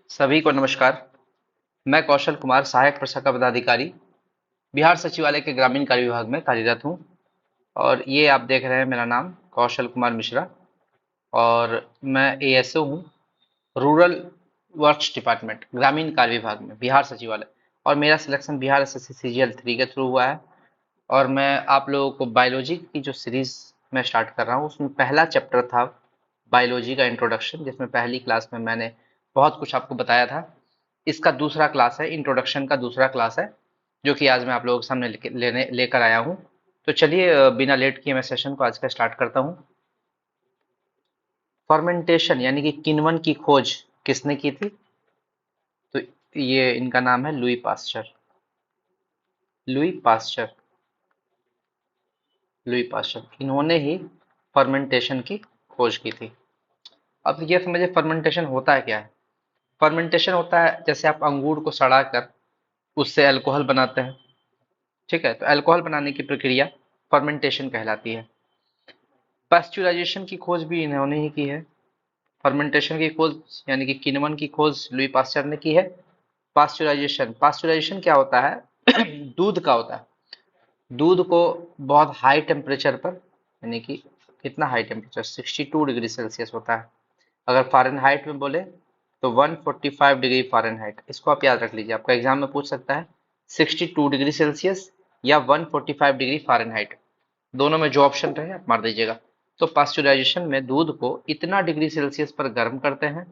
सभी को नमस्कार। मैं कौशल कुमार, सहायक प्रशाखा पदाधिकारी, बिहार सचिवालय के ग्रामीण कार्य विभाग में कार्यरत हूँ। और ये आप देख रहे हैं, मेरा नाम कौशल कुमार मिश्रा और मैं एएसओ हूँ, रूरल वर्क्स डिपार्टमेंट, ग्रामीण कार्य विभाग में, बिहार सचिवालय। और मेरा सिलेक्शन बिहार एसएससी सीजीएल 3 के थ्रू हुआ है। और मैं आप लोगों को बायोलॉजी की जो सीरीज मैं स्टार्ट कर रहा हूँ, उसमें पहला चैप्टर था बायोलॉजी का इंट्रोडक्शन, जिसमें पहली क्लास में मैंने बहुत कुछ आपको बताया था। इसका दूसरा क्लास है, इंट्रोडक्शन का दूसरा क्लास है, जो कि आज मैं आप लोगों के सामने लेकर आया हूँ। तो चलिए, बिना लेट किए मैं सेशन को आज का स्टार्ट करता हूँ। फर्मेंटेशन यानी कि किण्वन की खोज किसने की थी? तो ये इनका नाम है Louis Pasteur. Louis Pasteur, Louis Pasteur, इन्होंने ही फर्मेंटेशन की खोज की थी। अब ये समझिए फर्मेंटेशन होता है क्या है। फर्मेंटेशन होता है जैसे आप अंगूर को सड़ा कर उससे अल्कोहल बनाते हैं। ठीक है, तो अल्कोहल बनाने की प्रक्रिया फर्मेंटेशन कहलाती है। पास्चुराइजेशन की खोज भी इन्होंने ही की है। फर्मेंटेशन की खोज यानी कि किण्वन की खोज लुई पास्चर ने की है। पास्चुराइजेशन, पास्चुराइजेशन क्या होता है? दूध का होता है। दूध को बहुत हाई टेम्परेचर पर, यानी कि कितना हाई टेम्परेचर, 62 डिग्री सेल्सियस होता है। अगर फ़ारेनहाइट में बोले तो 145 डिग्री फ़ारेनहाइट। इसको आप याद रख लीजिए, आपका एग्जाम में पूछ सकता है 62 डिग्री सेल्सियस या 145 डिग्री फ़ारेनहाइट, दोनों में जो ऑप्शन रहे आप मार दीजिएगा। तो पास्चुराइजेशन में दूध को इतना डिग्री सेल्सियस पर गर्म करते हैं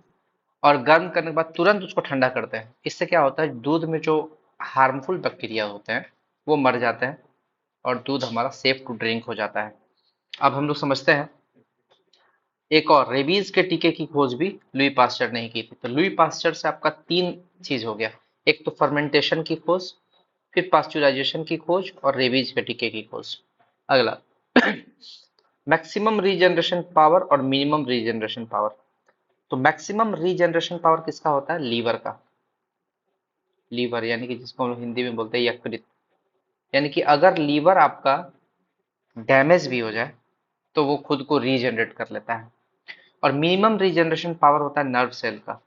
और गर्म करने के बाद तुरंत उसको ठंडा करते हैं। इससे क्या होता है, दूध में जो हार्मफुल बैक्टीरिया होते हैं वो मर जाते हैं और दूध हमारा सेफ टू ड्रिंक हो जाता है। अब हम लोग समझते हैं एक और, रेबीज के टीके की खोज भी लुई पास्चर ने ही की थी। तो लुई पास्चर से आपका तीन चीज हो गया, एक तो फर्मेंटेशन की खोज, फिर पास्चुराइजेशन की खोज और रेबीज के टीके की खोज। अगला, मैक्सिमम रीजनरेशन पावर और मिनिमम रीजनरेशन पावर। तो मैक्सिमम रीजनरेशन पावर किसका होता है? लीवर का। लीवर यानी कि जिसको हम लोग हिंदी में बोलते हैं यकृत। यानी कि अगर लीवर आपका डैमेज भी हो जाए तो वो खुद को रीजनरेट कर लेता है। और मिनिमम रीजनरेशन पावर होता है नर्व सेल का।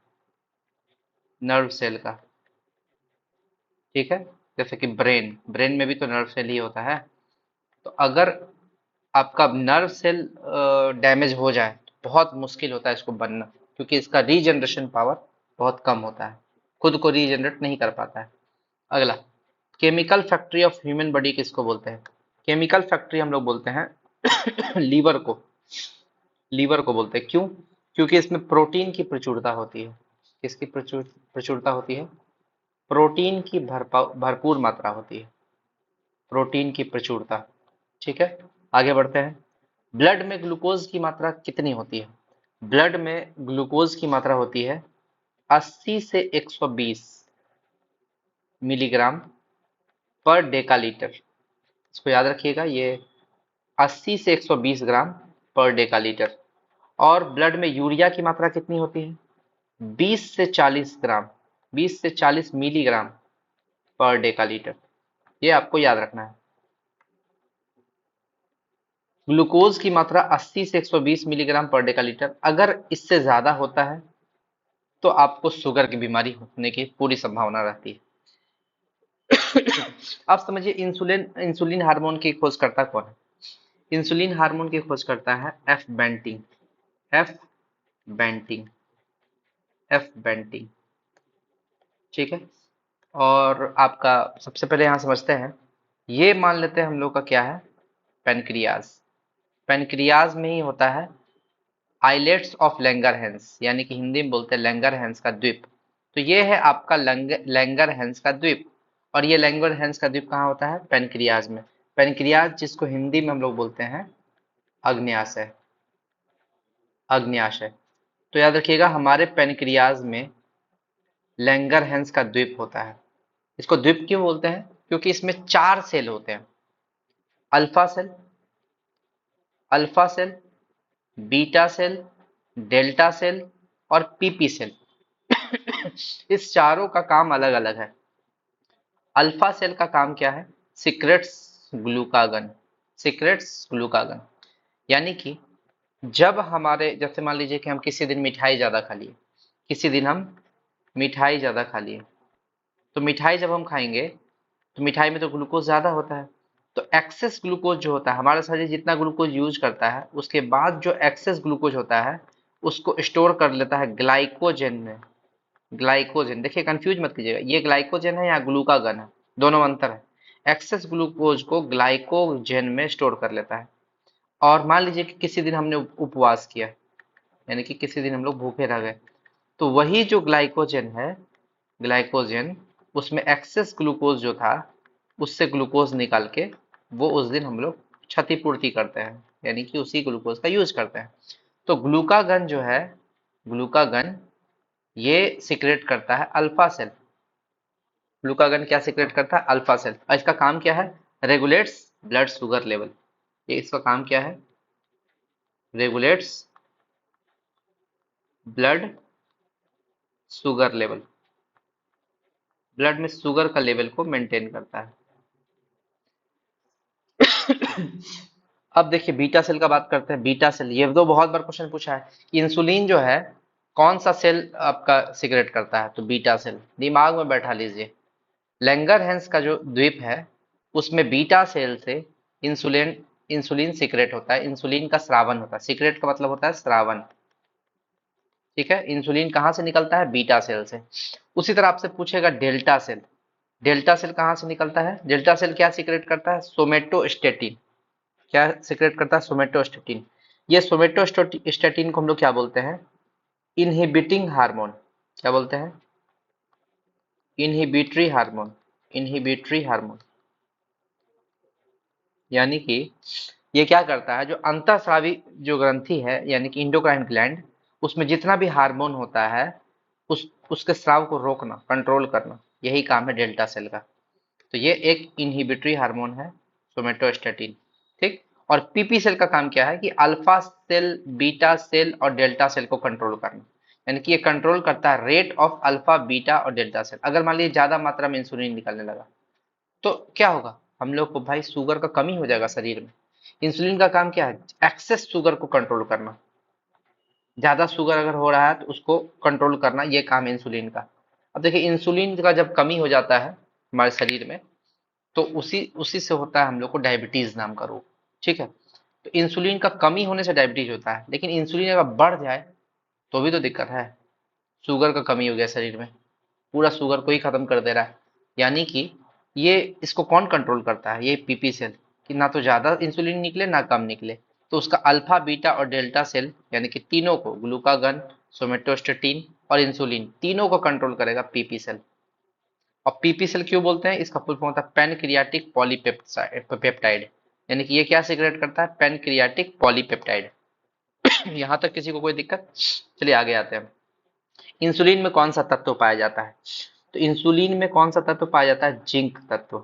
नर्व सेल का, ठीक है। जैसे कि ब्रेन, ब्रेन में भी तो नर्व सेल ही होता है। तो अगर आपका नर्व सेल डैमेज हो जाए तो बहुत मुश्किल होता है इसको बनना, क्योंकि इसका रीजनरेशन पावर बहुत कम होता है, खुद को रीजनरेट नहीं कर पाता है। अगला, chemical factory of human body किसको बोलते हैं? केमिकल फैक्ट्री हम लोग बोलते हैं लीवर को। लीवर को बोलते हैं, क्यों? क्योंकि इसमें प्रोटीन की प्रचुरता होती है। किसकी प्रचुरता होती है? प्रोटीन की भरपूर मात्रा होती है, प्रोटीन की प्रचुरता। ठीक है, आगे बढ़ते हैं। ब्लड में ग्लूकोज की मात्रा कितनी होती है? ब्लड में ग्लूकोज की मात्रा होती है 80 से 120 मिलीग्राम पर डेकालीटर। इसको याद रखिएगा, ये 80 से 120 ग्राम पर डेकालीटर। और ब्लड में यूरिया की मात्रा कितनी होती है? 20 से 40 ग्राम, 20 से 40 मिलीग्राम पर डेकालीटर। ये आपको याद रखना है। ग्लूकोज की मात्रा 80 से 120 मिलीग्राम पर डेकालीटर। अगर इससे ज्यादा होता है तो आपको शुगर की बीमारी होने की पूरी संभावना रहती है। अब समझिए, इंसुलिन, इंसुलिन हार्मोन की खोज करता कौन है? इंसुलिन हार्मोन की खोज करता है F Banting. F Banting, F Banting, ठीक है। और आपका सबसे पहले यहाँ समझते हैं, ये मान लेते हैं हम लोग का क्या है, पेनक्रियाज। पेनक्रियाज में ही होता है आइलेट्स ऑफ लैंगरहैंस, यानी कि हिंदी में बोलते हैं लैंगरहैंस का द्वीप। तो ये है आपका लैंगरहैंस का द्वीप। और ये लैंगरहैंस का द्वीप कहाँ होता है? पेनक्रियाज में। पेनक्रियाज जिसको हिंदी में हम लोग बोलते हैं अग्न्याशय, अग्न्याशय। तो याद रखिएगा, हमारे पेनक्रियाज में लैंगरहैंस का द्वीप होता है। इसको द्वीप क्यों बोलते हैं? क्योंकि इसमें 4 सेल होते हैं, alpha cell, alpha cell, beta cell, delta cell और पीपी सेल। इस चारों का काम अलग अलग है। अल्फा सेल का काम क्या है? Secretes glucagon, secretes glucagon. यानी कि जब हमारे, जैसे मान लीजिए कि हम किसी दिन मिठाई ज्यादा खा लिए, किसी दिन हम मिठाई ज़्यादा खा लिए। तो मिठाई जब हम खाएंगे तो मिठाई में तो ग्लूकोज ज़्यादा होता है। तो एक्सेस ग्लूकोज जो होता है, हमारा शरीर जितना ग्लूकोज यूज करता है उसके बाद जो एक्सेस ग्लूकोज होता है उसको स्टोर कर लेता है ग्लाइकोजन में। ग्लाइकोजन, देखिए कंफ्यूज मत कीजिएगा, ये ग्लाइकोजन है या ग्लूकागन है, दोनों में अंतर है। एक्सेस ग्लूकोज को ग्लाइकोजन में स्टोर कर लेता है। और मान लीजिए कि किसी दिन हमने उपवास किया, यानी कि किसी दिन हम लोग भूखे रह गए, तो वही जो ग्लाइकोजन है, ग्लाइकोजन, उसमें एक्सेस ग्लूकोज जो था उससे ग्लूकोज निकाल के वो उस दिन हम लोग क्षतिपूर्ति करते हैं, यानी कि उसी ग्लूकोज का यूज करते हैं। तो ग्लूकागन जो है, ग्लूकागन ये सिक्रेट करता है अल्फा सेल। ग्लूकागन क्या सिक्रेट करता है? Alpha cell. और इसका काम क्या है? Regulates blood sugar level. ये इसका काम क्या है? Regulates blood sugar level. Blood में शुगर का लेवल को मेंटेन करता है। अब देखिए बीटा सेल का बात करते हैं। बीटा सेल, ये तो बहुत बार क्वेश्चन पूछा है, इंसुलिन जो है कौन सा सेल आपका सिक्रेट करता है? तो बीटा सेल। दिमाग में बैठा लीजिए, लैंगरहैंस का जो द्वीप है उसमें बीटा सेल से इंसुलिन इंसुलिन सिक्रेट होता है। इंसुलिन का स्रावन होता है। सिक्रेट का मतलब होता है स्रावन। ठीक है, इंसुलिन कहाँ से निकलता है? बीटा सेल से। उसी तरह आपसे पूछेगा डेल्टा सेल। डेल्टा सेल कहाँ से निकलता है? डेल्टा सेल क्या सिक्रेट करता है? सोमेटोस्टेटिन। क्या सिक्रेट करता है? सोमेटोस्टेटिन। ये सोमेटोस्टेटिन को हम लोग क्या बोलते हैं? Inhibiting hormone. क्या बोलते हैं? Inhibitory hormone. इनहिबिटरी हार्मोन, यानी कि ये क्या करता है, जो अंतःस्रावी जो ग्रंथि है यानी कि इंडोक्राइन ग्लैंड, उसमें जितना भी हार्मोन होता है उसके स्राव को रोकना, कंट्रोल करना, यही काम है डेल्टा सेल का। तो ये एक इनहिबिटरी हार्मोन है, सोमेटोस्टेटिन। ठीक। और पीपी सेल का काम क्या है कि अल्फा सेल, बीटा सेल और डेल्टा सेल को कंट्रोल करना। यानी कि ये कंट्रोल करता है रेट ऑफ अल्फा, बीटा और डेल्टा सेल। अगर मान लीजिए ज्यादा मात्रा में इंसुलिन निकलने लगा तो क्या होगा? हम लोग को भाई शुगर का कमी हो जाएगा शरीर में। इंसुलिन का काम क्या है? एक्सेस शुगर को कंट्रोल करना। ज्यादा शुगर अगर हो रहा है तो उसको कंट्रोल करना, ये काम है इंसुलिन का। अब देखिए इंसुलिन का जब कमी हो जाता है हमारे शरीर में तो उसी उसी से होता है हम लोग को डायबिटीज नाम का रोग। ठीक है। तो इंसुलिन का कमी होने से डायबिटीज होता है, लेकिन इंसुलिन अगर बढ़ जाए तो भी तो दिक्कत है। शुगर का कमी हो गया शरीर में, पूरा शुगर को ही खत्म कर दे रहा है। यानी कि ये इसको कौन कंट्रोल करता है? ये पीपी सेल, कि ना तो ज्यादा इंसुलिन निकले ना कम निकले। तो उसका अल्फा, बीटा और डेल्टा सेल यानी कि तीनों को, ग्लूकागन, सोमेटोस्टेटिन और इंसुलिन, तीनों को कंट्रोल करेगा पीपी सेल। और पीपी सेल क्यों बोलते हैं? इसका फुल फॉर्म होता है पैनक्रियाटिक पॉलीपेप्टाइड। यानी कि ये क्या सिक्रेट करता है? Pancreatic polypeptide. यहाँ तक किसी को कोई दिक्कत? चलिए आगे आते हैं। इंसुलिन में कौन सा तत्व पाया जाता है? तो इंसुलिन में कौन सा तत्व पाया जाता है? जिंक तत्व।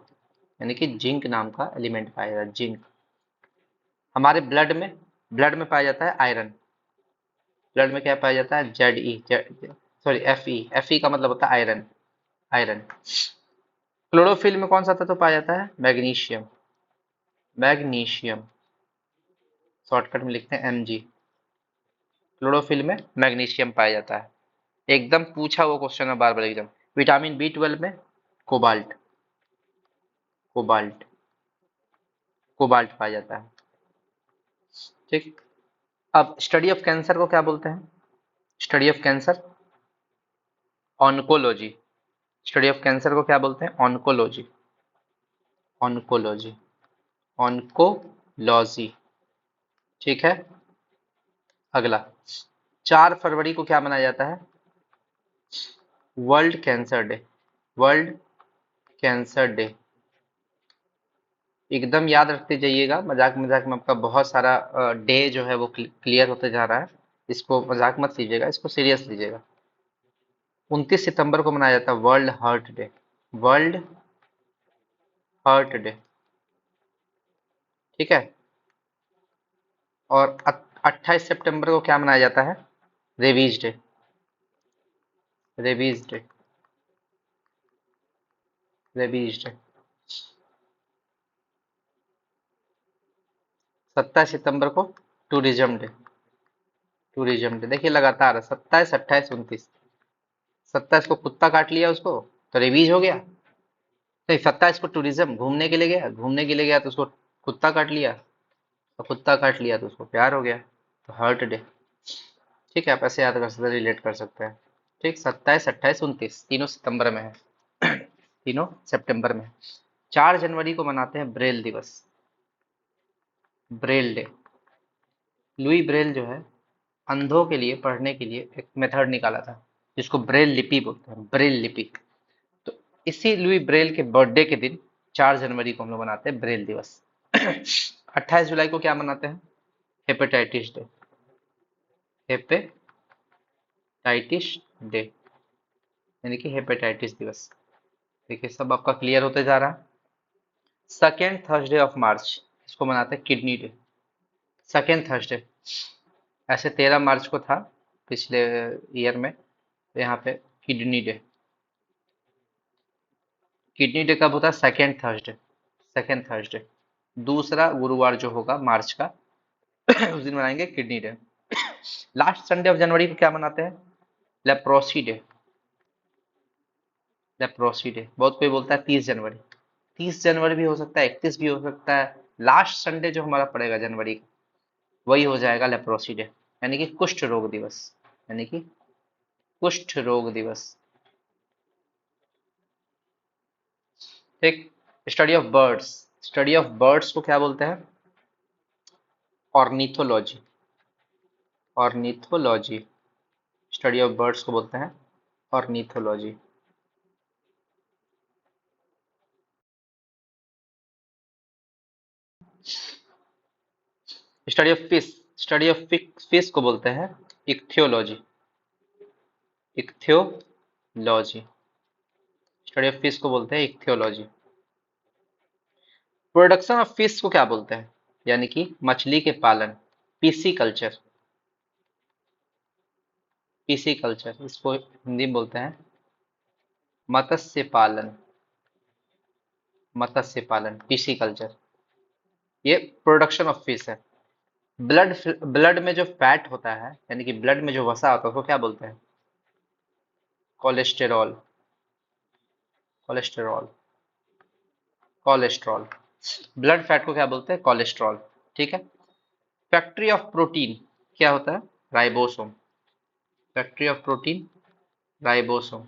यानी कि जिंक नाम का एलिमेंट पाया जाता है, जिंक। हमारे ब्लड में पाया जाता है आयरन। ब्लड में क्या पाया जाता है? Z E, sorry F E. F E का मतलब होता है आयरन। आयरन। क्लोरोफिल में कौन सा तत्व पाया जाता है? मैग्नीशियम। मैग्नीशियम, शॉर्टकट में लिखते हैं एमजी। क्लोरोफिल में मैग्नीशियम पाया जाता है। एकदम पूछा हुआ क्वेश्चन है बार बार एकदम। विटामिन बी 12 में कोबाल्ट। कोबाल्ट, कोबाल्ट पाया जाता है। ठीक। अब स्टडी ऑफ कैंसर को क्या बोलते हैं? Study of cancer, oncology. Study of cancer को क्या बोलते हैं? ऑन्कोलॉजी। Oncology, oncology. ठीक है। अगला, 4 फरवरी को क्या मनाया जाता है? World cancer day. World cancer day. एकदम याद रखते जाइएगा, मजाक मजाक में आपका बहुत सारा डे जो है वो क्लियर होते जा रहा है। इसको मजाक मत लीजिएगा, इसको सीरियस लीजिएगा। 29 सितंबर को मनाया जाता है world heart day. World heart day. ठीक है। और 28 सितंबर को क्या मनाया जाता है? Rabies day. Rabies day. Rabies day. 27 सितंबर को टूरिज्म डे। Tourism day. देखिए लगातार 27, 28, 29। 27 को कुत्ता काट लिया उसको तो रेबीज हो गया। नहीं, 27 को टूरिज्म घूमने के लिए गया, घूमने के लिए गया तो उसको कुत्ता काट लिया, तो कुत्ता काट लिया तो उसको प्यार हो गया, तो हर्ट डे। ठीक है, आप ऐसे याद कर सकते हैं, रिलेट कर सकते हैं। ठीक, 27, 28, 29 तीनों सितंबर में है। तीनों सितंबर में है। 4 जनवरी को मनाते हैं ब्रेल दिवस, ब्रेल डे। लुई ब्रेल जो है अंधों के लिए पढ़ने के लिए एक मेथड निकाला था, जिसको ब्रेल लिपि बोलते हैं, ब्रेल लिपि। तो इसी लुई ब्रेल के बर्थडे के दिन 4 जनवरी को हम लोग मनाते हैं ब्रेल दिवस। 28 जुलाई को क्या मनाते हैं? हेपेटाइटिस डे, हेपेटाइटिस डे, यानी कि हेपेटाइटिस दिवस। देखिए सब आपका क्लियर होते जा रहा है। सेकेंड थर्सडे ऑफ मार्च इसको मनाते हैं किडनी डे, सेकेंड थर्सडे। ऐसे 13 मार्च को था पिछले ईयर में, तो यहाँ पे किडनी डे। किडनी डे कब होता है? सेकेंड थर्सडे, सेकेंड थर्सडे, दूसरा गुरुवार जो होगा मार्च का, उस दिन मनाएंगे kidney day. Last Sunday of January को क्या मनाते हैं? Leprosy day, leprosy day. बहुत कोई बोलता है 30 जनवरी, 30 जनवरी भी हो सकता है, 31 भी हो सकता है। लास्ट संडे जो हमारा पड़ेगा जनवरी का, वही हो जाएगा लेप्रोसी डे, यानी कि कुष्ठ रोग दिवस, यानी कि कुष्ठ रोग दिवस। ठीक। Study of birds, study of birds को क्या बोलते हैं? Ornithology, ornithology. Study of birds को बोलते हैं ornithology. Study of fish, study of fish को बोलते हैं ichthyology, ichthyology. Study of fish को बोलते हैं इक्थियोलॉजी। प्रोडक्शन ऑफ फिश को क्या बोलते हैं? यानी कि मछली के पालन, पीसी कल्चर, पीसी कल्चर, इसको हिंदी में बोलते हैं मत्स्य पालन, मत्स्य पालन, पीसी कल्चर। ये प्रोडक्शन ऑफ फिश है। ब्लड, ब्लड में जो फैट होता है, यानी कि ब्लड में जो वसा होता है, उसको क्या बोलते हैं? Cholesterol, cholesterol, cholesterol. Blood fat को क्या बोलते हैं? कोलेस्ट्रॉल। ठीक है। फैक्ट्री ऑफ प्रोटीन क्या होता है? Ribosome, factory of protein, ribosome,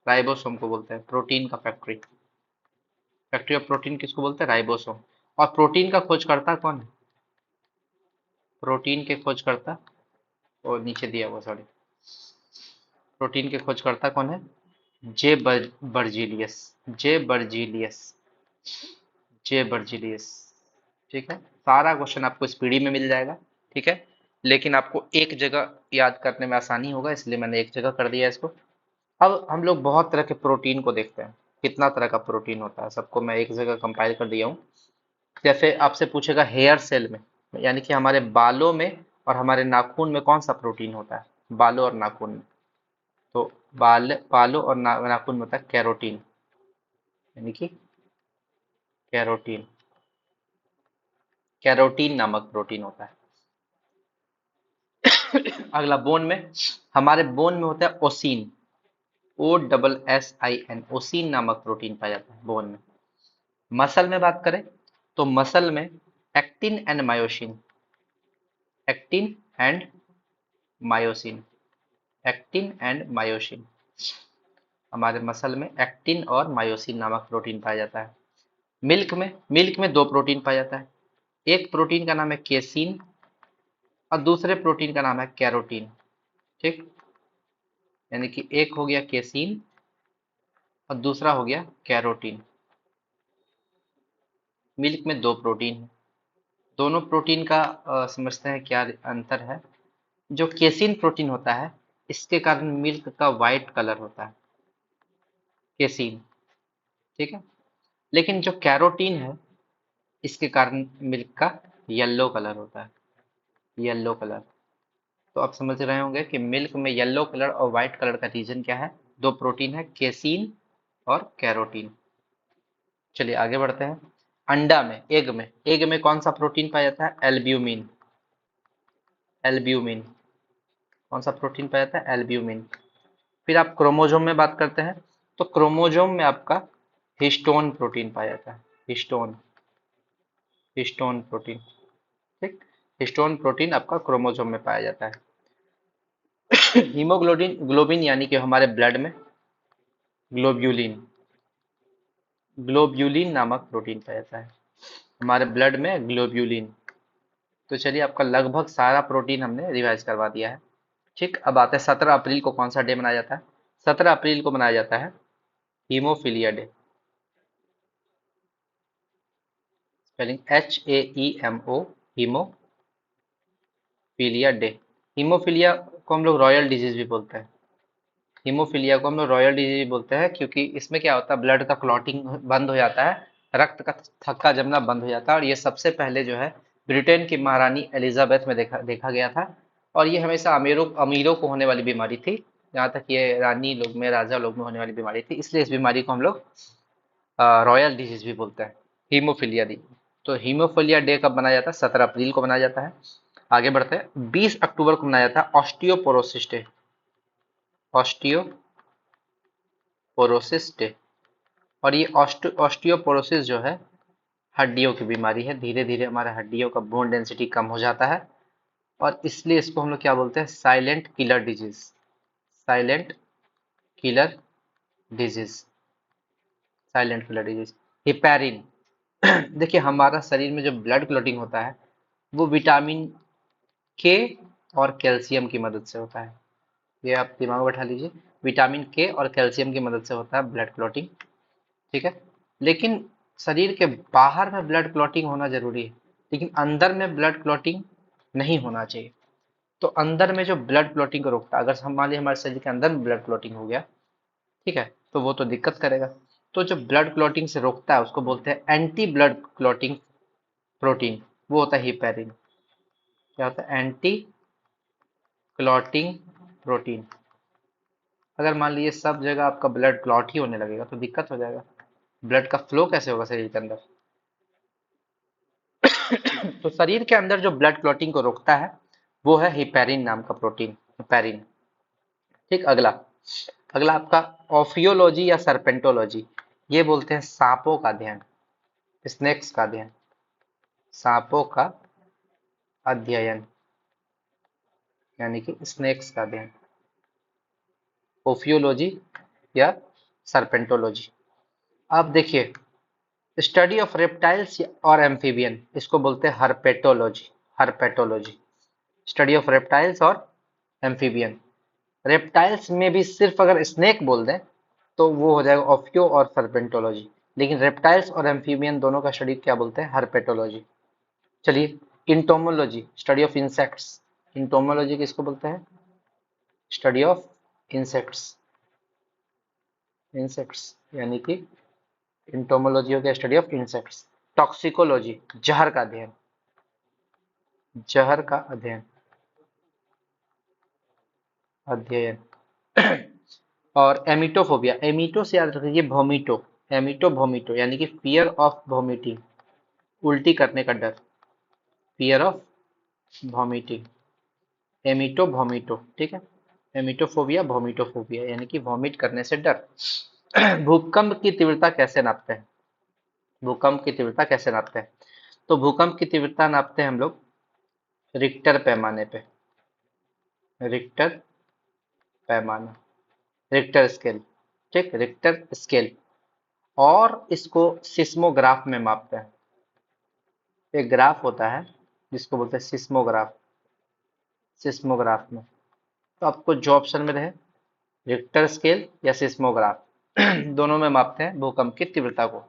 ribosome को बोलते हैं प्रोटीन का फैक्ट्री। फैक्ट्री ऑफ प्रोटीन किसको बोलते हैं? राइबोसोम। और प्रोटीन का खोजकर्ता कौन है? प्रोटीन के खोजकर्ता, और नीचे दिया हुआ, सॉरी, प्रोटीन के खोजकर्ता कौन है? बर्जीलियस, जे बर्जीलियस, जे बर्जीलियस। ठीक है। सारा क्वेश्चन आपको इस पीडी में मिल जाएगा। ठीक है। लेकिन आपको एक जगह याद करने में आसानी होगा, इसलिए मैंने एक जगह कर दिया इसको। अब हम लोग बहुत तरह के प्रोटीन को देखते हैं, कितना तरह का प्रोटीन होता है, सबको मैं एक जगह कंपाइल कर दिया हूँ। जैसे आपसे पूछेगा हेयर सेल में, यानी कि हमारे बालों में और हमारे नाखून में कौन सा प्रोटीन होता है? बालों और नाखून में, तो बालों और नाखून में होता है कैरोटीन, यानी कि कैरोटीन, कैरोटीन नामक प्रोटीन होता है। अगला बोन में, हमारे बोन में होता है ओसिन, OSSIN, ओसिन नामक प्रोटीन पाया जाता है बोन में। मसल में बात करें तो मसल में actin and myosin, actin and myosin, actin and myosin. हमारे मसल में एक्टिन और मायोसिन नामक प्रोटीन पाया जाता है। मिल्क में दो प्रोटीन पाया जाता है। एक प्रोटीन का नाम है केसीन और दूसरे प्रोटीन का नाम है कैरोटीन। ठीक, यानी कि एक हो गया केसीन और दूसरा हो गया कैरोटीन। मिल्क में दो प्रोटीन है। दोनों प्रोटीन का समझते हैं क्या अंतर है। जो केसीन प्रोटीन होता है, इसके कारण मिल्क का वाइट कलर होता है, केसीन। ठीक है। लेकिन जो कैरोटीन है, इसके कारण मिल्क का येलो कलर होता है, येलो कलर। तो आप समझ रहे होंगे कि मिल्क में येलो कलर और व्हाइट कलर का रीजन क्या है? दो प्रोटीन है, केसीन और कैरोटीन। चलिए आगे बढ़ते हैं। अंडा में, एग में कौन सा प्रोटीन पाया जाता है? Albumin, albumin. कौन सा प्रोटीन पाया जाता है? एल्ब्यूमिन। फिर आप क्रोमोजोम में बात करते हैं, तो क्रोमोजोम में आपका हिस्टोन प्रोटीन पाया जाता है। हिस्टोन, हिस्टोन प्रोटीन, ठीक। हिस्टोन प्रोटीन आपका क्रोमोजोम में पाया जाता है। हीमोग्लोबिन, ग्लोबिन यानी कि हमारे ब्लड में ग्लोब्यूलिन, ग्लोब्यूलिन नामक प्रोटीन पाया जाता है हमारे ब्लड में, ग्लोब्यूलिन। तो चलिए, आपका लगभग सारा प्रोटीन हमने रिवाइज करवा दिया है। ठीक, अब आते हैं 17 अप्रैल को कौन सा डे मनाया जाता है। 17 अप्रैल को मनाया जाता है haemophilia day. Spelling HAEMO, haemophilia day. Haemophilia को हम लोग रॉयल डिजीज भी बोलते हैं। हीमोफीलिया को हम लोग रॉयल डिजीज बोलते हैं क्योंकि इसमें क्या होता है, ब्लड का क्लॉटिंग बंद हो जाता है, रक्त का थक्का जमना बंद हो जाता है। और ये सबसे पहले जो है ब्रिटेन की महारानी एलिजाबेथ में देखा गया था। और ये हमेशा अमीरों अमीरों को होने वाली बीमारी थी, जहाँ तक ये रानी लोग में, राजा लोग में होने वाली बीमारी थी। इसलिए इस बीमारी को हम लोग रॉयल डिजीज भी बोलते हैं, हीमोफीलिया डी। तो हीमोफीलिया डे कब मनाया जाता है? 17 अप्रैल को मनाया जाता है। आगे बढ़ते हैं, 20 अक्टूबर को मनाया जाता है ऑस्टियोपोरोसिस डे। Osteoporosis day. और ये ऑस्टियोपोरोसिस जो है हड्डियों की बीमारी है। धीरे धीरे हमारे हड्डियों का बोन डेंसिटी कम हो जाता है, और इसलिए इसको हम लोग क्या बोलते हैं? Silent killer disease. Silent killer disease, silent killer disease. Heparin. देखिए, हमारा शरीर में जो ब्लड क्लॉटिंग होता है वो विटामिन के और कैल्शियम की मदद से होता है। ये आप दिमाग में बैठा लीजिए, विटामिन के और कैल्शियम की मदद से होता है ब्लड क्लॉटिंग। ठीक है, लेकिन शरीर के बाहर में ब्लड क्लॉटिंग होना जरूरी है, लेकिन अंदर में ब्लड क्लॉटिंग नहीं होना चाहिए। तो अंदर में जो ब्लड क्लॉटिंग को रोकता है, अगर हम मान लीजिए हमारे शरीर के अंदर में ब्लड क्लॉटिंग हो गया, ठीक है, तो वो तो दिक्कत करेगा। तो जो ब्लड क्लॉटिंग से रोकता है उसको बोलते हैं एंटी ब्लड क्लॉटिंग प्रोटीन, वो होता है हिपैरिन। क्या होता है? Anti clotting protein. अगर मान लीजिए सब जगह आपका ब्लड क्लॉट ही होने लगेगा तो दिक्कत हो जाएगा, ब्लड का फ्लो कैसे होगा शरीर के अंदर? तो शरीर के अंदर जो ब्लड क्लॉटिंग को रोकता है वो है हिपैरिन नाम का प्रोटीन, हिपैरिन। ठीक, अगला, अगला आपका ऑफियोलॉजी या सर्पेंटोलॉजी। ये बोलते हैं सांपों का अध्ययन, स्नेक्स का अध्ययन, सांपों का अध्ययन, यानी कि स्नेक्स का अध्ययन, ओफियोलॉजी या सर्पेंटोलॉजी। अब देखिए, स्टडी ऑफ रेप्टाइल्स और एम्फीबियन, इसको बोलते हैं herpetology. Herpetology, study of reptiles और एम्फीबियन। रेप्टाइल्स में भी सिर्फ अगर स्नेक बोल दें तो वो हो जाएगा ऑफियो और सर्पेंटोलॉजी, लेकिन रेप्टाइल्स और एम्फीबियन दोनों का स्टडी क्या बोलते हैं? हर्पेटोलॉजी। चलिए, entomology, study of insects. Entomology किसको बोलते हैं? Study of insects. इंसेक्ट्स यानी कि इंटोमोलॉजी हो गया स्टडी ऑफ इंसेक्ट्स। टॉक्सिकोलॉजी, जहर का अध्ययन, जहर का अध्ययन, अध्ययन। और एमिटोफोबिया, एमिटो से याद रखिए वोमिटो, एमिटो वोमिटो यानी कि फियर ऑफ वोमिटिंग, उल्टी करने का डर, फियर ऑफ वोमिटिंग, एमिटो वोमिटो। ठीक है, एमिटोफोबिया, वोमिटोफोबिया यानी कि वॉमिट करने से डर। भूकंप की तीव्रता कैसे नापते हैं? भूकंप की तीव्रता कैसे नापते हैं? तो भूकंप की तीव्रता नापते हैं हम लोग रिक्टर पैमाने पे, रिक्टर पैमाना, रिक्टर स्केल। ठीक, रिक्टर स्केल। और इसको सिस्मोग्राफ में मापते हैं। एक ग्राफ होता है जिसको बोलते हैं सिस्मोग्राफ, सिस्मोग्राफ में। तो आपको जो ऑप्शन में रहे, रिक्टर स्केल या सिस्मोग्राफ, दोनों में मापते हैं भूकंप की तीव्रता को।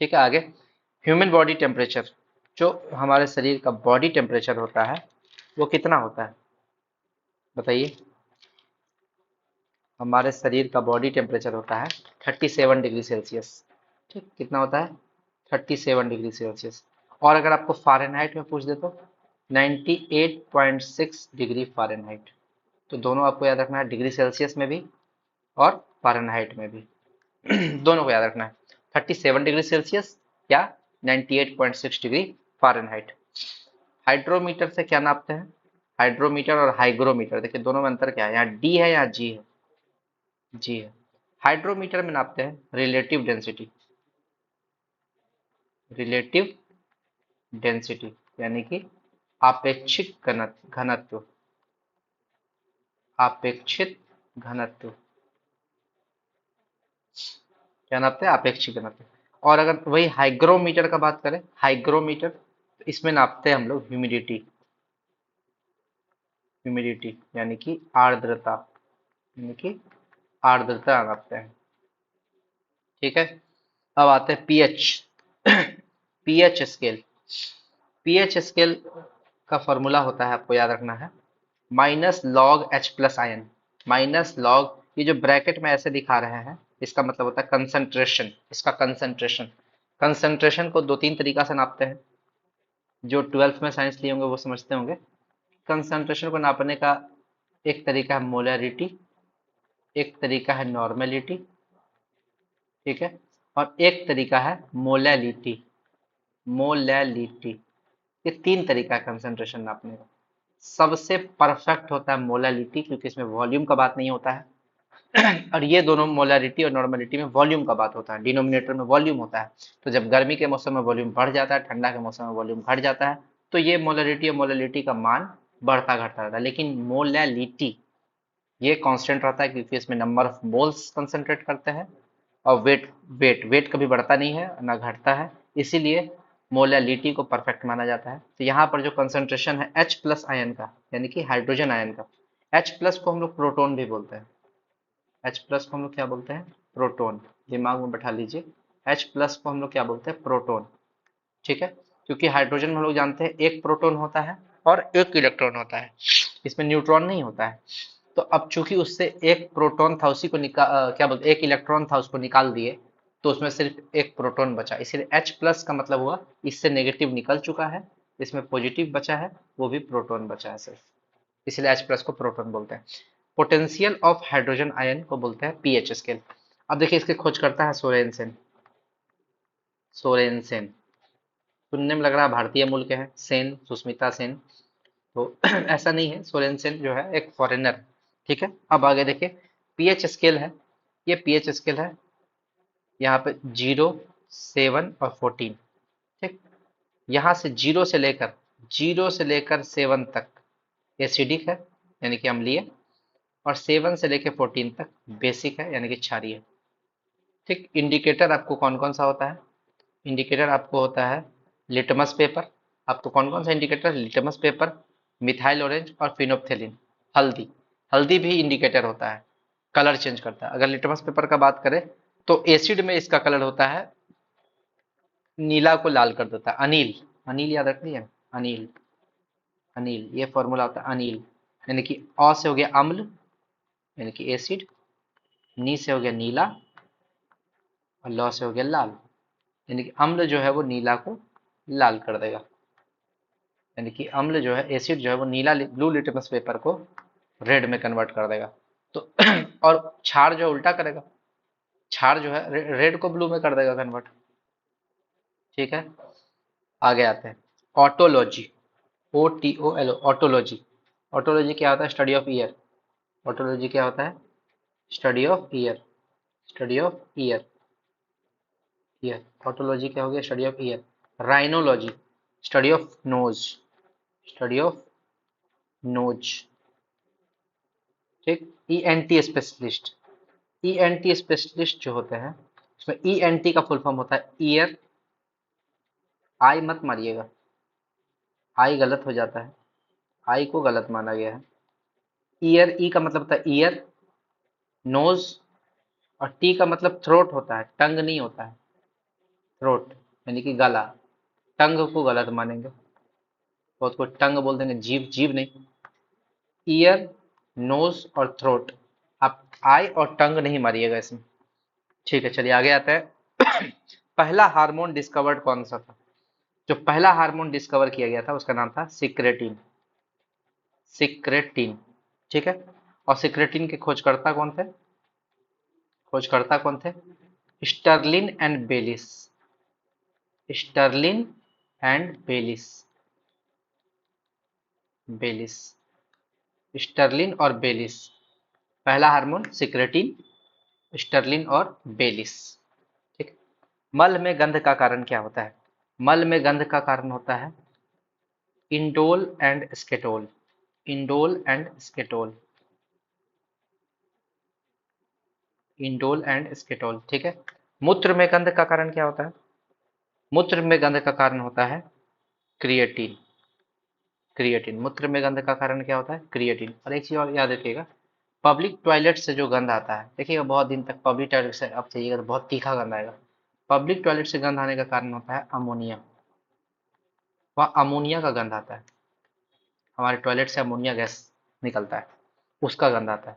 ठीक है, आगे, ह्यूमन बॉडी टेम्परेचर, जो हमारे शरीर का बॉडी टेम्परेचर होता है वो कितना होता है बताइए? हमारे शरीर का बॉडी टेम्परेचर होता है 37 डिग्री सेल्सियस। ठीक, कितना होता है? 37 डिग्री सेल्सियस। और अगर आपको फ़ारेनहाइट में पूछ दे तो 98.6 डिग्री फ़ारेनहाइट। तो दोनों आपको याद रखना है, डिग्री सेल्सियस में भी और फ़ारेनहाइट में भी। दोनों को याद रखना है, 37 डिग्री सेल्सियस या 98.6 डिग्री फ़ारेनहाइट। हाइड्रोमीटर से क्या नापते हैं? हाइड्रोमीटर और हाइग्रोमीटर, देखिए दोनों में अंतर क्या है, यहाँ डी है यहाँ जी है, जी है। हाइड्रोमीटर में नापते हैं रिलेटिव डेंसिटी, रिलेटिव डेंसिटी यानी कि आपेक्षिक घनत्व, आपेक्षित घनत्व, क्या नापते हैं, अपेक्षिक घनत्व। और अगर वही हाइग्रोमीटर का बात करें, हाइग्रोमीटर, तो इसमें नापते हैं हम लोग ह्यूमिडिटी, ह्यूमिडिटी यानी कि आर्द्रता, यानी कि आर्द्रता नापते हैं। ठीक है, अब आते हैं pH. PH scale, pH scale का फॉर्मूला होता है, आपको याद रखना है, minus log H plus ion, minus log, ये जो ब्रैकेट में ऐसे दिखा रहे हैं इसका मतलब होता है कंसंट्रेशन, इसका कंसंट्रेशन। कंसंट्रेशन को दो तीन तरीका से नापते हैं, जो ट्वेल्थ में साइंस लिए होंगे वो समझते होंगे। कंसंट्रेशन को नापने का एक तरीका है मोलैरिटी, एक तरीका है नॉर्मेलिटी, ठीक है, और एक तरीका है मोलैलिटी, मोलैलिटी। ये तीन तरीका है कंसंट्रेशन नापने का। सबसे परफेक्ट होता है मोलैलिटी, क्योंकि इसमें वॉल्यूम का बात नहीं होता है। और ये दोनों मोलैरिटी और नॉर्मेलिटी में वॉल्यूम का बात होता है, डिनोमिनेटर में वॉल्यूम होता है। तो जब गर्मी के मौसम में वॉल्यूम बढ़ जाता है, ठंडा के मौसम में वॉल्यूम घट जाता है, तो ये मोलैरिटी और मोलैलिटी का मान बढ़ता घटता रहता है। लेकिन मोलैलिटी ये कांस्टेंट रहता है, क्योंकि इसमें नंबर ऑफ मोल्स कंसंट्रेट करते हैं, और वेट, वेट कभी बढ़ता नहीं है ना घटता है, इसीलिए मोलैलिटी को परफेक्ट माना जाता है। तो यहाँ पर जो कंसंट्रेशन है H प्लस आयन का, यानी कि हाइड्रोजन आयन का, H प्लस को हम लोग प्रोटॉन भी बोलते हैं, H प्लस को हम लोग क्या बोलते हैं, प्रोटॉन, दिमाग में बैठा लीजिए, H प्लस को हम लोग क्या बोलते हैं, प्रोटॉन। ठीक है, क्योंकि हाइड्रोजन में हम लोग जानते हैं एक प्रोटॉन होता है और एक इलेक्ट्रॉन होता है, इसमें न्यूट्रॉन नहीं होता है। तो अब चूंकि उससे एक प्रोटॉन था, उसी को क्या बोलते, एक इलेक्ट्रॉन था उसको निकाल दिए, तो उसमें सिर्फ एक प्रोटॉन बचा, इसीलिए H प्लस का मतलब हुआ इससे नेगेटिव निकल चुका है, इसमें पॉजिटिव बचा है, वो भी प्रोटॉन बचा है सिर्फ, इसलिए H प्लस को प्रोटॉन बोलते हैं। पोटेंशियल ऑफ हाइड्रोजन आयन को बोलते हैं पीएच स्केल। अब देखिए इसकी खोज करता है सोरेनसेन, सोरेनसेन, सुनने में लग रहा है भारतीय मूल के हैं, सेन, सुष्मिता सेन, तो ऐसा नहीं है, सोरेनसेन जो है एक फॉरेनर। ठीक है, अब आगे देखिए, पीएच स्केल है, ये पीएच स्केल है, यहाँ पे 0, 7 और 14। ठीक, यहाँ से 0 से लेकर 7 तक एसिडिक है, यानी कि अम्लीय, और 7 से लेकर 14 तक बेसिक है, यानी कि क्षारीय। ठीक, इंडिकेटर आपको कौन कौन सा होता है, इंडिकेटर आपको होता है लिटमस पेपर, आपको कौन कौन सा indicator, litmus paper, methyl orange और फिनोप्थेलिन, हल्दी, हल्दी भी इंडिकेटर होता है, कलर चेंज करता है। अगर लिटमस पेपर का बात करें तो एसिड में इसका कलर होता है, नीला को लाल कर देता है, अनिल, अनिल याद रखिए, अनिल, अनिल, ये फॉर्मूला होता है अनिल, यानी कि अ से हो गया अम्ल, यानी कि एसिड, नी से हो गया नीला, और लौ से हो गया लाल, यानी कि अम्ल जो है वो नीला को लाल कर देगा, यानी कि अम्ल जो है, एसिड जो है वो नीला, ब्लू लिटमस पेपर को रेड में कन्वर्ट कर देगा। तो और क्षार जो है उल्टा करेगा, क्षार जो है रेड को ब्लू में कर देगा कन्वर्ट। ठीक है, आगे आते हैं, ऑटोलॉजी, OTOLO, ऑटोलॉजी, ऑटोलॉजी क्या होता है, स्टडी ऑफ ईयर, ऑटोलॉजी क्या होता है, study of year, study of year, year, ऑटोलॉजी क्या हो गया, study of year. Rhinology, study of nose, study of nose. ठीक, ENT स्पेशलिस्ट, ENT स्पेशलिस्ट जो होते हैं, उसमें ENT का फुल फॉर्म होता है ईयर, आई मत मारिएगा, आई गलत हो जाता है, आई को गलत माना गया है। ईयर, ई का मतलब होता है ईयर, नोज, और टी का मतलब थ्रोट होता है, टंग नहीं होता है, थ्रोट यानी कि गला, टंग को गलत मानेंगे, बहुत को टंग बोल देंगे, जीभ, जीभ नहीं, ईयर, नोज और थ्रोट, आप आई और टंग नहीं मारिएगा इसमें। ठीक है, चलिए आगे आते हैं। पहला हार्मोन डिस्कवर्ड कौन सा था, जो पहला हार्मोन डिस्कवर किया गया था उसका नाम था सिक्रेटिन, सिक्रेटिन। ठीक है, और सिक्रेटिन के खोजकर्ता कौन थे, खोजकर्ता कौन थे, Starling and Bayliss, Starling and Bayliss, Bayliss. Starling और बेलिस। पहला हार्मोन सिक्रेटिन, स्टर्लिन और बेलिस। ठीक। मल में गंध का कारण क्या होता है? मल में गंध का कारण होता है indole and skatole. Indole and skatole. Indole and skatole. ठीक है। मूत्र में गंध का कारण क्या होता है? मूत्र में गंध का कारण होता है क्रिएटिन। क्रिएटिन। मूत्र में गंध का कारण क्या होता है? क्रिएटिन। और एक चीज और याद रखिएगा, पब्लिक टॉयलेट से जो गंध आता है, देखिएगा बहुत दिन तक पब्लिक टॉयलेट से आप चाहिएगा तो बहुत तीखा गंध आएगा। पब्लिक टॉयलेट से गंध आने का कारण होता है अमोनिया। वहाँ अमोनिया का गंध आता है। हमारे टॉयलेट से अमोनिया गैस निकलता है, उसका गंध आता है।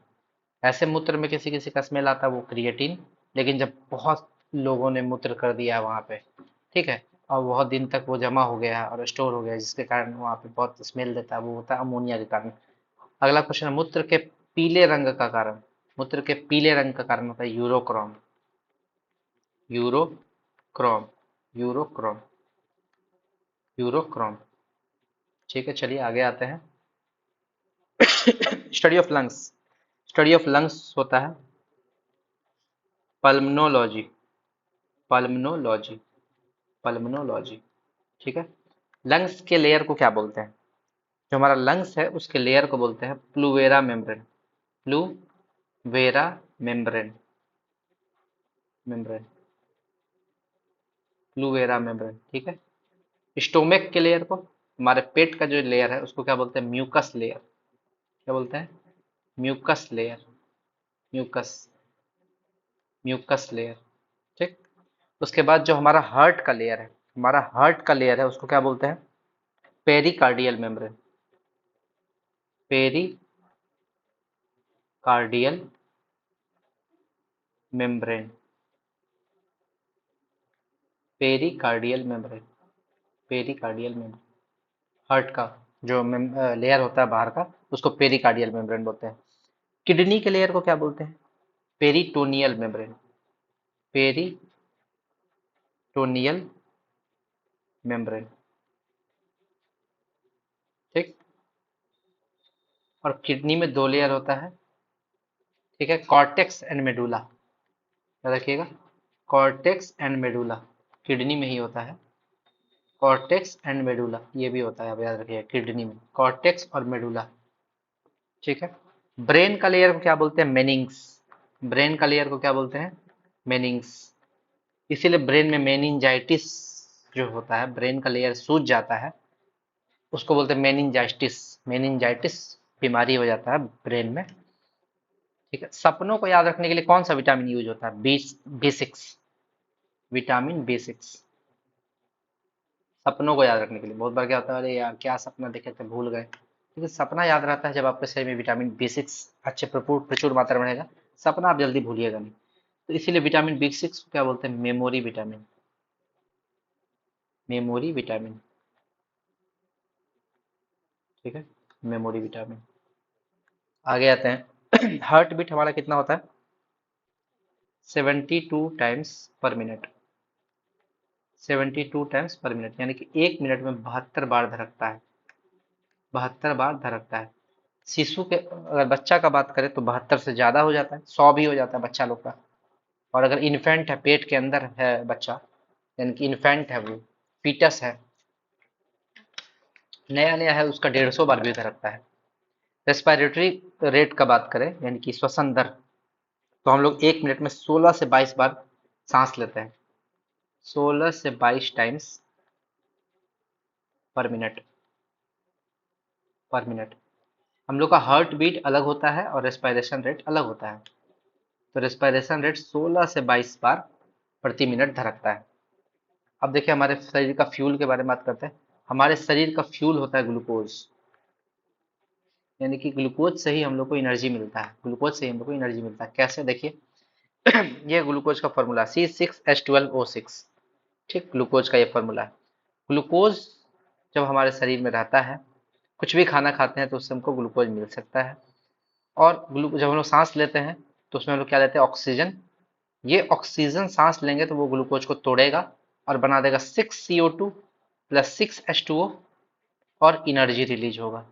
ऐसे मूत्र में किसी किसी का स्मेल आता है, वो क्रिएटिन। लेकिन जब बहुत लोगों ने मूत्र कर दिया है वहाँ पे, ठीक है, और बहुत दिन तक वो जमा हो गया है और स्टोर हो गया है, जिसके कारण वहाँ पे बहुत स्मेल देता है, वो होता है अमोनिया के कारण। अगला क्वेश्चन है, मूत्र के पीले रंग का कारण। मूत्र के पीले रंग का कारण होता है यूरोक्रोम। यूरोक्रोम। यूरोक्रोम। यूरोक्रोम। ठीक है, चलिए आगे आते हैं। Study of lungs. Study of lungs होता है पल्मनोलॉजी। पल्मनोलॉजी। पल्मनोलॉजी। ठीक है। लंग्स के लेयर को क्या बोलते हैं? जो हमारा लंग्स है उसके लेयर को बोलते हैं प्लूवेरा मेम्ब्रेन। प्लूवेरा मेम्ब्रेन। मेम्ब्रेन। प्लूवेरा मेम्ब्रेन। ठीक है। स्टोमक के लेयर को, हमारे पेट का जो लेयर है उसको क्या बोलते हैं? Mucus layer. क्या बोलते हैं? Mucus layer. Mucus. Mucus layer. ठीक। उसके बाद जो हमारा हार्ट का लेयर है, हमारा हार्ट का लेयर है उसको क्या बोलते हैं? Pericardial membrane. Pericardial membrane. Pericardial membrane. Pericardial membrane. Heart का जो लेयर होता है बाहर का, उसको पेरिकार्डियल मेम्ब्रेन बोलते हैं। किडनी के लेयर को क्या बोलते हैं? Peritoneal membrane. Peritoneal membrane. ठीक। और किडनी में दो लेयर होता है, ठीक है, कॉर्टेक्स एंड मेडुला। याद रखिएगा, कॉर्टेक्स एंड मेडुला किडनी में ही होता है। कॉर्टेक्स एंड मेडुला ये भी होता है, आप याद रखिएगा, किडनी में कॉर्टेक्स और मेडुला। ठीक है। ब्रेन का लेयर को क्या बोलते हैं? मेनिंग्स। ब्रेन का लेयर को क्या बोलते हैं? मेनिंग्स। इसीलिए ब्रेन में मेनिंजाइटिस जो होता है, ब्रेन का लेयर सूज जाता है, उसको बोलते हैं मेनिंजाइटिस। मेनिंजाइटिस बीमारी हो जाता है ब्रेन में। ठीक है। सपनों को याद रखने के लिए कौन सा विटामिन यूज होता है? बी 6। Vitamin B 6। सपनों को याद रखने के लिए बहुत बार क्या होता है, अरे यार क्या सपना देखे थे भूल गए, लेकिन सपना याद रहता है जब आपके शरीर में विटामिन बी 6 अच्छे प्रचुर प्रचुर मात्रा में रहेगा। सपना आप जल्दी भूलिएगा नहीं। तो इसीलिए विटामिन बी 6 को क्या बोलते हैं? Memory vitamin. Memory vitamin. ठीक है। Memory vitamin. आगे आते हैं। हार्ट बीट हमारा कितना होता है? 72 टाइम्स पर मिनट। 72 टाइम्स पर मिनट, यानी कि 1 मिनट में 72 बार धड़कता है। 72 बार धड़कता है। शिशु के, अगर बच्चा का बात करें तो 72 से ज्यादा हो जाता है, 100 भी हो जाता है बच्चा लोग का। और अगर इन्फेंट है, पेट के अंदर है बच्चा, यानी कि इन्फेंट है, वो फीटस है, नया नया है, उसका 150 बार भी धड़कता है। रेस्पिरेटरी रेट का बात करें, यानी कि श्वसन दर, तो हम लोग 1 मिनट में 16 से 22 बार सांस लेते हैं। 16 से 22 टाइम्स पर मिनट। पर मिनट। हम लोग का हार्ट बीट अलग होता है और रेस्पिरेशन रेट अलग होता है। तो रेस्पिरेशन रेट 16 से 22 बार प्रति मिनट धड़कता है। अब देखिए हमारे शरीर का फ्यूल के बारे में बात करते हैं। हमारे शरीर का फ्यूल होता है ग्लूकोज, यानी कि ग्लूकोज से ही हम लोग को एनर्जी मिलता है। ग्लूकोज से ही हम लोग को एनर्जी मिलता है। कैसे? देखिए, ये ग्लूकोज का फॉर्मूला C6H12O6। ठीक, ग्लूकोज का ये फॉर्मूला है। ग्लूकोज जब हमारे शरीर में रहता है, कुछ भी खाना खाते हैं तो उससे हमको ग्लूकोज मिल सकता है। और ग्लूकोज जब हम लोग सांस लेते हैं तो उसमें हम लोग क्या लेते हैं? ऑक्सीजन। ये ऑक्सीजन सांस लेंगे तो वो ग्लूकोज को तोड़ेगा और बना देगा 6CO2 + 6H2O, और एनर्जी रिलीज होगा।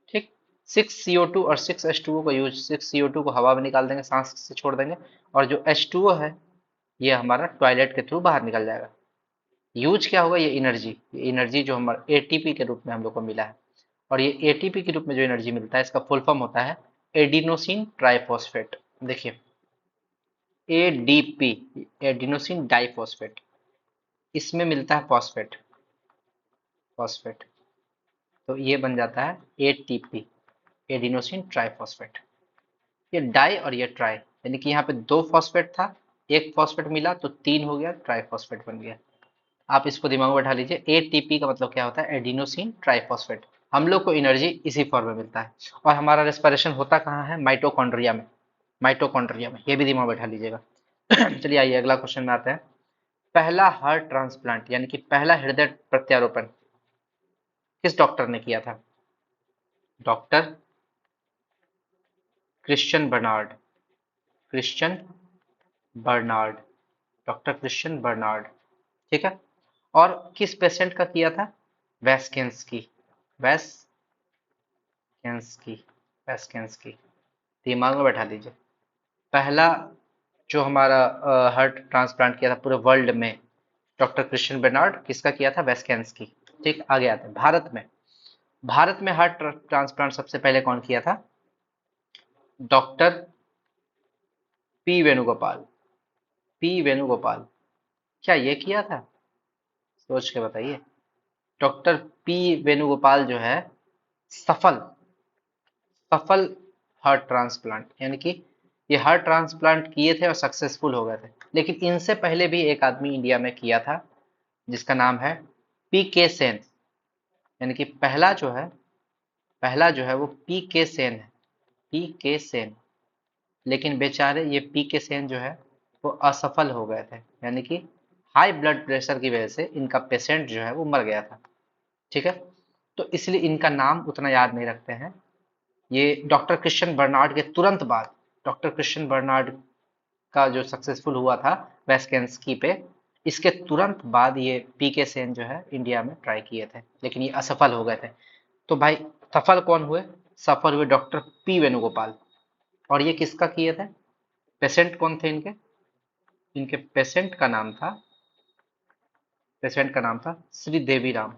ठीक। 6CO2 और 6H2O का यूज, 6CO2 को हवा में निकाल देंगे, सांस से छोड़ देंगे, और जो H2O है ये हमारा टॉयलेट के थ्रू बाहर निकल जाएगा। यूज क्या होगा, ये एनर्जी जो हमारा एटीपी के रूप में हम लोग को मिला है, और ये एटीपी के रूप में जो एनर्जी मिलता है इसका फुल फॉर्म होता है एडिनोसिन ट्राइफॉस्फेट। देखिए एडीपी, एडिनोसिन डाइफॉस्फेट, इसमें मिलता है फॉस्फेट, फॉस्फेट, तो ये बन जाता है एटीपी, एडिनोसिन ट्राइफॉस्फेट। ये डाई और ये ट्राई, यानी कि यहाँ पे दो फॉस्फेट था, एक फॉस्फेट मिला तो तीन हो गया, ट्राइफॉस्फेट बन गया। आप इसको दिमाग में बैठा लीजिए, एटीपी का मतलब क्या होता है, एडिनोसिन ट्राइफॉस्फेट। हम लोग को एनर्जी इसी फॉर्म में मिलता है, और हमारा रेस्पिरेशन होता कहाँ है, माइटोकॉन्ड्रिया में, माइटोकॉन्ड्रिया में, ये भी दिमाग में बैठा लीजिएगा। चलिए आइए अगला क्वेश्चन में आते हैं। पहला हार्ट ट्रांसप्लांट यानी कि पहला हृदय प्रत्यारोपण किस डॉक्टर ने किया था? Doctor Christiaan Barnard, Christiaan Barnard, doctor Christiaan Barnard, ठीक है। और किस पेशेंट का किया था? वेस्केंस्की, वेस्केंस्की, वेस्केंस्की, दिमाग में बैठा लीजिए। पहला जो हमारा हार्ट ट्रांसप्लांट किया था पूरे वर्ल्ड में, डॉक्टर क्रिश्चियन बर्नार्ड, किसका किया था? वेस्केंस्की। ठीक, आगे आते हैं भारत में। भारत में हार्ट ट्रांसप्लांट सबसे पहले कौन किया था? Doctor P Venugopal, P Venugopal, क्या ये किया था? सोच के बताइए। डॉक्टर पी वेणुगोपाल जो है सफल, सफल हार्ट ट्रांसप्लांट, यानी कि ये हार्ट ट्रांसप्लांट किए थे और सक्सेसफुल हो गए थे। लेकिन इनसे पहले भी एक आदमी इंडिया में किया था जिसका नाम है पी के सेन, यानी कि पहला जो है वो पी के सेन है, पी के सेन। लेकिन बेचारे ये पी के सेन जो है वो असफल हो गए थे, यानी कि हाई ब्लड प्रेशर की वजह से इनका पेशेंट जो है वो मर गया था। ठीक है, तो इसलिए इनका नाम उतना याद नहीं रखते हैं। ये डॉक्टर क्रिश्चियन बर्नार्ड के तुरंत बाद, डॉक्टर क्रिश्चियन बर्नार्ड का जो सक्सेसफुल हुआ था वेस्केंस्की पे, इसके तुरंत बाद ये पी के सेन जो है इंडिया में ट्राई किए थे, लेकिन ये असफल हो गए थे। तो भाई सफल कौन हुए? सफल हुए डॉक्टर पी वेणुगोपाल। और ये किसका किए थे? पेशेंट कौन थे इनके? इनके पेशेंट का नाम था श्री देवीराम,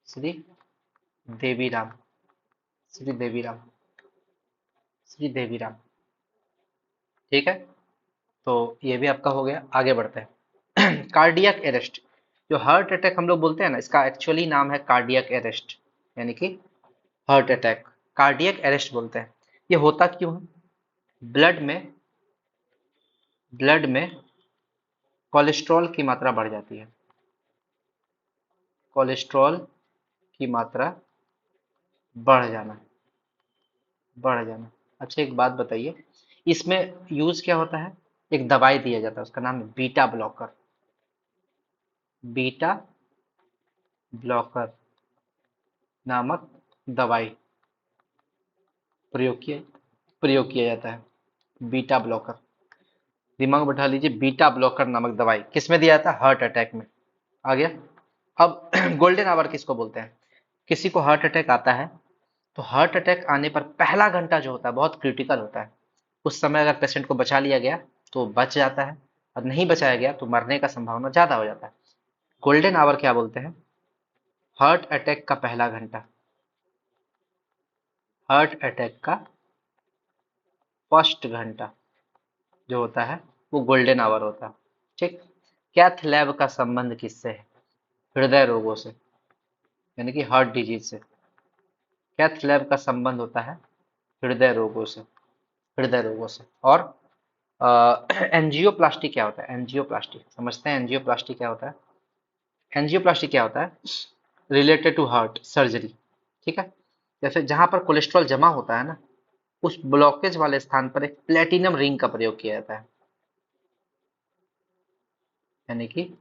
श्री देवीराम, श्री देवीराम, श्री देवीराम। ठीक है, तो ये भी आपका हो गया। आगे बढ़ते हैं। कार्डियक अरेस्ट, जो हार्ट अटैक हम लोग बोलते हैं ना, इसका एक्चुअली नाम है कार्डियक अरेस्ट, यानी कि हार्ट अटैक कार्डियक अरेस्ट बोलते हैं। ये होता क्यों है? ब्लड में, ब्लड में कोलेस्ट्रॉल की मात्रा बढ़ जाती है, कोलेस्ट्रॉल की मात्रा बढ़ जाना, बढ़ जाना। अच्छा एक बात बताइए, इसमें यूज क्या होता है? एक दवाई दिया जाता है, उसका नाम है बीटा ब्लॉकर, बीटा ब्लॉकर नामक दवाई प्रयोग किया प्रयोग किया जाता है। बीटा ब्लॉकर, दिमाग में बैठा लीजिए, बीटा ब्लॉकर नामक दवाई किसमें दिया जाता है? हार्ट अटैक में। आ गया। अब गोल्डन आवर किसको बोलते हैं? किसी को हार्ट अटैक आता है तो हार्ट अटैक आने पर पहला घंटा जो होता है बहुत क्रिटिकल होता है। उस समय अगर पेशेंट को बचा लिया गया तो बच जाता है, और नहीं बचाया गया तो मरने का संभावना ज्यादा हो जाता है। गोल्डन आवर क्या बोलते हैं? हार्ट अटैक का पहला घंटा, हार्ट अटैक का फर्स्ट घंटा जो होता है वो गोल्डन आवर होता है। ठीक। कैथ लैब का संबंध किससे है? हृदय रोगों से, यानी कि हार्ट डिजीज से। कैथ लैब का संबंध होता है हृदय रोगों से, हृदय रोगों से। और एंजियोप्लास्टी क्या होता है? एंजियोप्लास्टी समझते हैं, एंजियोप्लास्टी क्या होता है? एंजियोप्लास्टी क्या होता है? Related to heart surgery. ठीक है, जैसे जहां पर कोलेस्ट्रॉल जमा होता है ना, उस ब्लॉकेज वाले स्थान पर एक प्लेटिनम रिंग का प्रयोग किया जाता है, यानी कि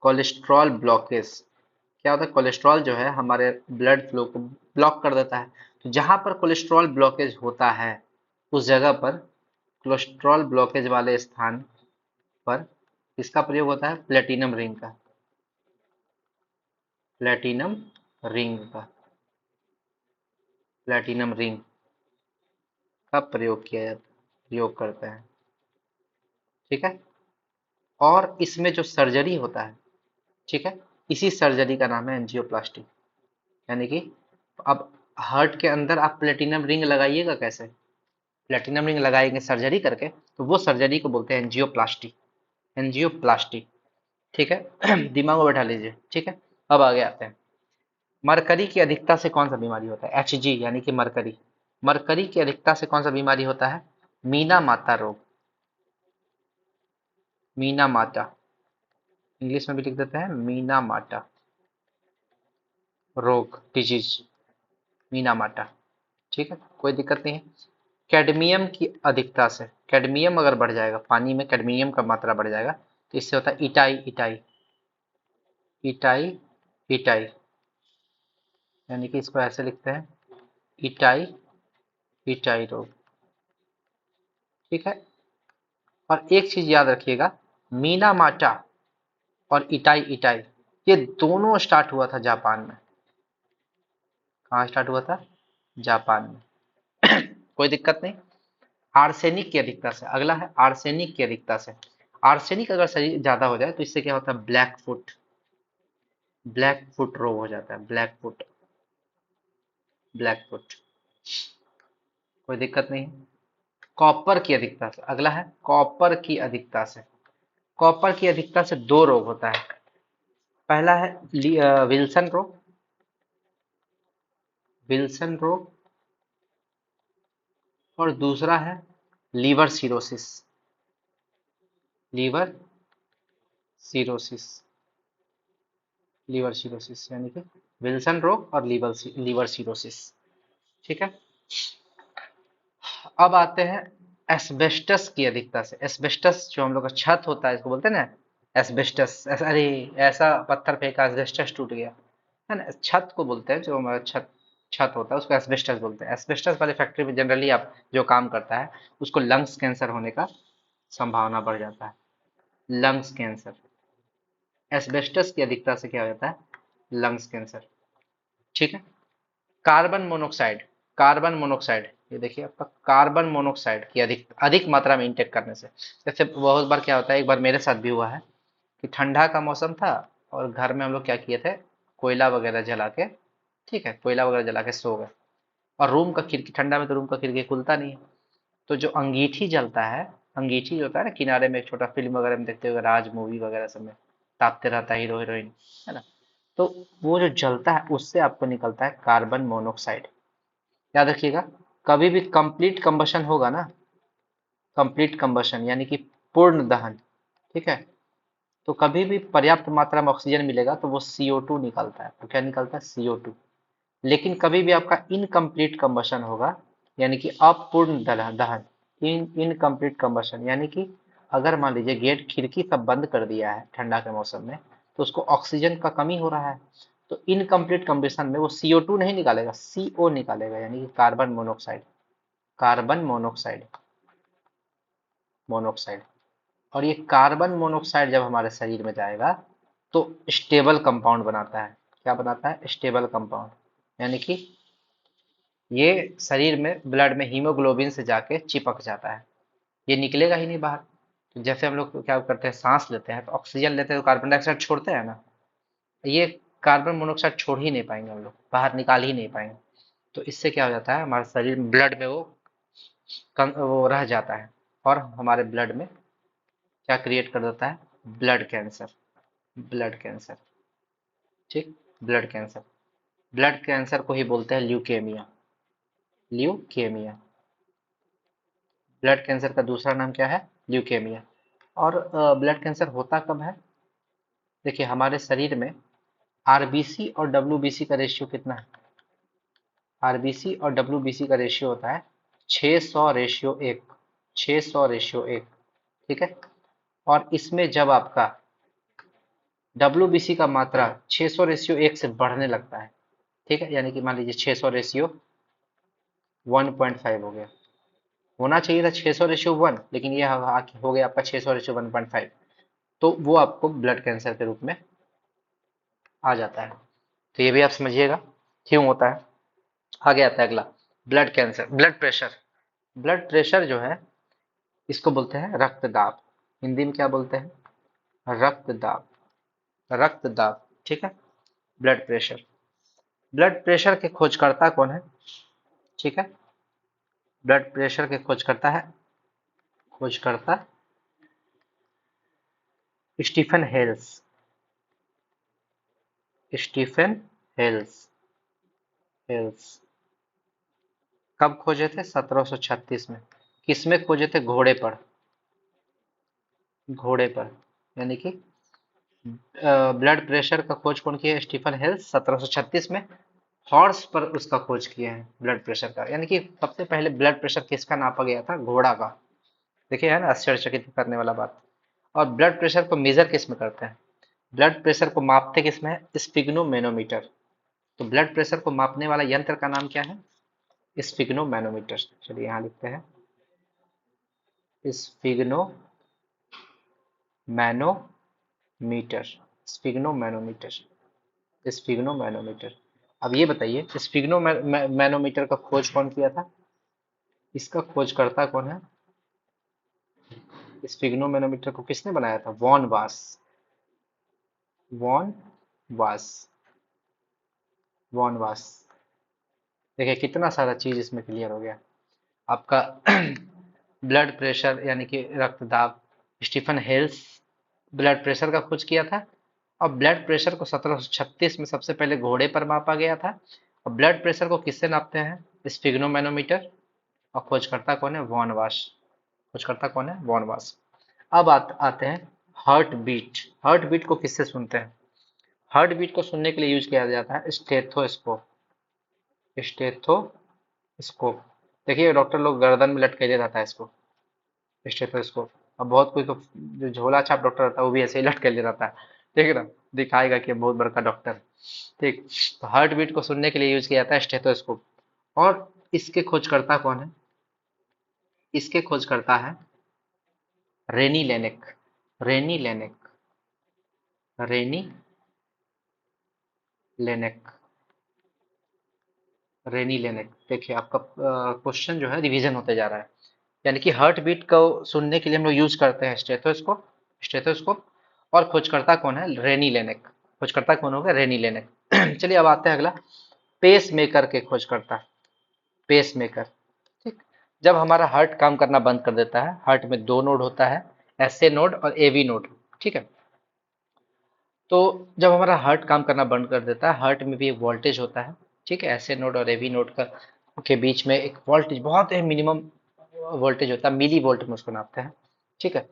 कोलेस्ट्रॉल ब्लॉकेज। क्या होता है? कोलेस्ट्रॉल जो है हमारे ब्लड फ्लो को ब्लॉक कर देता है। तो जहां पर कोलेस्ट्रॉल ब्लॉकेज होता है उस जगह पर, कोलेस्ट्रॉल ब्लॉकेज वाले स्थान पर किसका प्रयोग होता है? प्लेटिनम रिंग का, प्लेटिनम रिंग का। प्लेटिनम रिंग का प्रयोग करते हैं। ठीक है। और इसमें जो सर्जरी होता है, ठीक है, इसी सर्जरी का नाम है एंजियोप्लास्टी। यानी कि अब हार्ट के अंदर आप प्लेटिनम रिंग लगाइएगा कैसे? प्लेटिनम रिंग लगाएंगे सर्जरी करके, तो वो सर्जरी को बोलते हैं एंजियोप्लास्टी। एंजियोप्लास्टी। ठीक है। दिमाग में बैठा लीजिए। ठीक है। अब आगे आते हैं। मरकरी की अधिकता से कौन सा बीमारी होता है? Hg यानी कि मरकरी। मरकरी की अधिकता से कौन सा बीमारी होता है? मीना माता रोग। मीना माता, इंग्लिश में भी लिख देते हैं मीना माता रोग, डिजीज, मीना माता। ठीक है, कोई दिक्कत नहीं है। कैडमियम की अधिकता से, कैडमियम अगर बढ़ जाएगा, पानी में कैडमियम का मात्रा बढ़ जाएगा, तो इससे होता है इटाई इटाई। इटाई इटाई, यानी कि इसको ऐसे लिखते हैं इटाई इटाई रोग। ठीक है। और एक चीज याद रखिएगा, मीना माटा और इटाई इटाई, ये दोनों स्टार्ट हुआ था जापान में। कहाँ स्टार्ट हुआ था? जापान में। कोई दिक्कत नहीं। आर्सेनिक की अधिकता से, अगला है आर्सेनिक की अधिकता से। आर्सेनिक अगर शरीर ज्यादा हो जाए तो इससे क्या होता है? ब्लैक फुट, ब्लैक फुट रोग हो जाता है। Black foot, black foot. कोई दिक्कत नहीं। कॉपर की अधिकता से, अगला है कॉपर की अधिकता से। कॉपर की अधिकता से दो रोग होता है। पहला है विल्सन रोग, विल्सन रोग। और दूसरा है liver cirrhosis, liver cirrhosis. Liver cirrhosis यानी कि विल्सन रोग और लीवर सिरोसिस। ठीक है। अब आते हैं एस्बेस्टस की अधिकता से। एस्बेस्टस जो हम लोग का छत होता है, इसको बोलते हैं ना एस्बेस्टस। अरे ऐसा पत्थर फेंका, एस्बेस्टस टूट गया, है ना। छत को बोलते हैं, जो हमारा छत छत होता है उसको एस्बेस्टस बोलते हैं। एस्बेस्टस वाले फैक्ट्री में जनरली आप जो काम करता है उसको लंग्स कैंसर होने का संभावना बढ़ जाता है। लंग्स कैंसर, एस्बेस्टस की अधिकता से क्या हो जाता है? Lungs cancer. ठीक है। कार्बन मोनोक्साइड, कार्बन मोनोक्साइड, ये देखिए आपका कार्बन मोनोक्साइड की अधिक अधिक मात्रा में इंटेक करने से। जैसे बहुत बार क्या होता है, एक बार मेरे साथ भी हुआ है कि ठंडा का मौसम था और घर में हम लोग क्या किए थे, कोयला वगैरह जला के, ठीक है, कोयला वगैरह जला के सो गए। और रूम का खिड़की, ठंडा में तो रूम का खिड़की खुलता नहीं है, तो जो अंगीठी जलता है, अंगीठी जो होता है ना, किनारे में एक छोटा फिल्म वगैरह में देखते हुए, राज मूवी वगैरह सब में तापते रहता है हीरो हीरोइन, है ना। तो वो जो जलता है उससे आपको निकलता है कार्बन मोनोक्साइड। याद रखिएगा, कभी भी कंप्लीट कंबशन होगा ना, कंप्लीट कंबशन यानी कि पूर्ण दहन, ठीक है, तो कभी भी पर्याप्त मात्रा में ऑक्सीजन मिलेगा तो वो CO2 निकलता है। तो क्या निकलता है? CO2। लेकिन कभी भी आपका इनकम्प्लीट कंबशन होगा, यानी कि अपूर्ण दहन, इनकम्प्लीट कंबशन, यानी कि अगर मान लीजिए गेट खिड़की सब बंद कर दिया है ठंडा के मौसम में, तो उसको ऑक्सीजन का कमी हो रहा है, तो इनकम्प्लीट कंबशन में वो CO2 नहीं निकालेगा, CO निकालेगा, यानी कि carbon monoxide. Carbon monoxide, monoxide. और ये कार्बन मोनोक्साइड जब हमारे शरीर में जाएगा तो स्टेबल कंपाउंड बनाता है। क्या बनाता है? Stable compound. यानी कि ये शरीर में ब्लड में हीमोग्लोबिन से जाके चिपक जाता है, ये निकलेगा ही नहीं बाहर। तो जैसे हम लोग क्या करते हैं, सांस लेते हैं तो ऑक्सीजन लेते हैं तो कार्बन डाइऑक्साइड छोड़ते हैं ना, ये कार्बन मोनोक्साइड छोड़ ही नहीं पाएंगे हम लोग, बाहर निकाल ही नहीं पाएंगे। तो इससे क्या हो जाता है, हमारे शरीर में ब्लड में वो रह जाता है, और हमारे ब्लड में क्या क्रिएट कर देता है? Blood cancer. Blood cancer. ठीक। ब्लड कैंसर, ब्लड कैंसर को ही बोलते हैं ल्यूकेमिया। ल्यूकेमिया, ब्लड कैंसर का दूसरा नाम क्या है? ल्यूकेमिया। और ब्लड कैंसर होता कब है? देखिए हमारे शरीर में आरबीसी और डब्ल्यूबीसी का रेशियो कितना है? आरबीसी और डब्ल्यूबीसी का रेशियो होता है 600:1, 600:1। ठीक है। और इसमें जब आपका डब्ल्यूबीसी का मात्रा 600:1 से बढ़ने लगता है, ठीक है, यानी कि मान लीजिए 600:1.5 हो गया, होना चाहिए था 600:1, लेकिन ये हो गया आपका 600:1.5, तो वो आपको ब्लड कैंसर के रूप में आ जाता है। तो ये भी आप समझिएगा क्यों होता है। आगे आता है अगला, blood cancer, blood pressure. Blood pressure जो है इसको बोलते हैं रक्तदाब। हिंदी में क्या बोलते हैं? रक्तदाब। रक्तदाब, ठीक है। Blood pressure. ब्लड प्रेशर के खोजकर्ता कौन है? ठीक है। ब्लड प्रेशर के खोजकर्ता स्टीफन हेल्स। स्टीफन हेल्स। हेल्स कब खोजे थे? 1736 में। किसमें खोजे थे? घोड़े पर। घोड़े पर, यानी कि ब्लड प्रेशर का खोज कौन किया? स्टीफन हेल्स 1736 में। हॉर्स पर उसका खोज किए हैं ब्लड प्रेशर का, यानी कि सबसे पहले ब्लड प्रेशर किसका नापा गया था? घोड़ा का। देखिए है ना आश्चर्यचकित करने वाला बात। और ब्लड प्रेशर को मेजर किस में करते हैं? ब्लड प्रेशर को मापते किस में है? स्पिग्नोमेनोमीटर। तो ब्लड प्रेशर को मापने वाला यंत्र का नाम क्या है? स्पिग्नोमेनोमीटर। चलिए यहाँ लिखते हैं स्पिग्नो मैनोमीटर। स्पिग्नोमेनोमीटर। स्पिग्नोमेनोमीटर। अब ये बताइए स्पिग्नोमेनोमीटर का खोज कौन किया था? इसका खोजकर्ता कौन है? स्पिग्नोमेनोमीटर को किसने बनाया था? वॉन वास। वॉन वास। वॉन वास। देखिए कितना सारा चीज इसमें क्लियर हो गया आपका। ब्लड प्रेशर यानी कि रक्तदाब, स्टीफन हेल्स ब्लड प्रेशर का खोज किया था। और ब्लड प्रेशर को 1736 में सबसे पहले घोड़े पर मापा गया था। और ब्लड प्रेशर को किससे नापते हैं? स्पिग्नोमेनोमीटर। और खोजकर्ता कौन है? वॉन वाश। खोजकर्ता कौन है? वॉन वाश। अब आते हैं हार्ट बीट। हार्ट बीट को किससे सुनते हैं? हार्ट बीट को सुनने के लिए यूज किया जाता है स्टेथोस्कोप। स्टेथोस्कोप। देखिए डॉक्टर लोग गर्दन में लटके रहता है इसको, स्टेथोस्कोप। अब बहुत कोई तो जो झोला छाप डॉक्टर रहता है वो भी ऐसे ही लटके रहता है, ठीक है ना, दिखाएगा कि बहुत बड़का डॉक्टर। ठीक। तो हार्ट बीट को सुनने के लिए यूज किया जाता है स्टेथोस्कोप। और इसके खोजकर्ता कौन है? इसके खोजकर्ता है रेनी लेनेक। रेनी लेनेक। रेनी लेनेक। रेनी लेनेक। देखिए आपका क्वेश्चन जो है रिवीजन होते जा रहा है। यानी कि हार्ट बीट को सुनने के लिए हम लोग यूज करते हैं स्टेथोस्कोप। स्टेथोस्कोप। और खोजकर्ता कौन है? Rene Laennec. खोजकर्ता कौन होगा? Rene Laennec. चलिए अब आते हैं अगला, पेस मेकर के खोजकर्ता। Pacemaker. ठीक। जब हमारा हार्ट काम करना बंद कर देता है, हार्ट में दो नोड होता है, एसए नोड और एवी नोड, ठीक है। तो जब हमारा हार्ट काम करना बंद कर देता है, हार्ट में भी एक वोल्टेज होता है, ठीक है। एसए नोड और एवी नोड का के बीच में एक वोल्टेज, बहुत ही मिनिमम वोल्टेज होता है, मिली वोल्ट में उसको नापते हैं, ठीक है।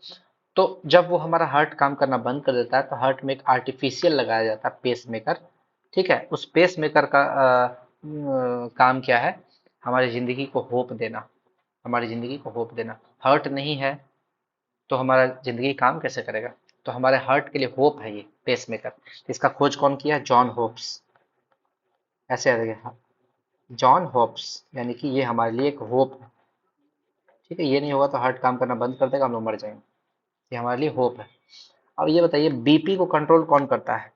तो जब वो हमारा हार्ट काम करना बंद कर देता है तो हार्ट में एक आर्टिफिशियल लगाया जाता है पेस मेकर, ठीक है। उस पेस मेकर का काम क्या है? हमारी जिंदगी को होप देना। हमारी जिंदगी को होप देना। हार्ट नहीं है तो हमारा जिंदगी काम कैसे करेगा? तो हमारे हार्ट के लिए होप है ये पेस मेकर। इसका खोज कौन किया? John hopes. ऐसे आ गया जॉन होप्स, यानी कि ये हमारे लिए एक होप है, ठीक है। ये नहीं होगा तो हार्ट काम करना बंद कर देगा, हम लोग मर जाएंगे। ये हमारे लिए होप है। अब ये बताइए बीपी को कंट्रोल कौन करता है?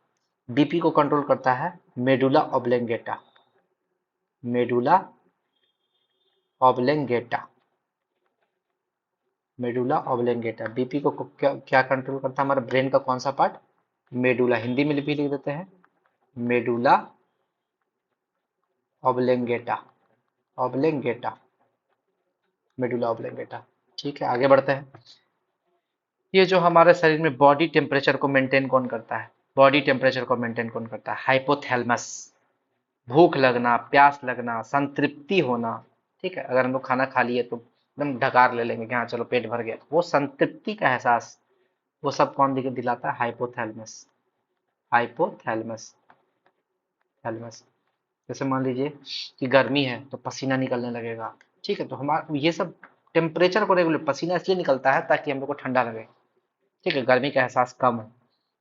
बीपी को कंट्रोल करता है medulla oblongata. Medulla oblongata. Medulla oblongata BP को क्या क्या कंट्रोल करता है? हमारे ब्रेन का कौन सा पार्ट? मेडुला। हिंदी में भी लिख देते हैं medulla oblongata. Oblongata. Medulla oblongata. ठीक है, आगे बढ़ते हैं। ये जो हमारे शरीर में बॉडी टेम्परेचर को मेंटेन कौन करता है? बॉडी टेम्परेचर को मेंटेन कौन करता है? हाइपोथैलेमस। भूख लगना, प्यास लगना, संतृप्ति होना, ठीक है। अगर हम लोग खाना खा लिए तो एकदम ढकार ले लेंगे कि हाँ चलो पेट भर गया, वो संतृप्ति का एहसास वो सब कौन दिलाता है? हाइपोथैलेमस। हाइपोथैलेमस। थैलेमस। जैसे मान लीजिए कि गर्मी है तो पसीना निकलने लगेगा, ठीक है। तो हमारा ये सब टेम्परेचर को रेगुलेट, पसीना इसलिए निकलता है ताकि हम लोग को ठंडा लगे, ठीक है, गर्मी का एहसास कम हो।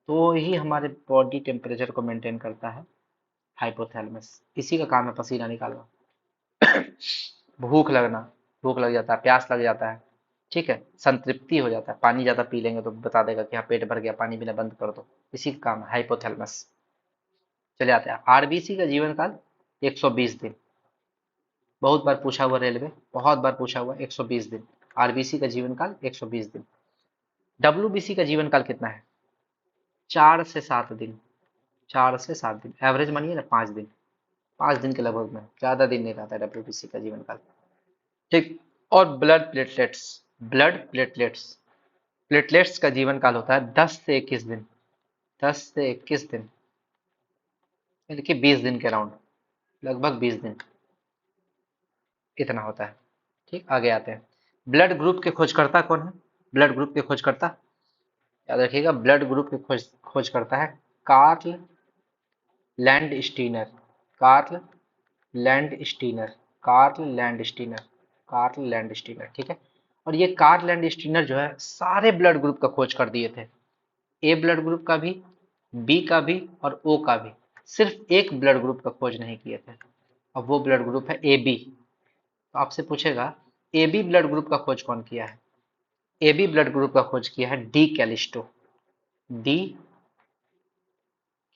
तो ही हमारे बॉडी टेम्परेचर को मेंटेन करता है हाइपोथैलेमस। इसी का काम है पसीना निकालना। भूख लगना, भूख लग जाता है, प्यास लग जाता है, ठीक है। संतृप्ति हो जाता है, पानी ज्यादा पी लेंगे तो बता देगा कि हाँ पेट भर गया, पानी पीना बंद कर दो। इसी का काम है हाइपोथैलेमस। चले आते हैं आरबीसी का जीवन काल 120 दिन। बहुत बार पूछा हुआ रेलवे, बहुत बार पूछा हुआ, 120 दिन। आरबीसी का जीवन काल 120 दिन। डब्ल्यूबीसी का जीवन काल कितना है? 4 से 7 दिन। 4 से 7 दिन, एवरेज मानिए ना 5 दिन। 5 दिन के लगभग में, ज्यादा दिन नहीं रहता है डब्ल्यूबीसी का जीवन काल। ठीक। और blood platelets, blood platelets, platelets का जीवन काल होता है 10 से 21 दिन। 10 से 21 दिन, यानी कि 20 दिन के राउंड, लगभग 20 दिन, इतना होता है। ठीक, आगे आते हैं। ब्लड ग्रुप के खोजकर्ता कौन है? ब्लड ग्रुप के खोजकर्ता, याद रखिएगा, ब्लड ग्रुप के खोज करता है Karl Landsteiner. Karl Landsteiner, Karl Landsteiner, Karl Landsteiner, ठीक है। और ये कार्ल लैंडस्टीनर जो है सारे ब्लड ग्रुप का खोज कर दिए थे। ए ब्लड ग्रुप का भी, बी का भी और ओ का भी। सिर्फ एक ब्लड ग्रुप का खोज नहीं किए थे। अब वो ब्लड ग्रुप है ए बी। तो आपसे पूछेगा ए बी ब्लड ग्रुप का खोज कौन किया है? ए बी ब्लड ग्रुप का खोज किया है D Callisto. D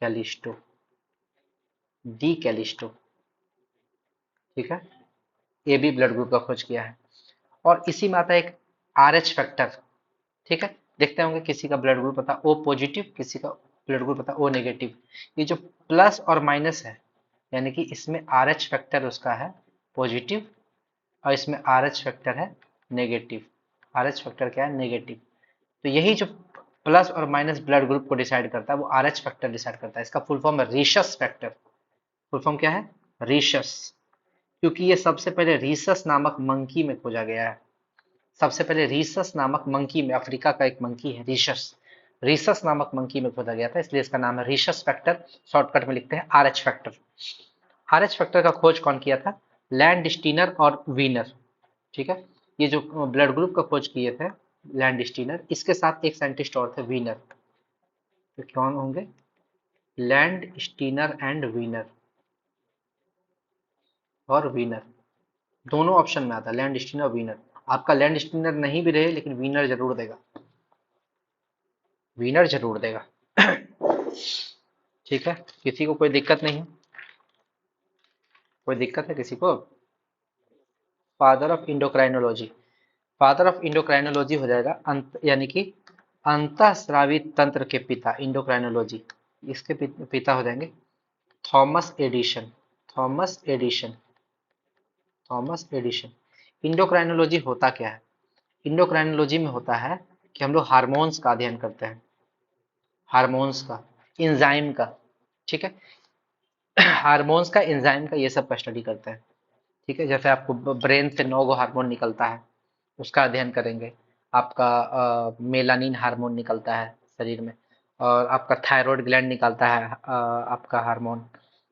Callisto, D Callisto, ठीक है। ए बी ब्लड ग्रुप का खोज किया है। और इसी में आता है एक आर एच फैक्टर, ठीक है। देखते होंगे किसी का ब्लड ग्रुप पता ओ पॉजिटिव, किसी का ब्लड ग्रुप पता ओ नेगेटिव। ये जो प्लस और माइनस है, यानी कि इसमें आर एच फैक्टर उसका है पॉजिटिव और इसमें आर एच फैक्टर है नेगेटिव। आर एच फैक्टर क्या है? नेगेटिव। तो यही जो प्लस और माइनस ब्लड ग्रुप को डिसाइड करता है वो आर एच फैक्टर डिसाइड करता है। इसका फुल फॉर्म है रीशस फैक्टर। फुल फॉर्म क्या है? रीशस। क्योंकि ये सबसे पहले रीसस नामक मंकी में खोजा गया है। सबसे पहले रीसस नामक मंकी में, अफ्रीका का एक मंकी है रीशस, रीसस नामक मंकी में खोजा गया था, इसलिए इसका नाम है रीशस फैक्टर। शॉर्टकट में लिखते हैं R H factor. R H factor का खोज कौन किया था? लैंड स्टीनर और वीनर, ठीक है। ये जो ब्लड ग्रुप का खोज किए थे लैंड स्टीनर, इसके साथ एक साइंटिस्ट और थे वीनर। तो कौन होंगे? लैंड स्टीनर एंड वीनर, और वीनर, दोनों ऑप्शन में आता है लैंड स्टीनर और वीनर। आपका लैंड स्टीनर नहीं भी रहे लेकिन वीनर जरूर देगा, वीनर जरूर देगा। ठीक है, किसी को कोई दिक्कत नहीं है? कोई दिक्कत है किसी को? Father of endocrinology, father of endocrinology हो जाएगा यानी कि अंतःस्रावी तंत्र के पिता, इंडोक्राइनोलॉजी इसके पिता हो जाएंगे Thomas Edison. Thomas Edison, Thomas Edison. Endocrinology होता क्या है? इंडोक्राइनोलॉजी में होता है कि हम लोग हार्मोन्स का अध्ययन करते हैं, हार्मोन्स का, इंजाइम का, ठीक है। हार्मोन्स का, एंजाइम का, ये सब का स्टडी करते हैं, ठीक है। जैसे आपको ब्रेन से 9 हार्मोन निकलता है, उसका अध्ययन करेंगे। आपका मेलानिन हार्मोन निकलता है शरीर में, और आपका थायराइड ग्लैंड निकलता है आपका हार्मोन।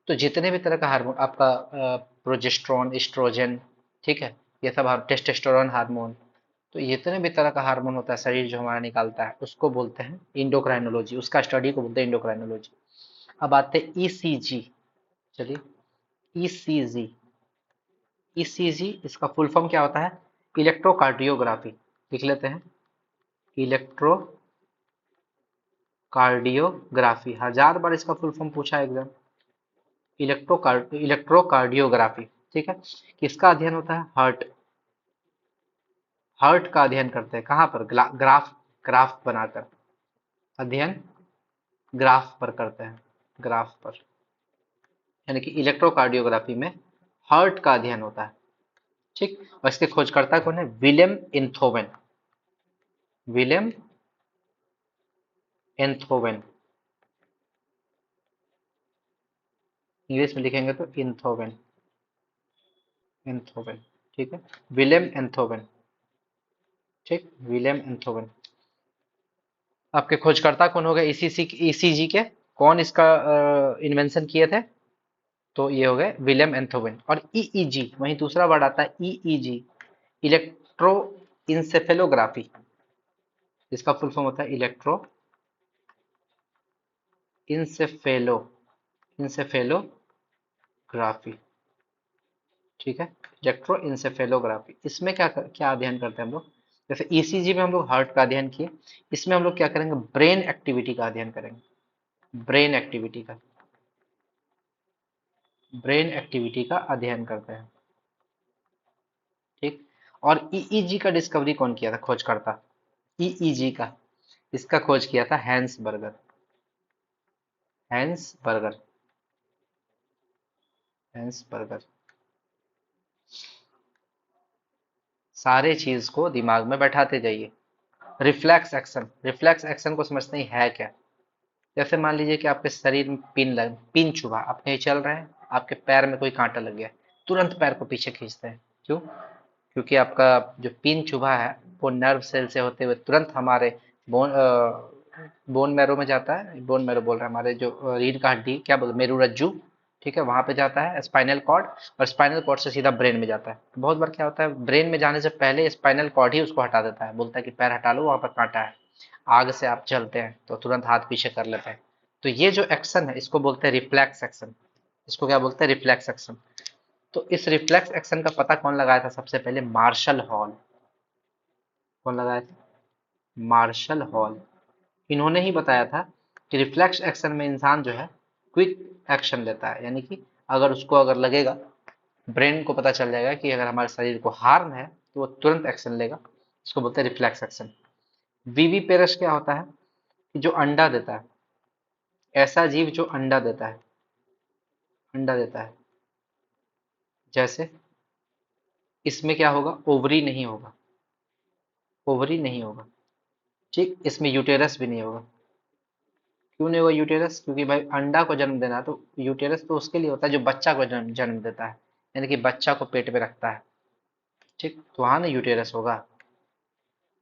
तो जितने भी तरह का हार्मोन आपका, प्रोजेस्टेरॉन, एस्ट्रोजन, ठीक है, ये सब टेस्टोस्टेरोन हार्मोन, तो जितने भी तरह का हार्मोन होता है शरीर जो हमारा निकालता है उसको बोलते हैं इंडोक्राइनोलॉजी, उसका स्टडी को बोलते हैं इंडोक्राइनोलॉजी। अब आते हैं ईसीजी। चलिए, ईसीजी, ईसीजी इसका फुल फॉर्म क्या होता है? इलेक्ट्रोकार्डियोग्राफी, लिख लेते हैं। इलेक्ट्रोकार्डियोग्राफी, 1000 बार इसका फुल फॉर्म पूछा है एग्जाम। इलेक्ट्रोकार्डियोग्राफी, ठीक है। किसका अध्ययन होता है? हार्ट, हार्ट का अध्ययन करते हैं। कहाँ पर? ग्राफ, ग्राफ बनाकर अध्ययन, ग्राफ पर करते हैं, ग्राफ पर। यानी कि इलेक्ट्रोकार्डियोग्राफी में हार्ट का अध्ययन होता है, ठीक। और इसके खोजकर्ता कौन है? William Einthoven, William Einthoven. English में लिखेंगे तो एंथोवेन, एंथोवेन, ठीक है। विलियम एंथोवेन, ठीक, विलियम एंथोवेन। आपके खोजकर्ता कौन हो गए ईसीजी के? कौन इसका इन्वेंशन किए थे? तो ये हो गए विलियम एंथोवेन। और ईईजी, वहीं दूसरा वर्ड आता है ईईजी, इलेक्ट्रो इंसेफेलोग्राफी। इसका फुल फॉर्म होता है इलेक्ट्रो इंसेफेलो, इंसेफेलोग्राफी, ठीक है। इलेक्ट्रो इंसेफेलोग्राफी, इसमें क्या क्या अध्ययन करते हैं हम लोग? जैसे ईसीजी में हम लोग हार्ट का अध्ययन किए, इसमें हम लोग क्या करेंगे? ब्रेन एक्टिविटी का अध्ययन करेंगे, ब्रेन एक्टिविटी का, ब्रेन एक्टिविटी का अध्ययन करते हैं। और ईईजी का डिस्कवरी कौन किया था, खोज करता? ईईजी का, इसका खोज किया था Hans Berger. Hans Berger, Hans Berger. सारे चीज को दिमाग में बैठाते जाइए। रिफ्लेक्स एक्शन, रिफ्लेक्स एक्शन को समझते ही है क्या? जैसे मान लीजिए कि आपके शरीर में पिन चुभा, आप कहीं चल रहे हैं, आपके पैर में कोई कांटा लग गया, तुरंत पैर को पीछे खींचते हैं। क्यों? क्योंकि आपका जो पिन चुभा है वो नर्व सेल से होते हुए तुरंत हमारे बोन बोन मैरो में जाता है। बोन मैरो बोल रहे हैं, हमारे जो रीढ़ का हड्डी, क्या बोलते, मेरुरज्जु, ठीक है, वहां पे जाता है स्पाइनल कॉर्ड, और स्पाइनल कॉर्ड से सीधा ब्रेन में जाता है। तो बहुत बार क्या होता है, ब्रेन में जाने से पहले स्पाइनल कॉर्ड ही उसको हटा देता है, बोलता है कि पैर हटा लो, वहां पर कांटा है। आग से आप जलते हैं तो तुरंत हाथ पीछे कर लेते हैं। तो ये जो एक्शन है इसको बोलते हैं रिफ्लेक्स एक्शन। इसको क्या बोलते हैं, रिफ्लेक्स एक्शन। तो इस रिफ्लेक्स एक्शन का पता कौन लगाया था सबसे पहले? Marshall Hall. कौन लगाया था? Marshall Hall. इन्होंने ही बताया था कि रिफ्लेक्स एक्शन में इंसान जो है क्विक एक्शन लेता है, यानी कि अगर उसको अगर लगेगा, ब्रेन को पता चल जाएगा कि अगर हमारे शरीर को हार्म है तो वो तुरंत एक्शन लेगा। इसको बोलते हैं रिफ्लेक्स एक्शन। वीवी पेरस क्या होता है कि जो अंडा देता है, ऐसा जीव जो अंडा देता है, अंडा देता है, जैसे इसमें क्या होगा, ओवरी नहीं होगा, ओवरी नहीं होगा, ठीक, इसमें यूटेरस भी नहीं होगा। क्यों नहीं होगा यूटेरस? क्योंकि भाई अंडा को जन्म देना है तो यूटेरस तो उसके लिए होता है जो बच्चा को जन्म जन्म देता है, यानी कि बच्चा को पेट में रखता है, ठीक, तो वहां ना यूटेरस होगा।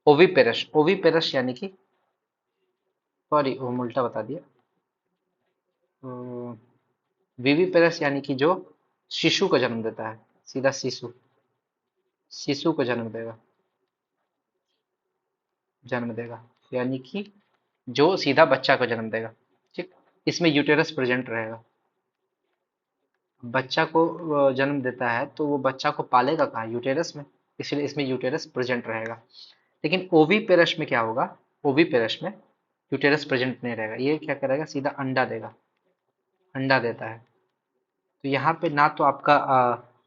ओविपेरस, ओविपेरस यानी कि, सॉरी वो उल्टा बता दिया, विविपेरस यानी कि जो शिशु को जन्म देता है, सीधा शिशु, शिशु को जन्म देगा, जन्म देगा, यानी कि जो सीधा बच्चा को जन्म देगा, ठीक। इसमें यूटेरस प्रेजेंट रहेगा। बच्चा को जन्म देता है तो वो बच्चा को पालेगा कहाँ, यूटेरस में, इसलिए इसमें यूटेरस प्रेजेंट रहेगा। लेकिन ओवीपेरस में क्या होगा, ओवीपेरस में यूटेरस प्रेजेंट नहीं रहेगा, ये क्या करेगा, सीधा अंडा देगा, अंडा देता है। तो यहाँ पे ना तो आपका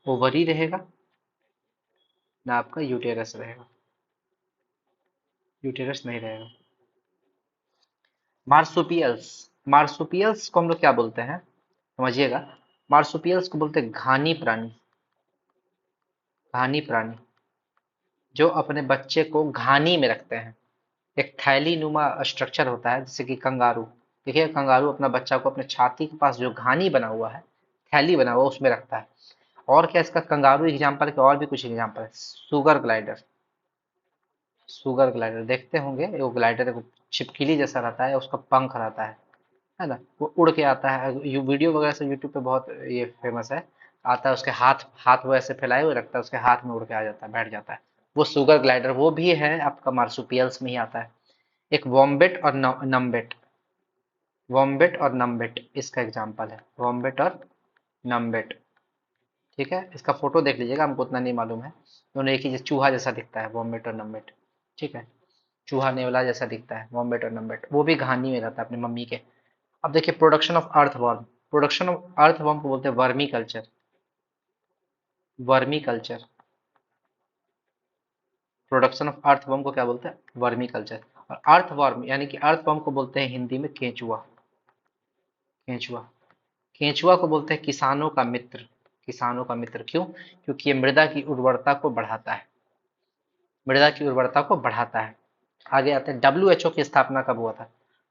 ओवरी रहेगा, ना आपका यूटेरस रहेगा, यूटेरस नहीं रहेगा। मार्सुपियल्स, मार्सुपियल्स को हम लोग क्या बोलते हैं, समझिएगा। मार्सुपियल्स को बोलते हैं घानी प्राणी, घानी प्राणी, जो अपने बच्चे को घानी में रखते हैं। एक थैली नुमा स्ट्रक्चर होता है, जैसे कि कंगारू, देखिए कंगारू अपना बच्चा को अपने छाती के पास जो घानी बना हुआ है, थैली बना हुआ उसमें रखता है। और क्या इसका कंगारू एग्जाम्पल के और भी कुछ एग्जाम्पल है, सुगर ग्लाइडर, सुगर ग्लाइडर देखते होंगे, वो ग्लाइडर एक छिपकली जैसा रहता है, उसका पंख रहता है ना, वो उड़ के आता है, वीडियो वगैरह से यूट्यूब पे बहुत ये फेमस है। आता है, उसके हाथ हाथ वो ऐसे फैलाए हुए रखता है, उसके हाथ में उड़ के आ जाता है, बैठ जाता है। वो सुगर ग्लाइडर वो भी है, आपका मार्सुपियल्स में ही आता है। एक वॉम्बेट और नम्बेट, वॉम्बेट और नम्बेट इसका एग्जाम्पल है, वॉम्बेट और नम्बेट, ठीक है। इसका फोटो देख लीजिएगा, हमको उतना नहीं मालूम है, दोनों एक ही चूहा जैसा दिखता है, वॉम्बेट और नम्बेट, ठीक है। चूहा नेवला जैसा दिखता है वॉम्बेट और नम्बेट, वो भी कहानी में रहता है अपनी मम्मी के। अब देखिए production of earthworm, production of earthworm को बोलते हैं vermi culture, vermi culture. Production of earthworm को क्या बोलते हैं, वर्मी कल्चर। और अर्थवर्म यानी कि अर्थवर्म को बोलते हैं हिंदी में केंचुआ, केंचुआ। केंचुआ को बोलते हैं किसानों का मित्र, किसानों का मित्र क्यों? क्योंकि ये मृदा की उर्वरता को बढ़ाता है, मृदा की उर्वरता को बढ़ाता है। आगे आते हैं, डब्ल्यू की स्थापना कब हुआ था?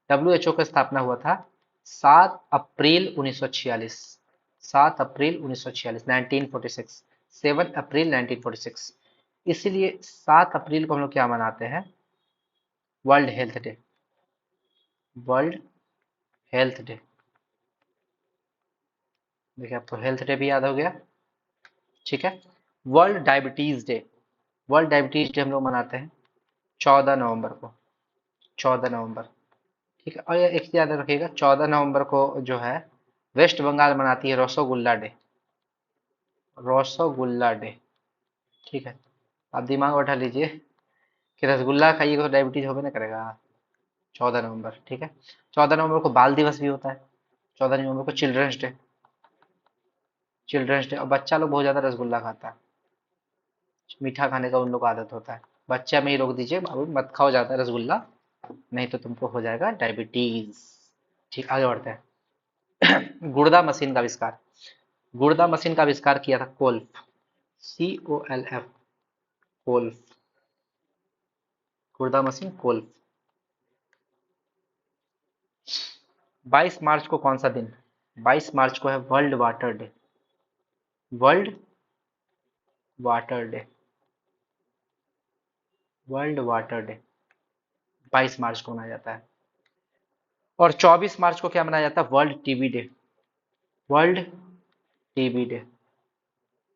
डब्ल्यू की स्थापना हुआ था 7 अप्रैल 1946, 7 अप्रैल 1946, 1946, 7 अप्रैल 1946। इसीलिए 7 अप्रैल को हम लोग क्या मनाते हैं, world health day, world health day. देखिए आपको हेल्थ डे भी याद हो गया, ठीक है। World diabetes day, world diabetes day हम लोग मनाते हैं 14 नवंबर को, 14 नवंबर, ठीक है। और ये एक चीज़ याद रखिएगा, 14 नवंबर को जो है वेस्ट बंगाल मनाती है रसोगुल्ला डे, रसोगुल्ला डे, ठीक है। आप दिमाग बैठा लीजिए कि रसगुल्ला खाइएगा तो डायबिटीज होगा ना करेगा। 14 नवंबर, ठीक है। 14 नवंबर को बाल दिवस भी होता है, 14 नवंबर को चिल्ड्रंस डे, चिल्ड्रंस डे। और बच्चा लोग बहुत ज्यादा रसगुल्ला खाता है, मीठा खाने का उन लोग को आदत होता है। बच्चा में ही रोक दीजिए, बाबू मत खाओ ज़्यादा रसगुल्ला, नहीं तो तुमको हो जाएगा डायबिटीज। ठीक, आगे बढ़ते हैं। गुर्दा मशीन का आविष्कार। गुर्दा मशीन का आविष्कार किया था कोल्फ, COLF, कोल्फ। गुर्दा मशीन कोल्फ। 22 मार्च को कौन सा दिन? 22 मार्च को है world water day. World water day. World water day 22 मार्च को मनाया जाता है। और 24 मार्च को क्या मनाया जाता है? World TB day. World TB day.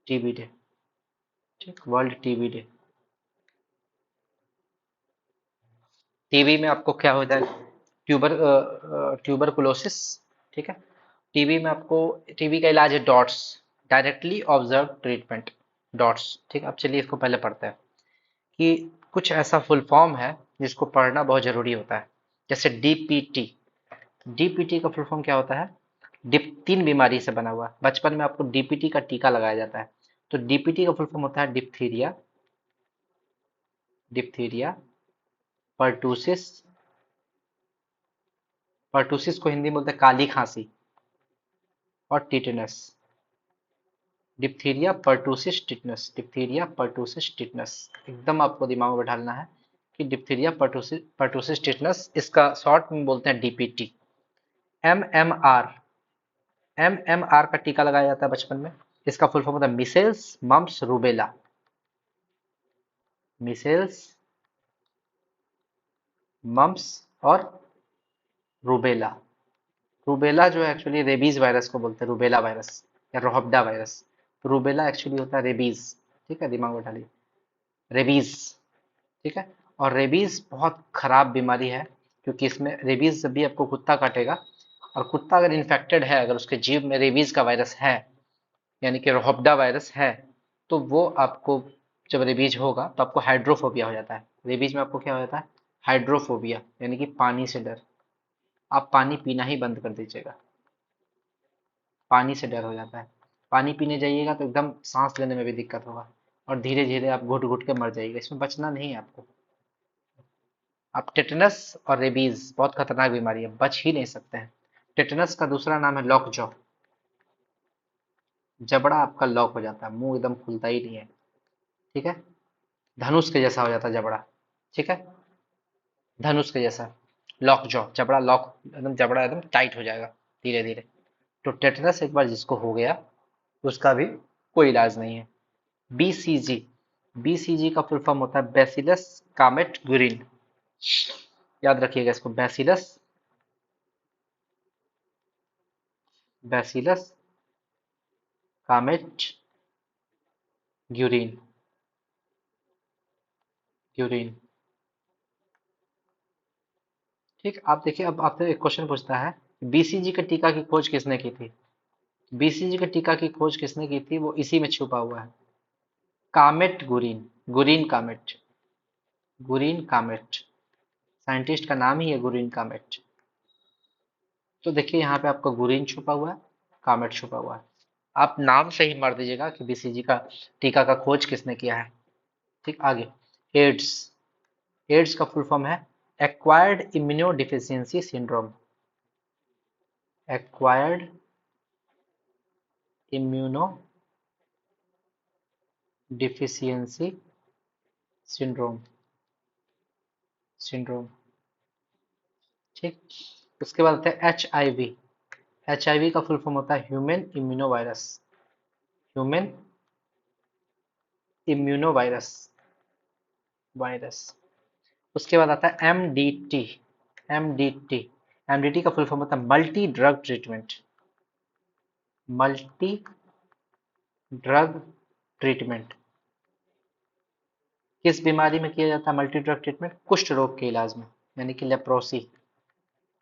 TB day. ठीक, वर्ल्ड टीबी डे। टीबी में आपको क्या होता है? ट्यूबरकुलोसिस। ठीक है। टीबी में आपको, टीबी का इलाज है dots, directly observe treatment. Dots. ठीक, अब चलिए इसको पहले पढ़ते हैं कि कुछ ऐसा फुल फॉर्म है जिसको पढ़ना बहुत जरूरी होता है। जैसे डीपीटी। डीपीटी का फुल फॉर्म क्या होता है? डिप, 3 बीमारी से बना हुआ है। बचपन में आपको डीपीटी का टीका लगाया जाता है। तो डीपीटी का फुल फॉर्म होता है डिप्थीरिया, डिप्थीरिया, पर्टूसिस। पर्टूसिस को हिंदी में बोलते हैं काली खांसी, और tetanus. Diphtheria pertussis tetanus, diphtheria pertussis tetanus. एकदम आपको दिमाग में बैठाना है कि डिप्थीरिया पर्टूसिस पर्टूसिस टिटनस, इसका शॉर्ट में बोलते हैं डीपीटी। MMR। MMR का टीका लगाया जाता है बचपन में। इसका फुल फॉर्म होता है micelles, mumps, rubella. Micelles, mumps और रूबेला। रूबेला जो है एक्चुअली रेबीज वायरस को बोलते हैं, रूबेला वायरस या रोहब्डा वायरस। रूबेला एक्चुअली होता है रेबीज। ठीक है, दिमाग में बैठा लीजिए, रेबीज। ठीक है। और रेबीज बहुत खराब बीमारी है, क्योंकि इसमें रेबीज जब भी आपको कुत्ता काटेगा, और कुत्ता अगर इन्फेक्टेड है, अगर उसके जीभ में रेबीज का वायरस है, यानी कि रोहब्डा वायरस है, तो वो आपको, जब रेबीज होगा तो आपको हाइड्रोफोबिया हो जाता है। रेबीज में आपको क्या हो जाता है? हाइड्रोफोबिया, यानी कि पानी से डर। आप पानी पीना ही बंद कर दीजिएगा। पानी से डर हो जाता है। पानी पीने जाइएगा तो एकदम सांस लेने में भी दिक्कत होगा, और धीरे धीरे आप घुट घुट के मर जाइएगा। इसमें बचना नहीं है आपको। आप टेटनस और रेबीज बहुत खतरनाक बीमारी है, बच ही नहीं सकते हैं। टेटनस का दूसरा नाम है लॉक जॉ। जबड़ा आपका लॉक हो जाता है, मुंह एकदम खुलता ही नहीं है। ठीक है। धनुष के जैसा हो जाता है जबड़ा। ठीक है। धनुष के जैसा। लॉक जॉ, जबड़ा लॉक, एकदम जबड़ा एकदम टाइट हो जाएगा धीरे धीरे। तो टेटनस एक बार जिसको हो गया, उसका भी कोई इलाज नहीं है। BCG। BCG का फुल फॉर्म होता है बैसिलस कामेट गुरिन। याद रखिएगा इसको, bacillus, bacillus Kamet Guérin, Guérin. ठीक, आप देखिए, अब आपसे एक क्वेश्चन पूछता है, बीसीजी के टीका की खोज किसने की थी? बीसीजी के टीका की खोज किसने की थी? वो इसी में छुपा हुआ है, Kamet Guerin. Guerin Kamet. Guerin Kamet. Scientist का नाम ही है गुरिन कामेट। तो देखिए यहाँ पे आपका गुरिन छुपा हुआ है, कामेट छुपा हुआ है। आप नाम से ही मार दीजिएगा कि बीसीजी का टीका का खोज किसने किया है। ठीक, आगे। एड्स। एड्स का फुल फॉर्म है acquired immuno deficiency syndrome. Acquired immuno deficiency syndrome. Syndrome. ठीक। उसके बाद आता है HIV। HIV का फुल फॉर्म होता है human immuno virus. Human immuno virus, virus. उसके बाद आता है MDT। MDT। MDT का फुल फॉर्म होता है multi drug treatment. Multi drug treatment. किस बीमारी में किया जाता है मल्टी ड्रग ट्रीटमेंट? कुष्ठ रोग के इलाज में, यानी कि लेप्रोसी।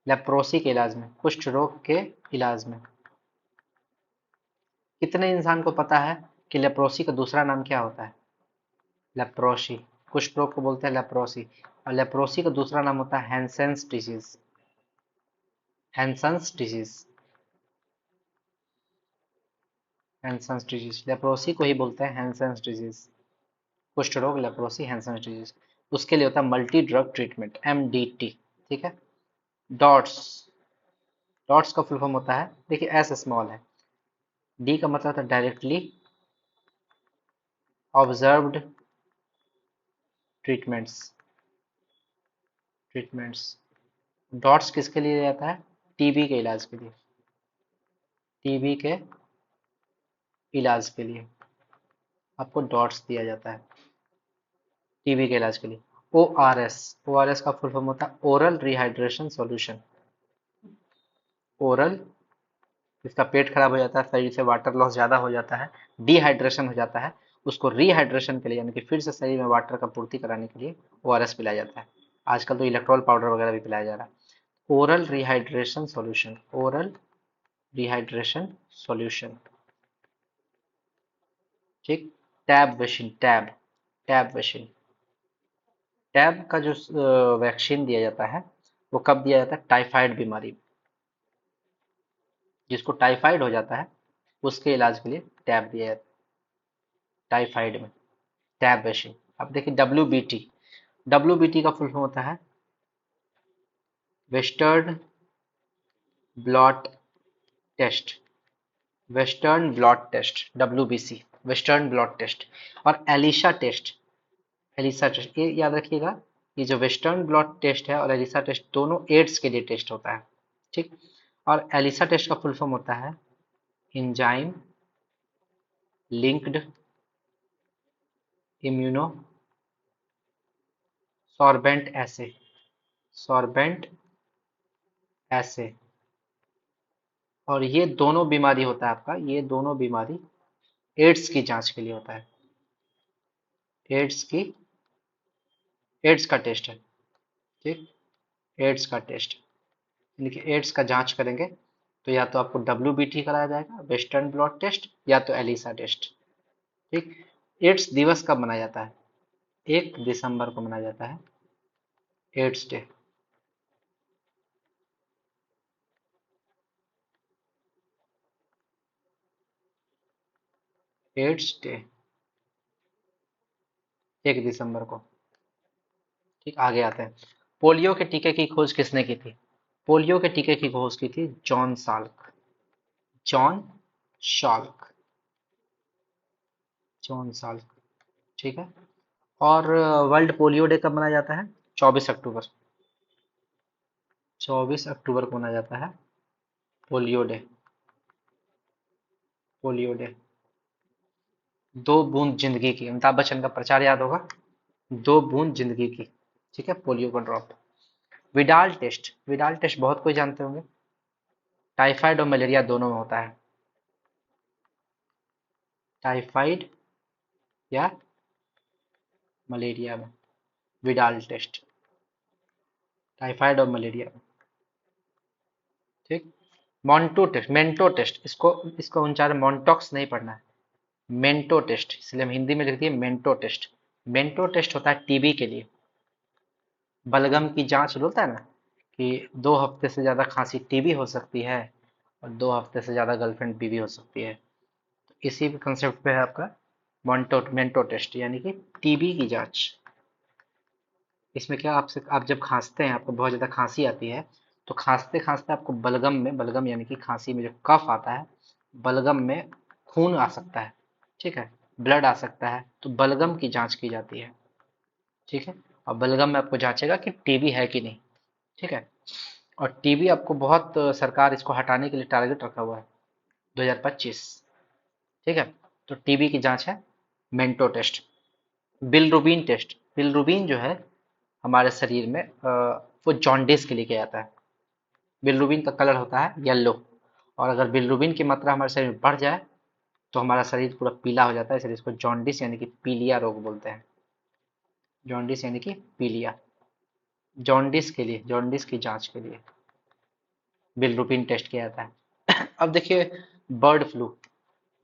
लेप्रोसी के इलाज में, कुष्ठ रोग के इलाज में। कितने इंसान को पता है कि लेप्रोसी का दूसरा नाम क्या होता है? लेप्रोसी। कुष्ठ रोग को बोलते हैं लेप्रोसी, और लेप्रोसी का दूसरा नाम होता है Hansen's disease. Hansen's disease. Hansen's disease, leprosy को ही बोलते हैं हैंसेंस डिजीज। कुष्ठ रोग, लेप्रोसी, हैंसन डिजीज, उसके लिए होता है मल्टी ड्रग ट्रीटमेंट, MDT। ठीक है। डॉट्स, डॉट्स का फुल फॉर्म होता है, देखिए एस स्मॉल है, डी का मतलब था directly observed treatments, treatments. Dots किसके लिए रहता है? टीबी के इलाज के लिए, टीबी के इलाज के लिए आपको डॉट्स दिया जाता है, टीबी के इलाज के लिए। ORS, ORS का फुल फॉर्म होता है ओरल रिहाइड्रेशन सॉल्यूशन। ओरल, इसका पेट खराब हो जाता है, शरीर से वाटर लॉस ज़्यादा हो जाता है, डिहाइड्रेशन हो जाता है, उसको रिहाइड्रेशन के लिए यानी कि फिर से शरीर में वाटर का पूर्ति कराने के लिए ORS पिलाया जाता है। आजकल तो इलेक्ट्रॉल पाउडर वगैरह भी पिलाया जा रहा है। Oral rehydration solution, oral rehydration solution. ठीक। TAB vaccine, TAB, TAB vaccine, TAB का जो वैक्सीन दिया जाता है वो कब दिया जाता है? टाइफाइड बीमारी में। जिसको टाइफाइड हो जाता है उसके इलाज के लिए टैब दिया जाता है, टाइफाइड में टैब वैक्सीन। अब देखिए WBT, WBT का फुल फॉर्म होता है Western blot test, Western blot test, WBC, Western blot test. और एलिशा टेस्ट, एलिसा टेस्ट, ये याद रखिएगा, ये जो वेस्टर्न ब्लॉट टेस्ट है और एलिसा टेस्ट दोनों एड्स के लिए टेस्ट होता है। ठीक। और एलिसा टेस्ट का फुल फॉर्म होता है एंजाइम लिंक्ड इम्यूनो सॉर्बेंट ऐसे, सॉर्बेंट ऐसे। और ये दोनों बीमारी होता है आपका, ये दोनों बीमारी एड्स की जांच के लिए होता है, एड्स की, एड्स का टेस्ट है। ठीक। एड्स का टेस्ट, यानी कि एड्स का जांच करेंगे तो या तो आपको WBT कराया जाएगा, वेस्टर्न ब्लॉट टेस्ट, या तो एलिसा टेस्ट। ठीक। एड्स दिवस कब मनाया जाता है? 1 दिसंबर को मनाया जाता है एड्स डे। एड्स डे 1 दिसंबर को। ठीक। आगे आते हैं, पोलियो के टीके की खोज किसने की थी? पोलियो के टीके की खोज की थी John Salk, John Salk, John Salk. ठीक है। और वर्ल्ड पोलियो डे कब मनाया जाता है? 24 अक्टूबर, 24 अक्टूबर को मनाया जाता है पोलियो डे, पोलियो डे। दो बूंद जिंदगी की, अमिताभ बच्चन का प्रचार याद होगा, दो बूंद जिंदगी की। ठीक है, पोलियो का drop. Widal test, Widal test बहुत कोई जानते होंगे, टाइफाइड और मलेरिया दोनों में होता है, टाइफाइड या मलेरिया में विडाल टेस्ट, टाइफाइड और मलेरिया में। ठीक। मॉन्टो टेस्ट, मेंटो टेस्ट, इसको इसका उच्चारण मॉन्टॉक्स नहीं पढ़ना है, मेंटो टेस्ट, इसलिए हम हिंदी में लिख दिए मेंटो टेस्ट। मेंटो टेस्ट होता है टीबी के लिए, बलगम की जांच होता है ना, कि 2 हफ्ते से ज़्यादा खांसी टीबी हो सकती है और 2 हफ्ते से ज़्यादा गर्लफ्रेंड बीवी हो सकती है। तो इसी कंसेप्ट पे है आपका मॉन्टो मेंटो टेस्ट, यानी कि टीबी की जांच। इसमें क्या, आपसे आप जब खांसते हैं, आपको बहुत ज़्यादा खांसी आती है, तो खांसते खांसते आपको बलगम में, बलगम यानी कि खांसी में जो कफ आता है, बलगम में खून आ सकता है। ठीक है, ब्लड आ सकता है, तो बलगम की जांच की जाती है। ठीक है। और बलगम में आपको जांचेगा कि टीबी है कि नहीं। ठीक है। और टीबी आपको बहुत सरकार इसको हटाने के लिए टारगेट रखा हुआ है 2025। ठीक है। तो टीबी की जांच है मेंटो टेस्ट। बिलरुबिन टेस्ट, बिलरुबिन जो है हमारे शरीर में वो जॉन्डिस के लिए किया जाता है। बिलरुबिन का कलर होता है येलो, और अगर बिलरुबिन की मात्रा हमारे शरीर में बढ़ जाए तो हमारा शरीर पूरा पीला हो जाता है, इसलिए इसको जॉन्डिस यानी कि पीलिया रोग बोलते हैं। जॉन्डिस यानी कि पीलिया, जॉन्डिस के लिए, जॉन्डिस की जांच के लिए बिलरुबिन टेस्ट किया जाता है। अब देखिए बर्ड फ्लू,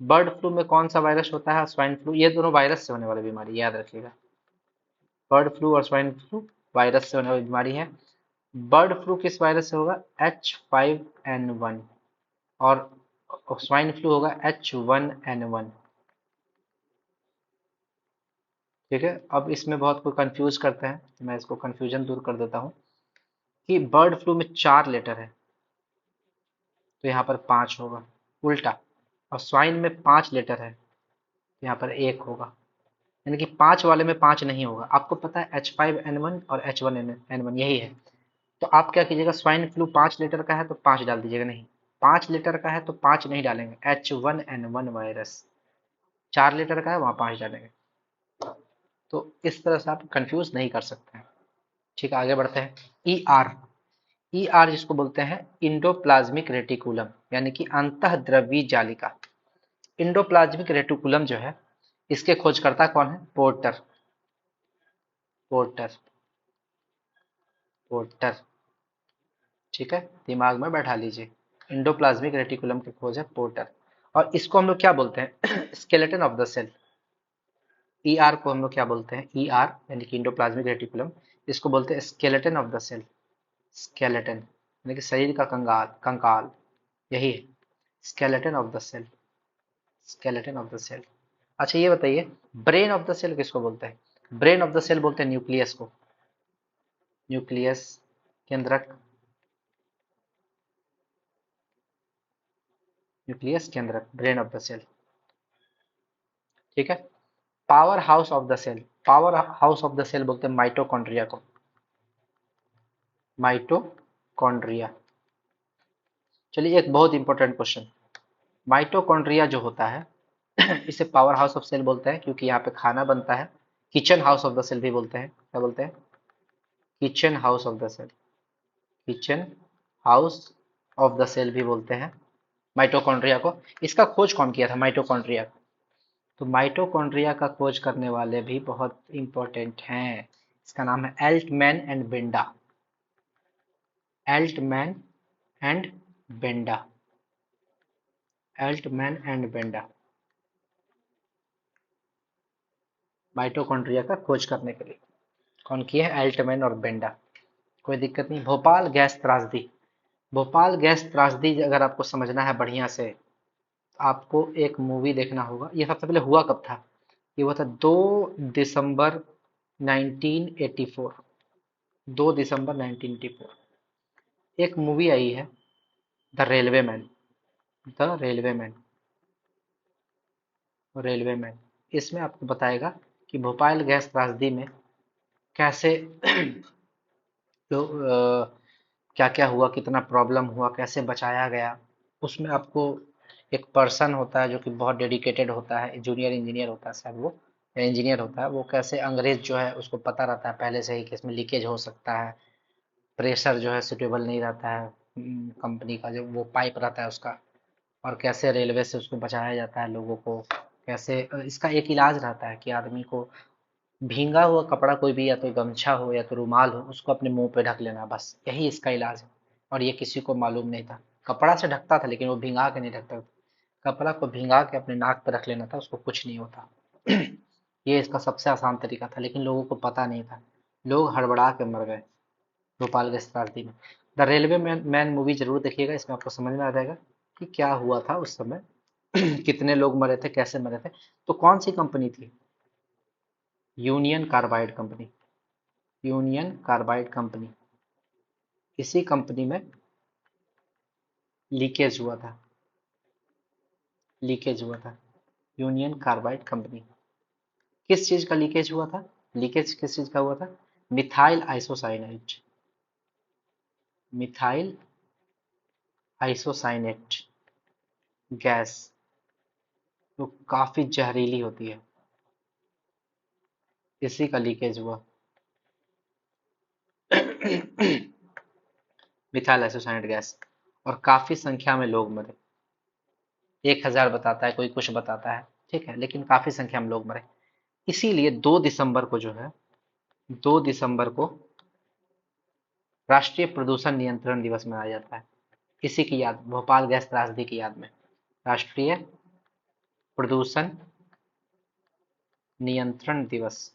बर्ड फ्लू में कौन सा वायरस होता है? स्वाइन फ्लू, ये दोनों वायरस से होने वाली बीमारी, याद रखिएगा। बर्ड फ्लू और स्वाइन फ्लू वायरस से होने वाली बीमारी है। बर्ड फ्लू किस वायरस से होगा? H5N1। और स्वाइन फ्लू होगा H1N1। ठीक है, अब इसमें बहुत कोई कंफ्यूज करते हैं, तो मैं इसको कंफ्यूजन दूर कर देता हूँ कि बर्ड फ्लू में 4 लेटर है तो यहाँ पर 5 होगा, उल्टा। और स्वाइन में 5 लेटर है तो यहाँ पर 1 होगा, यानी कि 5 वाले में 5 नहीं होगा। आपको पता है H5N1 और H1N1 यही है। तो आप क्या कीजिएगा, स्वाइन फ्लू 5 लेटर का है तो 5 डाल दीजिएगा, नहीं 5 लेटर का है तो 5 नहीं डालेंगे, H1N1 वायरस 4 लेटर का है वहाँ 5 डालेंगे। तो इस तरह से आप कंफ्यूज नहीं कर सकते हैं। ठीक है, आगे बढ़ते हैं। ई आर, ई आर जिसको बोलते हैं इंडोप्लाज्मिक रेटिकुलम, यानी कि अंतःद्रवी जालिका। इंडोप्लाज्मिक रेटिकुलम जो है, इसके खोजकर्ता कौन है? पोर्टर। Porter, porter. ठीक है, दिमाग में बैठा लीजिए। इंडोप्लाज्मिक रेटिकुलम की खोज है पोर्टर। और इसको हम लोग क्या बोलते हैं? Skeleton of the cell. E R को हम लोग क्या बोलते हैं? ई आर यानी कि इंडोप्लाज्मिक रेटिकुलम, इसको बोलते हैं skeleton of the cell. Skeleton यानी कि शरीर का कंगाल, कंकाल, यही है skeleton of the cell. Skeleton of the cell. अच्छा ये बताइए, ब्रेन ऑफ द सेल किसको बोलते हैं? ब्रेन ऑफ द सेल बोलते हैं न्यूक्लियस को। न्यूक्लियस, केंद्रक। न्यूक्लियस केंद्रक, ब्रेन ऑफ द सेल। ठीक है, powerhouse of the cell, powerhouse of the cell बोलते हैं माइटोकॉन्ड्रिया को। माइटोकॉन्ड्रिया। चलिए एक बहुत इंपॉर्टेंट क्वेश्चन, माइटोकॉन्ड्रिया जो होता है इसे पावर हाउस ऑफ सेल बोलते हैं क्योंकि यहाँ पे खाना बनता है। Kitchen house of the cell भी बोलते हैं, क्या बोलते हैं? Kitchen house of the cell. Kitchen house of the cell भी बोलते हैं माइटोकॉन्ड्रिया को। इसका खोज कौन किया था माइटोकॉन्ड्रिया? तो माइटोकॉन्ड्रिया का खोज करने वाले भी बहुत इंपॉर्टेंट हैं। इसका नाम है Altman and Benda. Altman and Benda. Altman and Benda, mitochondria का खोज करने के लिए कौन किए हैं? एल्टमैन और बेंडा। कोई दिक्कत नहीं। भोपाल गैस त्रासदी, भोपाल गैस त्रासदी अगर आपको समझना है बढ़िया से, तो आपको एक मूवी देखना होगा। ये सबसे पहले हुआ कब था? ये हुआ था 2 दिसंबर 1984। 2 दिसंबर 1984 एक मूवी आई है, the railway man. The railway man, railway man. इसमें आपको बताएगा कि भोपाल गैस त्रासदी में कैसे लोग क्या क्या हुआ, कितना प्रॉब्लम हुआ, कैसे बचाया गया। उसमें आपको एक पर्सन होता है जो कि बहुत डेडिकेटेड होता है, जूनियर इंजीनियर होता है शायद वो, या इंजीनियर होता है वो, कैसे अंग्रेज जो है उसको पता रहता है पहले से ही कि इसमें लीकेज हो सकता है, प्रेशर जो है सुटेबल नहीं रहता है कंपनी का जो वो पाइप रहता है उसका, और कैसे रेलवे से उसको बचाया जाता है लोगों को। कैसे इसका एक इलाज रहता है कि आदमी को भींगा हुआ कपड़ा कोई भी, या तो गमछा हो या तो रुमाल हो, उसको अपने मुंह पे ढक लेना, बस यही इसका इलाज है। और ये किसी को मालूम नहीं था। कपड़ा से ढकता था लेकिन वो भिंगा के नहीं ढकता था। कपड़ा को भिंगा के अपने नाक पे रख लेना था, उसको कुछ नहीं होता। ये इसका सबसे आसान तरीका था लेकिन लोगों को पता नहीं था, लोग हड़बड़ा के मर गए भोपाल गैस त्रासदी में। द रेलवे मैन मूवी जरूर देखिएगा, इसमें आपको समझ में आ जाएगा कि क्या हुआ था उस समय। कितने लोग मरे थे, कैसे मरे थे। तो कौन सी कंपनी थी? Union carbide company. Union carbide company, इसी कंपनी में लीकेज हुआ था। लीकेज हुआ था, यूनियन कार्बाइड कंपनी। किस चीज का लीकेज हुआ था? लीकेज किस चीज का हुआ था? Methyl isocyanate. Methyl isocyanate gas, जो काफी जहरीली होती है, इसी का लीकेज हुआ। मिथाइल आइसोसाइनेट गैस, और काफी संख्या में लोग मरे। 1000 बताता है, कोई कुछ बताता है, ठीक है, लेकिन काफी संख्या में लोग मरे। इसीलिए 2 दिसंबर को जो है, 2 दिसंबर को राष्ट्रीय प्रदूषण नियंत्रण दिवस मनाया जाता है। इसी की याद, भोपाल गैस त्रासदी की याद में। राष्ट्रीय प्रदूषण नियंत्रण दिवस।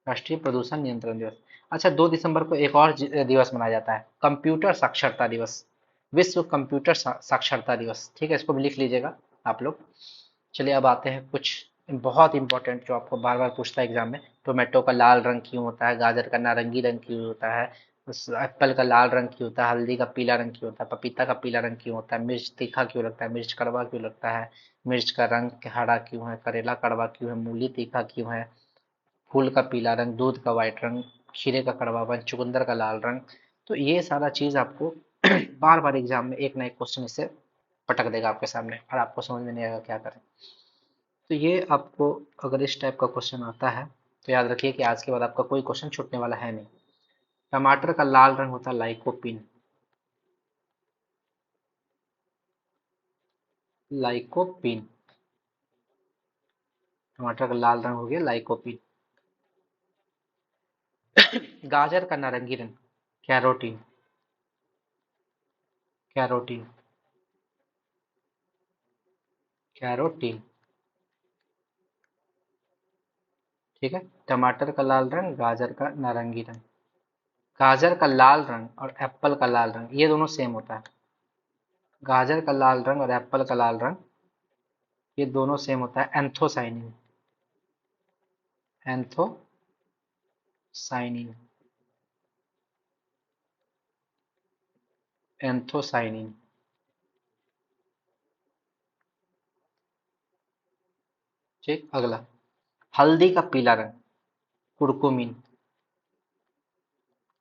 राष्ट्रीय प्रदूषण नियंत्रण दिवस। अच्छा, 2 दिसंबर को एक और दिवस मनाया जाता है, कंप्यूटर साक्षरता दिवस। विश्व कंप्यूटर साक्षरता दिवस। ठीक है, इसको भी लिख लीजिएगा आप लोग। चलिए अब आते हैं कुछ बहुत इंपॉर्टेंट जो आपको बार बार पूछता है एग्जाम में, टोमेटो का लाल रंग क्यों होता है, गाजर का नारंगी रंग क्यों होता है, एप्पल का लाल रंग क्यों होता है, हल्दी का पीला रंग क्यों होता है, पपीता का पीला रंग क्यों होता है, मिर्च तीखा क्यों लगता है, मिर्च कड़वा क्यों लगता है, मिर्च का रंग हरा क्यों है, करेला कड़वा क्यों है, मूली तीखा क्यों है, फूल का पीला रंग, दूध का व्हाइट रंग, खीरे का कड़वापन, चुकंदर का लाल रंग। तो ये सारा चीज आपको बार बार एग्जाम में एक ना एक क्वेश्चन इससे पटक देगा आपके सामने और आपको समझ में नहीं आएगा क्या करें। तो ये आपको अगर इस टाइप का क्वेश्चन आता है तो याद रखिए कि आज के बाद आपका कोई क्वेश्चन छूटने वाला है नहीं। टमाटर का लाल रंग होता है लाइकोपिन। लाइकोपिन, टमाटर का लाल रंग हो गया लाइकोपिन। गाजर का नारंगी रंग कैरोटीन। कैरोटीन, कैरोटीन, ठीक है। टमाटर का लाल रंग, गाजर का नारंगी रंग। गाजर का लाल रंग और एप्पल का लाल रंग ये दोनों सेम होता है। गाजर का लाल रंग और एप्पल का लाल रंग ये दोनों सेम होता है, एंथोसाइनिन। Anthocyanin, anthocyanin. ठीक, अगला, हल्दी का पीला रंग कुरकुमिन।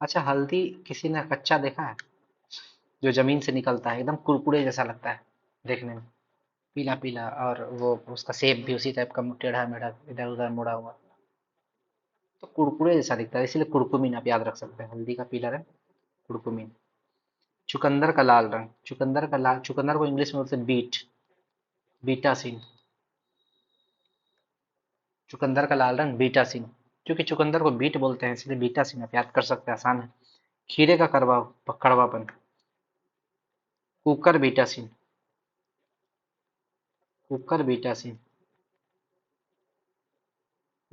अच्छा, हल्दी किसी ने कच्चा देखा है? जो जमीन से निकलता है एकदम कुरकुरे जैसा लगता है देखने में, पीला पीला, और वो उसका शेप भी उसी टाइप का टेढ़ा मेढ़ा इधर उधर मुड़ा हुआ, तो कुरकुरे जैसा दिखता है, इसीलिए कुरकुमिन आप याद रख सकते हैं, हल्दी का पीला रंग कुरकुमिन। चुकंदर का लाल रंग, चुकंदर का लाल, चुकंदर को इंग्लिश में बोलते हैं बीट, बीटासिन। चुकंदर का लाल रंग बीटासिन, क्योंकि चुकंदर को बीट बोलते हैं इसलिए बीटासिन आप याद कर सकते हैं, आसान है। खीरे का कड़वापन, cucurbitacin. Cucurbitacin,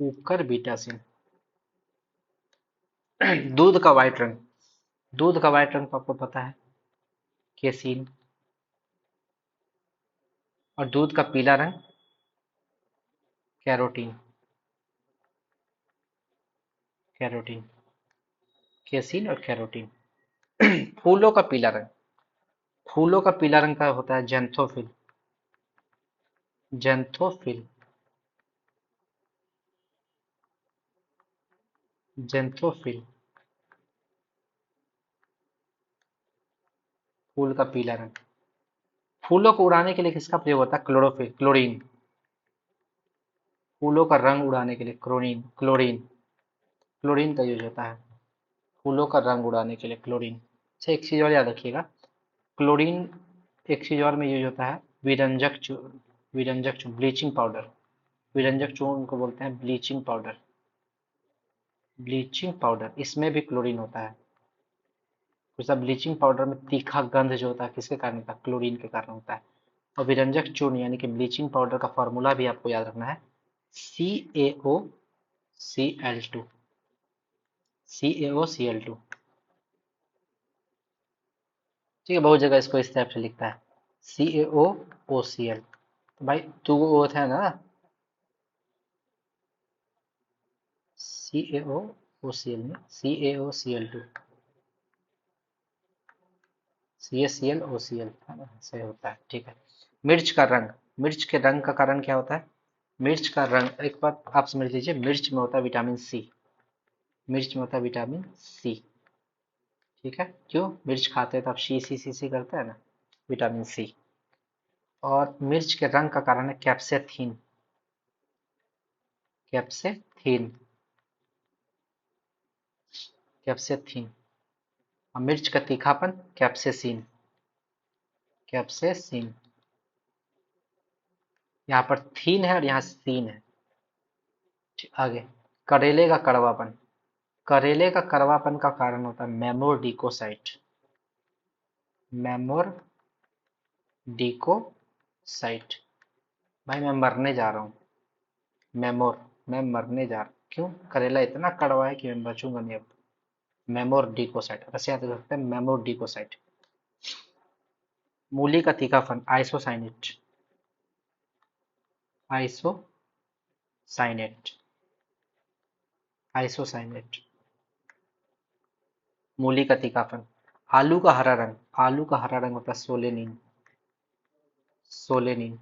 cucurbitacin. दूध का व्हाइट रंग, दूध का व्हाइट रंग तो आपको पता है, केसीन। और दूध का पीला रंग कैरोटीन। कैरोटीन, केसीन और कैरोटीन। फूलों का पीला रंग, फूलों का पीला रंग का होता है जेंथोफिल। Xanthophyll, xanthophyll. फूल का पीला रंग। फूलों को उड़ाने के लिए किसका प्रयोग होता है? Chlorophyll, chlorine. फूलों का रंग उड़ाने के लिए क्लोरीन, क्लोरीन, क्लोरीन का यूज होता है फूलों का रंग उड़ाने के लिए, क्लोरीन। अच्छा, एक चीज और याद रखिएगा, क्लोरीन एक चीज और में यूज होता है, विरंजक चूर्ण। विरंजक चूर्ण, ब्लीचिंग पाउडर। विरंजक चूर्ण को बोलते हैं ब्लीचिंग पाउडर। ब्लीचिंग पाउडर, इसमें भी क्लोरीन होता है। जैसा ब्लीचिंग पाउडर में तीखा गंध जो होता है किसके कारण होता है? क्लोरीन के कारण होता है। और विरंजक चूर्ण यानी कि ब्लीचिंग पाउडर का फॉर्मूला भी आपको याद रखना है, CaOCl2। CaOCl2, ठीक है, बहुत जगह इसको इस टाइप से लिखता है, CaOOCl। तो भाई टू ओ था ना, CaOOCl में CaOCl2, CaClOCl है ना, सही होता है, ठीक है। मिर्च का रंग, मिर्च के रंग का कारण क्या होता है? मिर्च का रंग, एक बात आप समझ लीजिए, मिर्च में होता है विटामिन सी। मिर्च में होता है विटामिन सी, ठीक है। क्यों? मिर्च खाते हैं तो आप सी करते हैं ना, विटामिन सी। और मिर्च के रंग का कारण है कैप्सेथीन। कैप्सेथीन, कैप्सेथीन। और मिर्च का तीखापन कैप्सेसिन। कैप्सेसिन, यहाँ पर थीन है और यहाँ सीन है। आगे, करेले का कड़वापन। करेले का कड़वापन का कारण होता है मेमोडिकोसाइट। मेमोर डिकोसाइट। भाई मैं मरने जा रहा हूँ, मेमोर, मैं मरने जा रहा हूँ, क्यों? करेला इतना कड़वा है कि मैं बचूंगा नहीं अब। मेमोर डिकोसाइट, वैसे याद रख सकते हैं मेमोर डिकोसाइट। मूली का तीखापन आइसोसाइनेट। Isocyanate, साइनेट, isocyanate. मूली का तीखापन। आलू का हरा रंग, आलू का हरा रंग होता है सोलेनिन, सोलेनिन।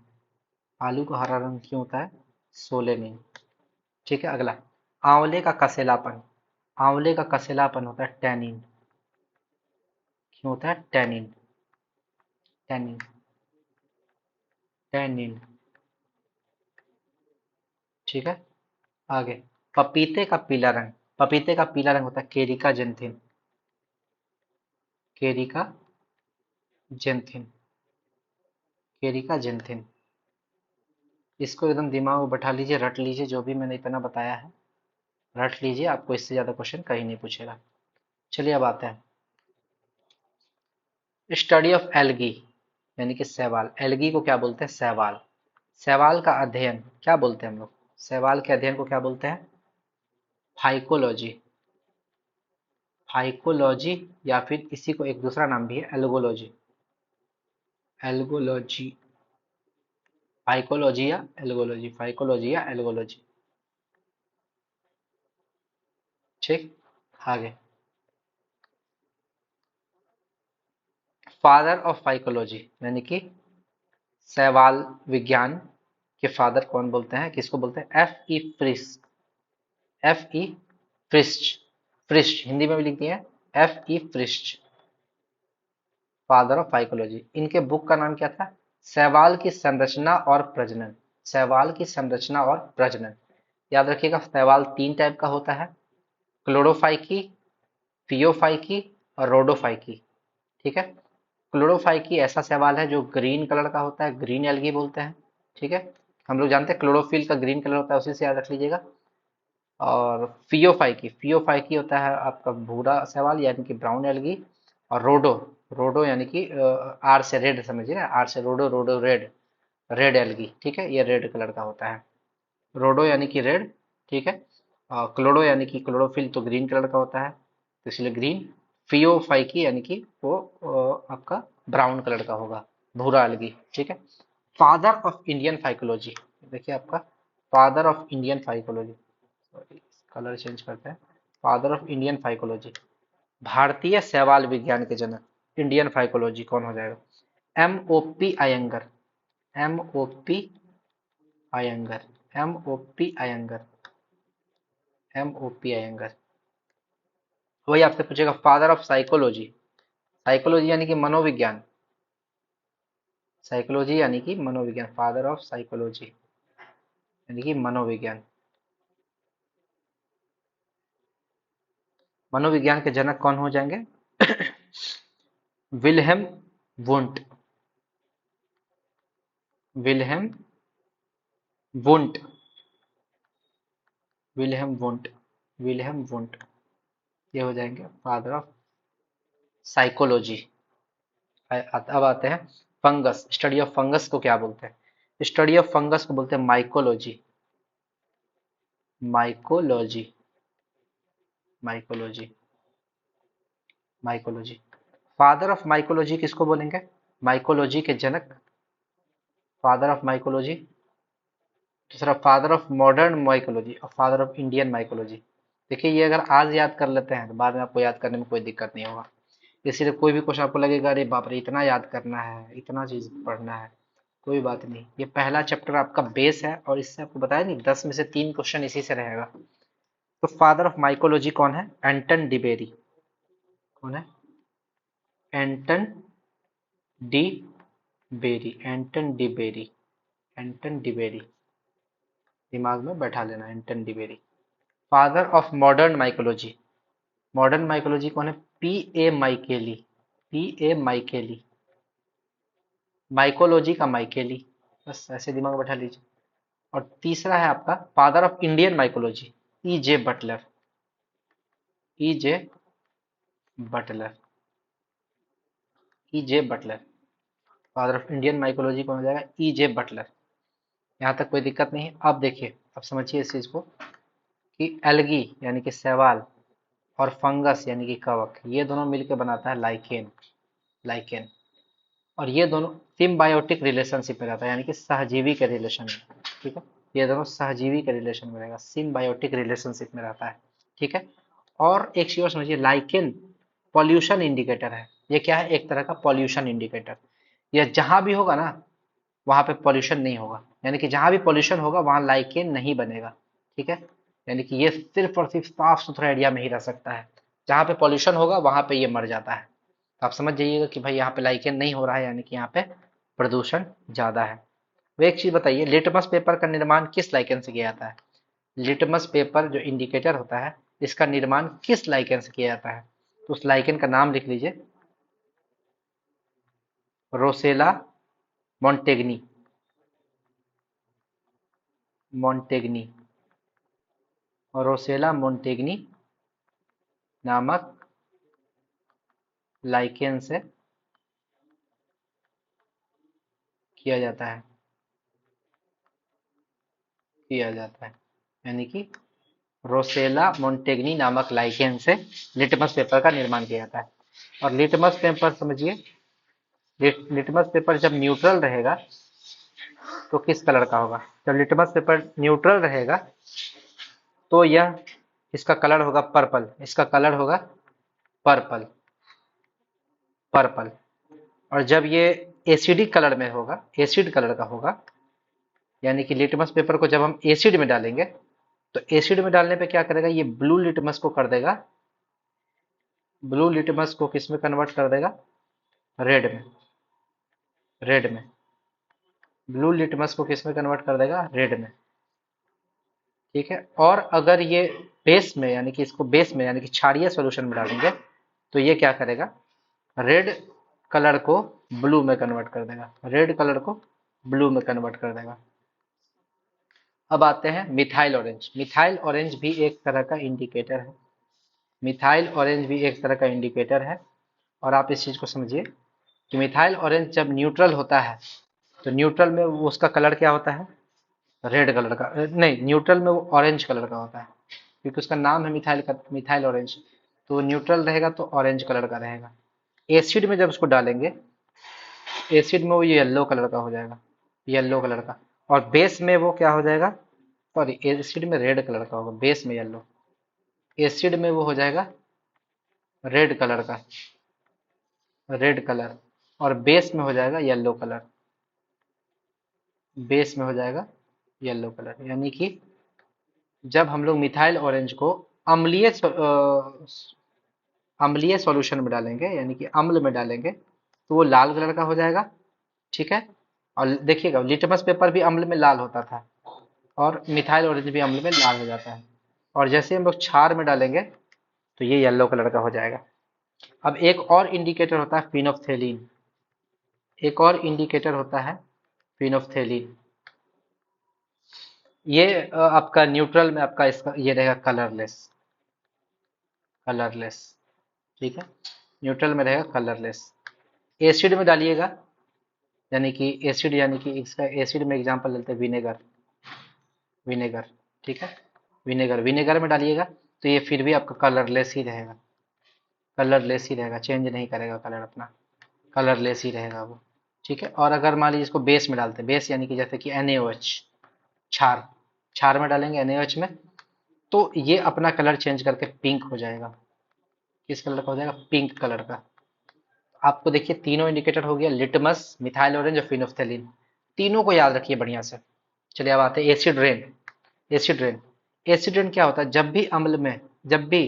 आलू का हरा रंग क्यों होता है? सोलेनिन। ठीक है, अगला। आंवले का कसेलापन, आंवले का कसेलापन होता है टैनिन। क्यों होता है? Tannin, tannin, tannin. ठीक है, आगे। पपीते का पीला रंग, पपीते का पीला रंग होता है केरिका जेंथिन, केरिका जेंथिन, केरिका जेंथिन। इसको एकदम दिमाग में बैठा लीजिए, रट लीजिए, जो भी मैंने इतना बताया है रट लीजिए, आपको इससे ज्यादा क्वेश्चन कहीं नहीं पूछेगा। चलिए अब आते हैं स्टडी ऑफ एल्गी, यानी कि शैवाल। एल्गी को क्या बोलते हैं? शैवाल। शैवाल का अध्ययन क्या बोलते हैं हम लोग? शैवाल के अध्ययन को क्या बोलते हैं? फाइकोलॉजी, फाइकोलॉजी, या फिर इसी को एक दूसरा नाम भी है एल्गोलॉजी, एल्गोलॉजी। फाइकोलॉजी या एल्गोलॉजी, फाइकोलॉजी या एल्गोलॉजी। ठीक, आगे। फादर ऑफ फाइकोलॉजी, यानी कि शैवाल विज्ञान के फादर कौन बोलते हैं? किसको बोलते हैं? F E Fritsch, F E Fritsch, Fritsch Hindi में भी लिख दिया है, F E Fritsch, father of phycology. इनके बुक का नाम क्या था? शैवाल की संरचना और प्रजनन, शैवाल की संरचना और प्रजनन। याद रखिएगा, शैवाल तीन टाइप का होता है, क्लोरोफाइकी, फियोफाइकी और रोडोफाइकी। ठीक है, क्लोरोफाइकी ऐसा शैवाल है जो ग्रीन कलर का होता है, ग्रीन एल्गी बोलते हैं। ठीक है, हम लोग जानते हैं क्लोरोफिल का ग्रीन कलर होता है, उसी से याद रख लीजिएगा। और फियोफाइकी, फियोफाइकी होता है आपका भूरा शैवाल यानी कि ब्राउन एल्गी। और रोडो, रोडो यानी कि आर से रेड, समझिए ना, आर से रोडो, रोडो रेड, रेड एल्गी। ठीक है, ये रेड कलर का होता है, रोडो यानी कि रेड। ठीक है, क्लोरो यानी कि क्लोरोफिल तो ग्रीन कलर का होता है, तो इसलिए ग्रीन। फियोफाइकी यानी कि वो आपका ब्राउन कलर का होगा, भूरा अलगी। ठीक है, फादर ऑफ इंडियन फाइकोलॉजी, देखिए आपका father of Indian phycology, sorry colour change करते हैं, फादर ऑफ इंडियन फाइकोलॉजी, भारतीय शैवाल विज्ञान के जनक, इंडियन फाइकोलॉजी कौन हो जाएगा? M O P Iyengar, M O P Iyengar, M O P Iyengar, M O P Iyengar. वही आपसे पूछेगा फादर ऑफ साइकोलॉजी, साइकोलॉजी यानी कि मनोविज्ञान, साइकोलॉजी यानी कि मनोविज्ञान, फादर ऑफ साइकोलॉजी यानी कि मनोविज्ञान। मनोविज्ञान के जनक कौन हो जाएंगे? Wilhelm Wundt, Wilhelm Wundt, Wilhelm Wundt, Wilhelm Wundt, ये हो जाएंगे फादर ऑफ साइकोलॉजी। अब आते हैं फंगस, स्टडी ऑफ फंगस को क्या बोलते हैं? स्टडी ऑफ फंगस को बोलते हैं mycology, mycology, mycology, mycology. Father of mycology किसको बोलेंगे? माइकोलॉजी के जनक, फादर ऑफ माइकोलॉजी। दूसरा फादर ऑफ मॉडर्न माइकोलॉजी और फादर ऑफ इंडियन माइकोलॉजी। देखिए, ये अगर आज याद कर लेते हैं तो बाद में आपको याद करने में कोई दिक्कत नहीं होगा। इसीलिए कोई भी क्वेश्चन आपको लगेगा अरे बाप रे इतना याद करना है, इतना चीज पढ़ना है, कोई बात नहीं। ये पहला चैप्टर आपका बेस है और इससे आपको बताया नहीं 10 में से 3 क्वेश्चन इसी से रहेगा। तो फादर ऑफ माइकोलॉजी कौन है? एंटन डिबेरी। कौन है? एंटन डी बेरी, एंटन डिबेरी, एंटन डिबेरी, दिमाग में बैठा लेना, Anton de Bary. Father of modern mycology, modern mycology कौन है? P A Micheli, P A Micheli, mycology का माइकेली, बस ऐसे दिमाग में बैठा लीजिए। और तीसरा है आपका father of Indian mycology, E J Butler, E J Butler, E J Butler. Father of Indian mycology कौन हो जाएगा? E J Butler. यहाँ तक कोई दिक्कत नहीं है। अब देखिए, अब समझिए इस चीज को कि एल्गी यानी कि शैवाल और फंगस यानी कि कवक, ये दोनों मिलकर बनाता है लाइकेन, लाइकेन। और ये दोनों सिम्बायोटिक रिलेशनशिप में रहता है, यानी कि सहजीवी के रिलेशन में। ठीक है, ये दोनों सहजीवी के रिलेशन में रहेगा, सिम्बायोटिक रिलेशनशिप में रहता है। ठीक है। और एक चीज और समझिए, लाइकेन पॉल्यूशन इंडिकेटर है। ये क्या है? एक तरह का पॉल्यूशन इंडिकेटर। ये जहां भी होगा ना, वहां पे पॉल्यूशन नहीं होगा, यानी कि जहां भी पॉल्यूशन होगा वहां लाइकेन नहीं बनेगा। ठीक है। यानी कि ये सिर्फ और सिर्फ साफ सुथरा एरिया में ही रह सकता है। जहां पे पॉल्यूशन होगा वहां पे ये मर जाता है। तो आप समझ जाइएगा कि भाई यहाँ पे लाइकेन नहीं हो रहा है, यानी कि यहाँ पे प्रदूषण ज्यादा है। वो एक चीज बताइए, लिटमस पेपर का निर्माण किस लाइकेन से किया जाता है? लिटमस पेपर जो इंडिकेटर होता है, इसका निर्माण किस लाइकेन से किया जाता है? तो उस लाइकेन का नाम लिख लीजिए, रोसेला मॉन्टेग्नी। मॉन्टेग्नी, रोसेला मॉन्टेग्नी नामक लाइकेन से किया जाता है, किया जाता है। यानी कि रोसेला मोन्टेग्नी नामक लाइकेन से लिटमस पेपर का निर्माण किया जाता है। और लिटमस पेपर समझिए, लिटमस पेपर जब न्यूट्रल रहेगा तो किस कलर का होगा? जब लिटमस पेपर न्यूट्रल रहेगा तो यह, इसका कलर होगा पर्पल, इसका कलर होगा पर्पल, पर्पल। और जब ये एसिडिक कलर में होगा, एसिड कलर का होगा, यानी कि लिटमस पेपर को जब हम एसिड में डालेंगे, तो एसिड में डालने पे क्या करेगा, ये ब्लू लिटमस को कर देगा, ब्लू लिटमस को किस में कन्वर्ट कर देगा? रेड में, रेड में। ब्लू लिटमस को किस में कन्वर्ट कर देगा? रेड में। ठीक है। और अगर ये बेस में, यानी कि इसको बेस में यानी कि क्षारीय सॉल्यूशन में डालेंगे, तो ये क्या करेगा? रेड कलर को ब्लू में कन्वर्ट कर देगा, रेड कलर को ब्लू में कन्वर्ट कर देगा। अब आते हैं मिथाइल ऑरेंज। मिथाइल ऑरेंज भी एक तरह का इंडिकेटर है, मिथाइल ऑरेंज भी एक तरह का इंडिकेटर है। और आप इस चीज को समझिए कि मिथाइल ऑरेंज जब न्यूट्रल होता है, तो न्यूट्रल में उसका कलर क्या होता है? रेड कलर का, नहीं, न्यूट्रल में वो ऑरेंज कलर का होता है, क्योंकि उसका नाम है मिथाइल का, मिथाइल ऑरेंज। तो न्यूट्रल रहेगा तो ऑरेंज कलर का रहेगा। एसिड में जब उसको डालेंगे, एसिड में वो येलो कलर का हो जाएगा, येलो कलर का। और बेस में वो क्या हो जाएगा? सॉरी, एसिड में रेड कलर का होगा, बेस में येलो। एसिड में वो हो जाएगा रेड कलर का, रेड कलर। और बेस में हो जाएगा येलो कलर, बेस में हो जाएगा येलो कलर। यानी कि जब हम लोग मिथाइल ऑरेंज को अम्लीय अम्लीय सॉल्यूशन में डालेंगे, यानी कि अम्ल में डालेंगे, तो वो लाल कलर का हो जाएगा। ठीक है। और देखिएगा, लिटमस पेपर भी अम्ल में लाल होता था, और मिथाइल ऑरेंज भी अम्ल में लाल हो जाता है। और जैसे हम लोग क्षार में डालेंगे, तो ये येलो कलर का हो जाएगा। अब एक और इंडिकेटर होता है फिनोफ्थेलिन, एक और इंडिकेटर होता है फिनोफ्थेलिन। ये आपका न्यूट्रल में आपका इसका ये रहेगा कलरलेस, कलरलेस। ठीक है। न्यूट्रल में रहेगा कलरलेस। एसिड में डालिएगा, यानी कि एसिड, यानी कि इसका एसिड में एग्जांपल लेते हैं विनेगर, विनेगर। ठीक है। विनेगर, विनेगर में डालिएगा तो ये फिर भी आपका कलरलेस ही रहेगा, कलरलेस ही रहेगा, चेंज नहीं करेगा कलर अपना, कलरलेस ही रहेगा वो। ठीक है। और अगर मान लीजिए इसको बेस में डालते हैं, बेस यानी कि जैसे कि NaOH, क्षार, क्षार में डालेंगे NaOH में, तो ये अपना कलर चेंज करके पिंक हो जाएगा। किस कलर का हो जाएगा? पिंक कलर का। आपको देखिए तीनों इंडिकेटर हो गया, लिटमस, मिथाइल ऑरेंज और फिनोफ्थेलिन। तीनों को याद रखिए बढ़िया से। चलिए अब आते हैं acid rain. Acid rain, acid rain क्या होता है? जब भी अम्ल में, जब भी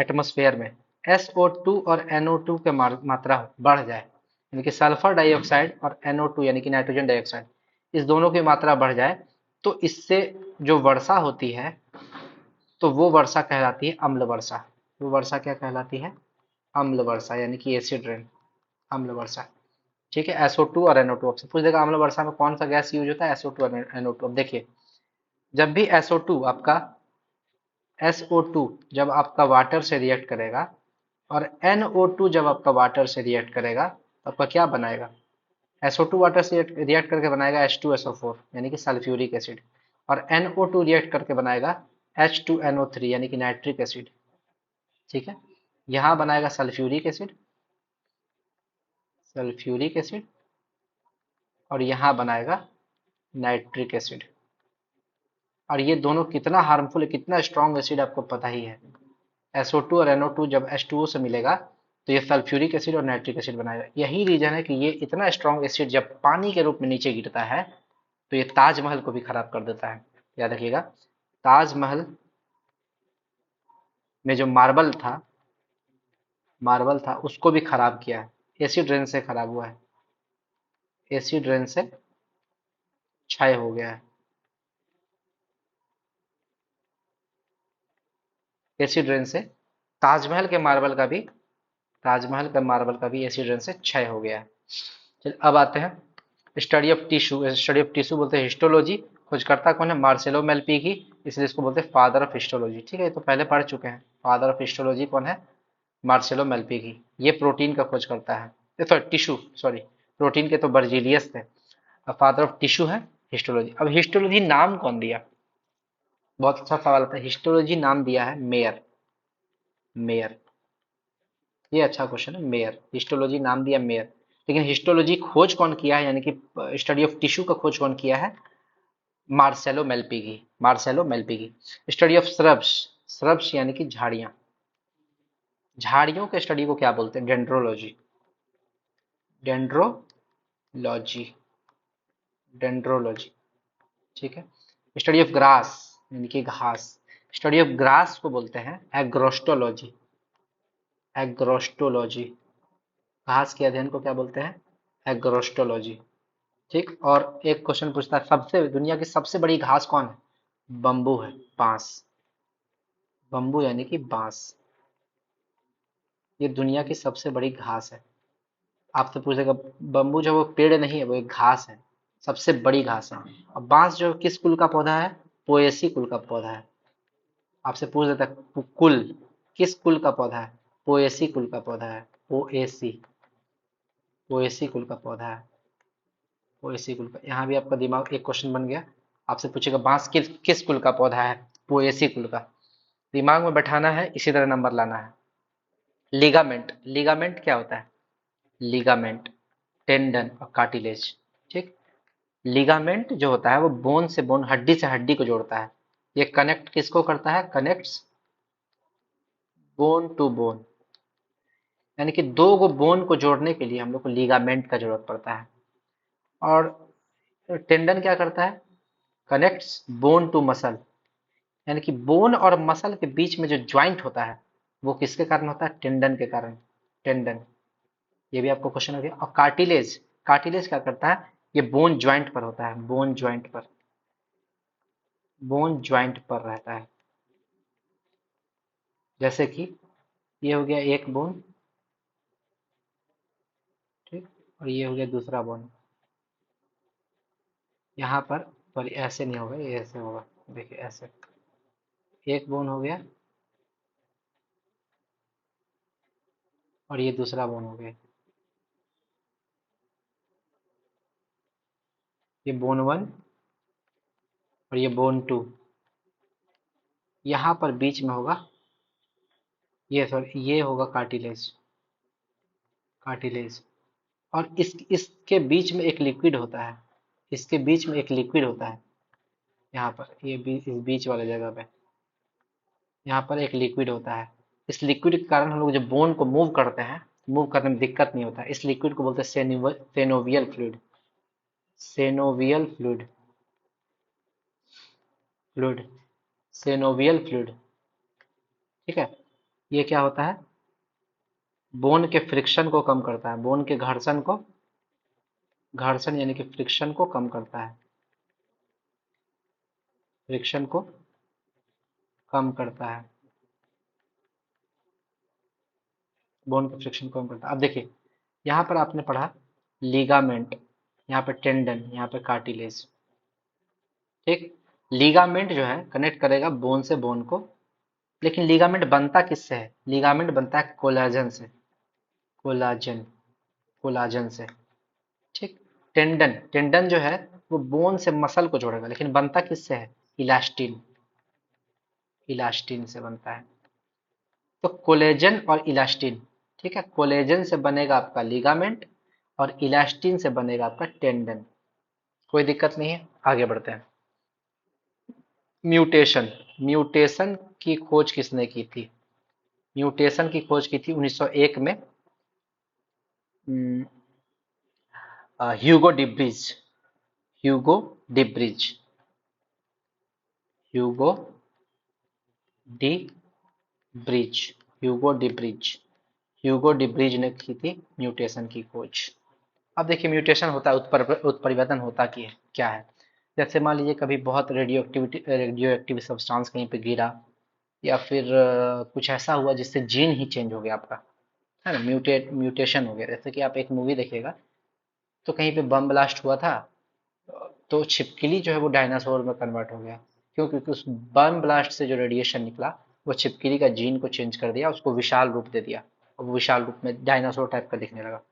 एटमॉस्फेयर में SO2 और NO2 के मात्रा बढ़ जाए, यानी कि सल्फर डाइऑक्साइड और NO2 यानी कि नाइट्रोजन डाइऑक्साइड, इस दोनों की मात्रा बढ़ जाए, तो इससे जो वर्षा होती है, तो वो वर्षा कहलाती है अम्ल वर्षा। वो वर्षा क्या कहलाती है? अम्ल वर्षा, यानी कि एसिड रेन, अम्ल वर्षा। ठीक है। SO2 और NO2, आपसे पूछ देगा अम्ल वर्षा में कौन सा गैस यूज होता है? SO2 और NO2। अब देखिए, जब भी SO2 आपका, SO2 जब आपका वाटर से रिएक्ट करेगा, और NO2 जब आपका वाटर से रिएक्ट करेगा, तो आपका क्या बनाएगा? SO2 वाटर से रिएक्ट करके बनाएगा H2SO4 यानी कि सल्फ्यूरिक एसिड, और NO2 रिएक्ट करके बनाएगा H2NO3 यानी कि नाइट्रिक एसिड। ठीक है। यहाँ बनाएगा सल्फ्यूरिक एसिड, सल्फ्यूरिक एसिड, और यहाँ बनाएगा नाइट्रिक एसिड। और ये दोनों कितना हार्मफुल है, कितना स्ट्रॉन्ग एसिड आपको पता ही है। SO2 और NO2 जब H2O से मिलेगा तो ये सल्फ्यूरिक एसिड और नाइट्रिक एसिड बनाएगा। यही रीजन है कि ये इतना स्ट्रॉन्ग एसिड जब पानी के रूप में नीचे गिरता है तो ये ताजमहल को भी खराब कर देता है। याद रखिएगा, ताजमहल में जो मार्बल था उसको भी खराब किया है, एसिड रेन से खराब हुआ है, एसिड रेन से क्षय हो गया है, एसिड रेन से ताजमहल के मार्बल का भी एसिड रेन से क्षय हो गया है। चलिए अब आते हैं स्टडी ऑफ टिश्यू बोलते हैं हिस्टोलॉजी। खोजकर्ता कौन है? मार्सेलो मेलपीगी, इसलिए इसको बोलते हैं फादर ऑफ हिस्टोलॉजी। ठीक है, तो पहले पढ़ चुके हैं। फादर ऑफ हिस्टोलॉजी कौन है? मार्सेलो मेलपीगी। ये प्रोटीन का खोज करता है, सॉरी टिश्यू, सॉरी प्रोटीन के तो बर्जीलियस थे। अब फादर ऑफ टिश्यू है हिस्टोलॉजी। अब हिस्टोलॉजी नाम कौन दिया? बहुत अच्छा सवाल था। हिस्टोलॉजी नाम दिया है मेयर। मेयर, ये अच्छा क्वेश्चन है। मेयर, हिस्टोलॉजी नाम दिया मेयर। लेकिन हिस्टोलॉजी खोज कौन किया है, यानी कि स्टडी ऑफ टिश्यू का खोज कौन किया है? Marcello Malpighi. Marcello Malpighi. Study of shrubs, shrubs यानी कि झाड़ियां, झाड़ियों के स्टडी को क्या बोलते हैं? डेंड्रोलॉजी। Dendrology, dendrology. ठीक है। स्टडी ऑफ ग्रास यानी कि घास, स्टडी ऑफ ग्रास को बोलते हैं एग्रोस्टोलॉजी। एग्रोस्टोलॉजी, घास के अध्ययन को क्या बोलते हैं? एग्रोस्टोलॉजी। ठीक। और एक क्वेश्चन पूछता है, सबसे दुनिया की सबसे बड़ी घास कौन है? बम्बू है, बांस। बम्बू यानी कि बांस, ये दुनिया की सबसे बड़ी घास है। आपसे पूछेगा, बम्बू जो वो पेड़ नहीं है, वो एक घास है, सबसे बड़ी घास है। और बांस जो किस कुल का पौधा है? पोएसी कुल का पौधा है। आपसे पूछ देता है कुल, किस कुल का पौधा है? पोएसी कुल का पौधा है। पोएसी, पोएसी कुल का पौधा है। पोएसी कुल का, यहाँ भी आपका दिमाग एक क्वेश्चन बन गया। आपसे पूछेगा बांस किस किस कुल का पौधा है? पोएसी कुल का। दिमाग में बैठाना है, इसी तरह नंबर लाना है। लिगामेंट, लिगामेंट क्या होता है? लिगामेंट टेंडन और कार्टिलेज। ठीक। लिगामेंट जो होता है वो बोन से बोन, हड्डी से हड्डी को जोड़ता है। ये कनेक्ट किसको करता है? कनेक्ट्स बोन टू बोन, यानी कि दो गो बोन को जोड़ने के लिए हम लोग को लिगामेंट का जरूरत पड़ता है। और टेंडन क्या करता है? कनेक्ट्स बोन टू मसल, यानी कि बोन और मसल के बीच में जो ज्वाइंट होता है वो किसके कारण होता है? टेंडन के कारण। टेंडन, ये भी आपको क्वेश्चन हो गया। और कार्टिलेज, कार्टिलेज क्या करता है? ये बोन ज्वाइंट पर होता है, बोन ज्वाइंट पर, बोन ज्वाइंट पर रहता है। जैसे कि ये हो गया एक बोन, ठीक, और ये हो गया दूसरा बोन। यहाँ पर ऐसे नहीं होगा, ये ऐसे होगा। देखिए ऐसे, एक बोन हो गया और ये दूसरा बोन हो गया। ये बोन वन और ये बोन टू। यहाँ पर बीच में होगा, ये सॉरी, ये होगा कार्टिलेज, कार्टिलेज। और इसके बीच में एक लिक्विड होता है, इसके बीच में एक लिक्विड होता है। यहाँ पर ये इस बीच वाले जगह पे यहाँ पर एक लिक्विड होता है। इस लिक्विड के कारण हम लोग जब बोन को मूव करते हैं, मूव करने में दिक्कत नहीं होता है। इस लिक्विड को बोलते हैं synovial fluid. Synovial fluid, fluid, synovial fluid. ठीक है। ये क्या होता है? बोन के फ्रिक्शन को कम करता है, बोन के घर्षण को, घर्षण यानी कि फ्रिक्शन को कम करता है, फ्रिक्शन को कम करता है, बोन के फ्रिक्शन को कम करता है। अब देखिए, यहाँ पर आपने पढ़ा लिगामेंट, यहाँ पे टेंडन, यहाँ पे कार्टिलेज। ठीक। लिगामेंट जो है कनेक्ट करेगा बोन से बोन को, लेकिन लिगामेंट बनता किससे है? लिगामेंट बनता है कोलाजन से, कोलाजन, कोलाजन से। ठीक। टेंडन, टेंडन जो है वो बोन से मसल को जोड़ेगा, लेकिन बनता किससे है? इलास्टिन, इलास्टिन से बनता है। तो कोलेजन और इलास्टिन, ठीक है, कोलेजन से बनेगा आपका लिगामेंट और इलास्टिन से बनेगा आपका टेंडन। कोई दिक्कत नहीं है, आगे बढ़ते हैं। म्यूटेशन, म्यूटेशन की खोज किसने की थी? म्यूटेशन की खोज की थी 1901 में ह्यूगो डिब्रिज, ह्यूगो डिब्रिज, ह्यूगो डी ब्रिज, ह्यूगो डिब्रिज, ह्यूगो डिब्रिज ने की थी म्यूटेशन की खोज। अब देखिए म्यूटेशन होता है, उत्परिवर्तन होता क्या है। जैसे मान लीजिए कभी बहुत रेडियो एक्टिव सब्सटेंस कहीं पे गिरा, या फिर कुछ ऐसा हुआ जिससे जीन ही चेंज हो गया आपका, है ना, म्यूटेशन हो गया। जैसे कि आप एक मूवी देखिएगा, तो कहीं पे बम ब्लास्ट हुआ था, तो छिपकली जो है वो डायनासोर में कन्वर्ट हो गया। क्यों? क्योंकि उस बम ब्लास्ट से जो रेडिएशन निकला, वो छिपकली का जीन को चेंज कर दिया, उसको विशाल रूप दे दिया, और वो विशाल रूप में डायनासोर टाइप का दिखने लगा।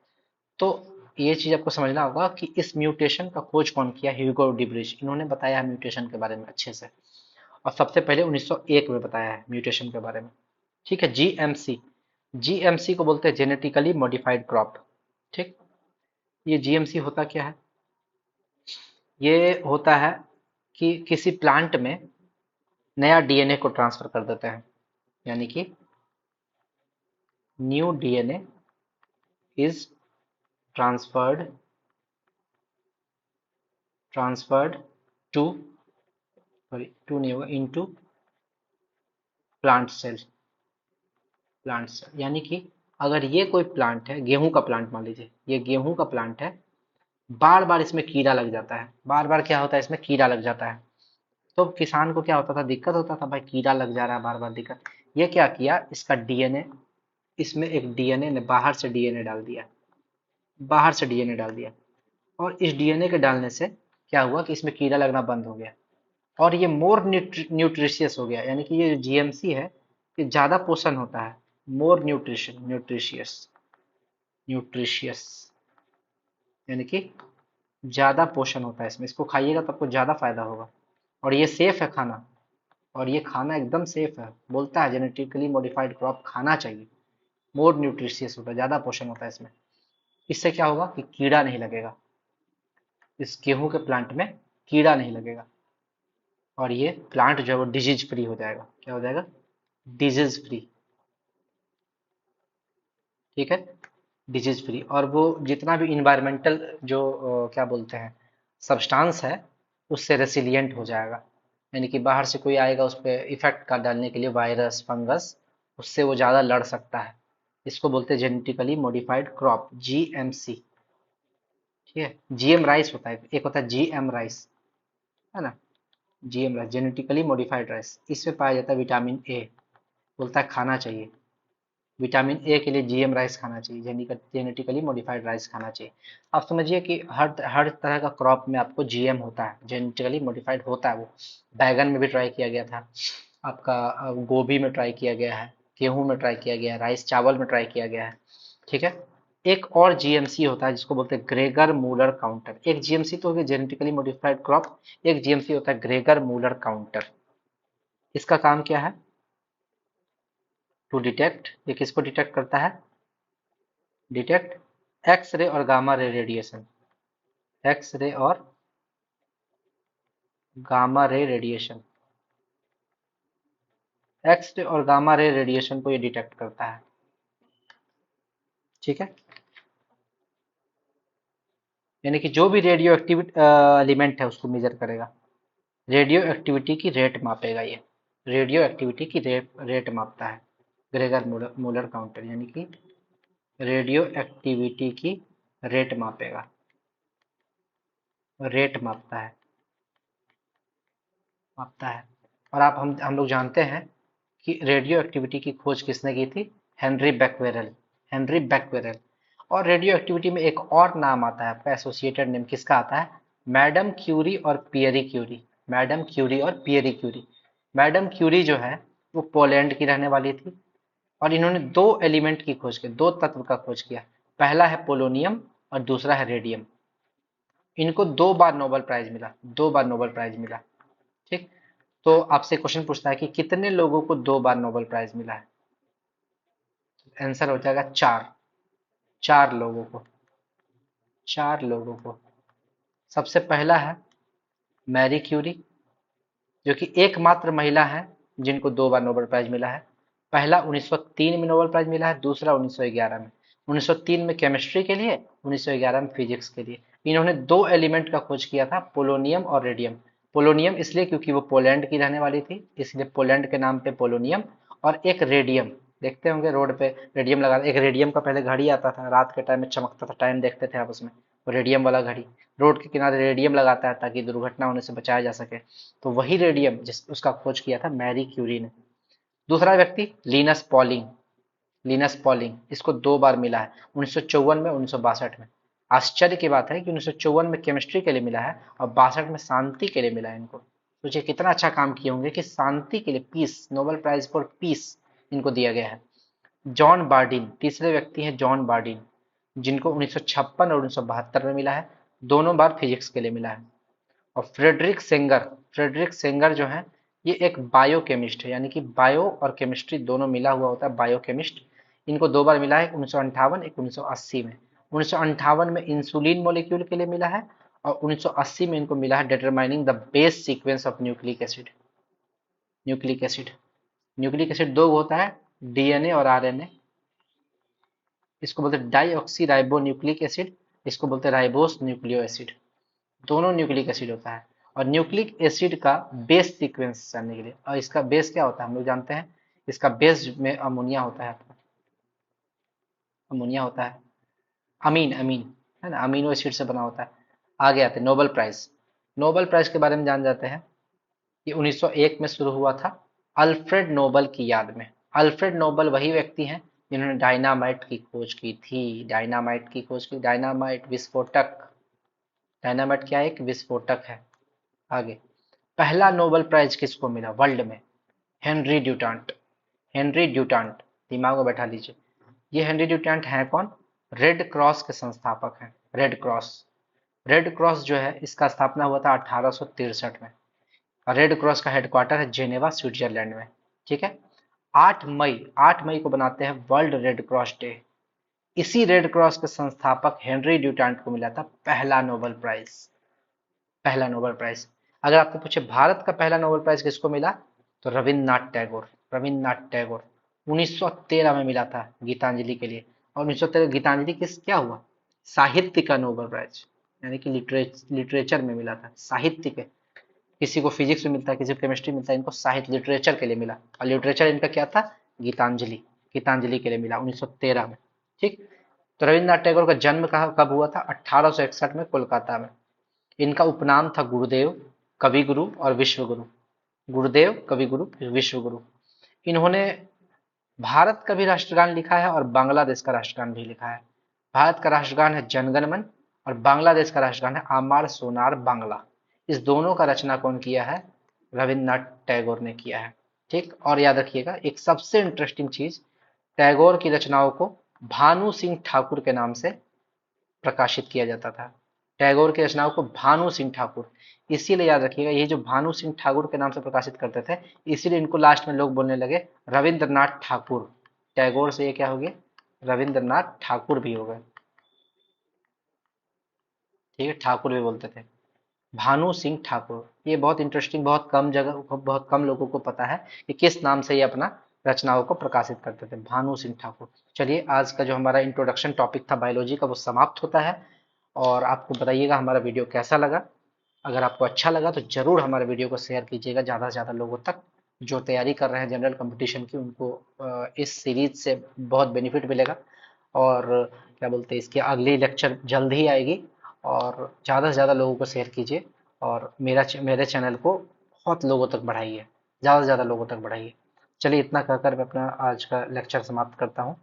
तो ये चीज आपको समझना होगा कि इस म्यूटेशन का खोज कौन किया? ह्यूगो डिब्रिज, इन्होंने बताया है म्यूटेशन के बारे में अच्छे से, और सबसे पहले 1901 में बताया है म्यूटेशन के बारे में। ठीक है। जीएमसी, जीएमसी को बोलते हैं जेनेटिकली मॉडिफाइड क्रॉप। ठीक। ये जीएमसी होता क्या है? ये होता है कि किसी प्लांट में नया डीएनए को ट्रांसफर कर देते हैं, यानी कि new DNA is transferred transferred to, sorry to नहीं होगा, into plant cell, plant cell. यानी कि अगर ये कोई प्लांट है, गेहूं का प्लांट मान लीजिए, ये गेहूं का प्लांट है, बार बार इसमें कीड़ा लग जाता है, बार बार क्या होता है, इसमें कीड़ा लग जाता है। तो किसान को क्या होता था, दिक्कत होता था, भाई कीड़ा लग जा रहा है बार बार, दिक्कत। ये क्या किया, इसका डीएनए, इसमें एक डीएनए ने बाहर से डीएनए डाल दिया, बाहर से डीएनए डाल दिया, और इस डीएनए के डालने से क्या हुआ कि इसमें कीड़ा लगना बंद हो गया, और ये मोर न्यूट्रिशियस हो गया। यानी कि ये जो जीएमसी है, ये ज्यादा पोषण होता है, मोर न्यूट्रिशियस, न्यूट्रिशियस, यानी कि ज्यादा पोषण होता है इसमें, इसको खाइएगा तो आपको ज्यादा फायदा होगा। और ये सेफ है खाना, और ये खाना एकदम सेफ है, बोलता है जेनेटिकली मॉडिफाइड क्रॉप खाना चाहिए। मोर न्यूट्रिशियस होता है, ज्यादा पोषण होता है इसमें। इससे क्या होगा कि कीड़ा नहीं लगेगा, इस गेहूं के प्लांट में कीड़ा नहीं लगेगा, और ये प्लांट जो है वो डिजीज फ्री हो जाएगा। क्या हो जाएगा? Disease free. ठीक है, डिजीज फ्री। और वो जितना भी इन्वायरमेंटल जो क्या बोलते हैं सब्सटेंस है, उससे रेसिलिएंट हो जाएगा। यानी कि बाहर से कोई आएगा उस पर इफेक्ट का डालने के लिए, वायरस फंगस, उससे वो ज़्यादा लड़ सकता है। इसको बोलते हैं जेनेटिकली मॉडिफाइड क्रॉप, जीएमसी। ठीक है। जीएम राइस होता है, एक होता है जीएम राइस, है ना, GM rice, genetically modified rice. इसमें पाया जाता है विटामिन ए, बोलता है खाना चाहिए। विटामिन ए के लिए जीएम राइस खाना चाहिए, जेनेटिकली मॉडिफाइड राइस खाना चाहिए। आप समझिए कि हर तरह का क्रॉप में आपको जीएम होता है, जेनेटिकली मॉडिफाइड होता है वो। बैगन में भी ट्राई किया गया था आपका, गोभी में ट्राई किया गया है, गेहूं में ट्राई किया गया है, राइस चावल में ट्राई किया गया है। ठीक है। एक और जीएमसी होता है जिसको बोलते हैं ग्रेगर मूलर काउंटर। एक जीएमसी तो हो गया जेनेटिकली मॉडिफाइड क्रॉप, एक जीएमसी होता है ग्रेगर मूलर काउंटर। इसका काम क्या है? टू डिटेक्ट, ये किसको डिटेक्ट करता है? डिटेक्ट एक्स रे और gamma ray radiation, X ray और gamma ray radiation, X ray और गामा रे रेडिएशन को ये डिटेक्ट करता है। ठीक है। यानी कि जो भी रेडियो एक्टिव एलिमेंट है उसको मेजर करेगा, रेडियो एक्टिविटी की रेट मापेगा ये, रेडियो एक्टिविटी की रेट मापता है ग्रेगर मूलर काउंटर। यानी कि रेडियो एक्टिविटी की रेट मापेगा, रेट मापता है। और हम लोग जानते हैं कि रेडियो एक्टिविटी की खोज किसने की थी? Henry Becquerel, Henry Becquerel. और रेडियो एक्टिविटी में एक और नाम आता है आपका, एसोसिएटेड नेम किसका आता है? मैडम क्यूरी और पियरी क्यूरी, मैडम क्यूरी और पियरी क्यूरी। मैडम क्यूरी जो है वो पोलैंड की रहने वाली थी, और इन्होंने दो एलिमेंट की खोज की, दो तत्व का खोज किया। पहला है पोलोनियम और दूसरा है रेडियम। इनको 2 बार नोबेल प्राइज मिला, 2 बार नोबेल प्राइज मिला। ठीक। तो आपसे क्वेश्चन पूछता है कि कितने लोगों को 2 बार नोबेल प्राइज मिला है? आंसर हो जाएगा 4, 4 लोगों को, 4 लोगों को। सबसे पहला है मैरी क्यूरी, जो कि एकमात्र महिला है जिनको 2 बार नोबेल प्राइज मिला है। पहला 1903 में नोबेल प्राइज मिला है, दूसरा 1911 में। 1903 में केमिस्ट्री के लिए, 1911 में फिजिक्स के लिए। इन्होंने 2 एलिमेंट का खोज किया था, पोलोनियम और रेडियम। पोलोनियम इसलिए क्योंकि वो पोलैंड की रहने वाली थी, इसलिए पोलैंड के नाम पे पोलोनियम। और एक रेडियम, देखते होंगे रोड पे रेडियम लगा, एक रेडियम का पहले घड़ी आता था, रात के टाइम में चमकता था, टाइम देखते थे आप उसमें, वो रेडियम वाला घड़ी। रोड के किनारे रेडियम लगाता है ताकि दुर्घटना होने से बचाया जा सके। तो वही रेडियम जिस उसका खोज किया था मैरी क्यूरी ने। दूसरा व्यक्ति लिनस पॉलिंग। लिनस पॉलिंग, इसको 2 बार मिला है, 1954 में, 1962 में। आश्चर्य की बात है कि 1954 में केमिस्ट्री के लिए मिला है और 62 में शांति के लिए मिला है इनको। सोचिए कितना अच्छा काम किए होंगे कि शांति के लिए, peace, Nobel prize for peace इनको दिया गया है। जॉन बार्डिन, तीसरे व्यक्ति हैं जॉन बार्डिन, जिनको 1956 और 1972 में मिला है। दोनों बार फिजिक्स के लिए मिला है। और फ्रेडरिक सेंगर, फ्रेडरिक सेंगर जो है ये एक बायोकेमिस्ट है, यानी कि बायो और केमिस्ट्री दोनों मिला हुआ होता है, बायोकेमिस्ट। इनको 2 बार मिला है, 1958, एक 1980 में। 1958 में इंसुलिन मॉलिक्यूल के लिए मिला है और 1980 में इनको मिला है determining the base sequence of nucleic acid. Nucleic acid, nucleic acid 2 होता है, डीएनए और आरएनए। इसको बोलते हैं डाईऑक्सी राइबो न्यूक्लिक एसिड, इसको बोलते हैं राइबोस न्यूक्लियो एसिड। दोनों न्यूक्लिक एसिड होता है। और न्यूक्लिक एसिड का बेस सीक्वेंस जानने के लिए, और इसका बेस क्या होता है हम लोग जानते हैं, इसका बेस में अमोनिया होता है, अमोनिया होता है, अमीन, अमीन है ना, अमीनो एसिड से बना होता है। आगे आते हैं नोबेल प्राइज। नोबेल प्राइज के बारे में जान जाते हैं। ये 1901 में शुरू हुआ था अल्फ्रेड नोबल की याद में। अल्फ्रेड नोबल वही व्यक्ति हैं जिन्होंने डायनामाइट की खोज की थी। डायनामाइट की खोज की, डायनामाइट विस्फोटक। डायनामाइट क्या है, एक विस्फोटक है। आगे, पहला नोबेल प्राइज किसको मिला वर्ल्ड में? हेनरी ड्यूटांट। हेनरी ड्यूटांट, दिमाग में बैठा लीजिए। ये हेनरी ड्यूटांट हैं कौन? रेड क्रॉस के संस्थापक हैं। रेड क्रॉस, रेड क्रॉस जो है इसका स्थापना हुआ था 1863 में। और रेड क्रॉस का हेडक्वार्टर है जेनेवा, स्विट्जरलैंड में। ठीक है। 8 मई को बनाते हैं वर्ल्ड रेड क्रॉस डे। इसी रेड क्रॉस के संस्थापक हेनरी ड्यूटांट को मिला था पहला नोबेल प्राइज। पहला नोबेल प्राइज। अगर आपको पूछे भारत का पहला नोबेल प्राइज किसको मिला, तो रविन्द्रनाथ टैगोर। रविन्द्रनाथ टैगोर 1913 में मिला था गीतांजलि के लिए। और 1913 गीतांजलि किस क्या हुआ, साहित्य का नोबेल प्राइज, यानी कि लिटरेचर में मिला था, साहित्य के। किसी को फिजिक्स में मिलता है, किसी को केमिस्ट्री में मिलता है, इनको साहित्य लिटरेचर के लिए मिला। और लिटरेचर इनका क्या था, गीतांजलि। गीतांजलि के लिए मिला 1913 में। ठीक। तो रविन्द्रनाथ टैगोर का जन्म कब हुआ था? 1861 में कोलकाता में। इनका उपनाम था गुरुदेव, कविगुरु और विश्वगुरु। गुरुदेव, कविगुरु, विश्वगुरु। इन्होंने भारत का भी राष्ट्रगान लिखा है और बांग्लादेश का राष्ट्रगान भी लिखा है। भारत का राष्ट्रगान है जनगण मन और बांग्लादेश का राष्ट्रगान है आमार सोनार बांग्ला। इस दोनों का रचना कौन किया है? रविन्द्रनाथ टैगोर ने किया है। ठीक। और याद रखिएगा एक सबसे इंटरेस्टिंग चीज, टैगोर की रचनाओं को भानु सिंह ठाकुर के नाम से प्रकाशित किया जाता था। टैगोर की रचनाओं को भानु सिंह ठाकुर, इसीलिए याद रखिएगा ये जो भानु सिंह ठाकुर के नाम से प्रकाशित करते थे, इसीलिए इनको लास्ट में लोग बोलने लगे रविंद्रनाथ ठाकुर। टैगोर से ये क्या हो गए, रविंद्रनाथ ठाकुर भी हो गए। ठीक है, ठाकुर भी बोलते थे। भानु सिंह ठाकुर, ये बहुत इंटरेस्टिंग, बहुत कम जगह, बहुत कम लोगों को पता है कि किस नाम से ये अपना रचनाओं को प्रकाशित करते थे, भानु सिंह ठाकुर। चलिए आज का जो हमारा इंट्रोडक्शन टॉपिक था बायोलॉजी का वो समाप्त होता है। और आपको बताइएगा हमारा वीडियो कैसा लगा। अगर आपको अच्छा लगा तो ज़रूर हमारे वीडियो को शेयर कीजिएगा ज़्यादा से ज़्यादा लोगों तक। जो तैयारी कर रहे हैं जनरल कंपटीशन की उनको इस सीरीज से बहुत बेनिफिट मिलेगा। और क्या बोलते हैं, इसकी अगली लेक्चर जल्द ही आएगी। और ज़्यादा से ज़्यादा लोगों को शेयर कीजिए और मेरे चैनल को बहुत लोगों तक बढ़ाइए, ज़्यादा से ज़्यादा लोगों तक बढ़ाइए। चलिए इतना कहकर मैं अपना आज का लेक्चर समाप्त करता हूँ।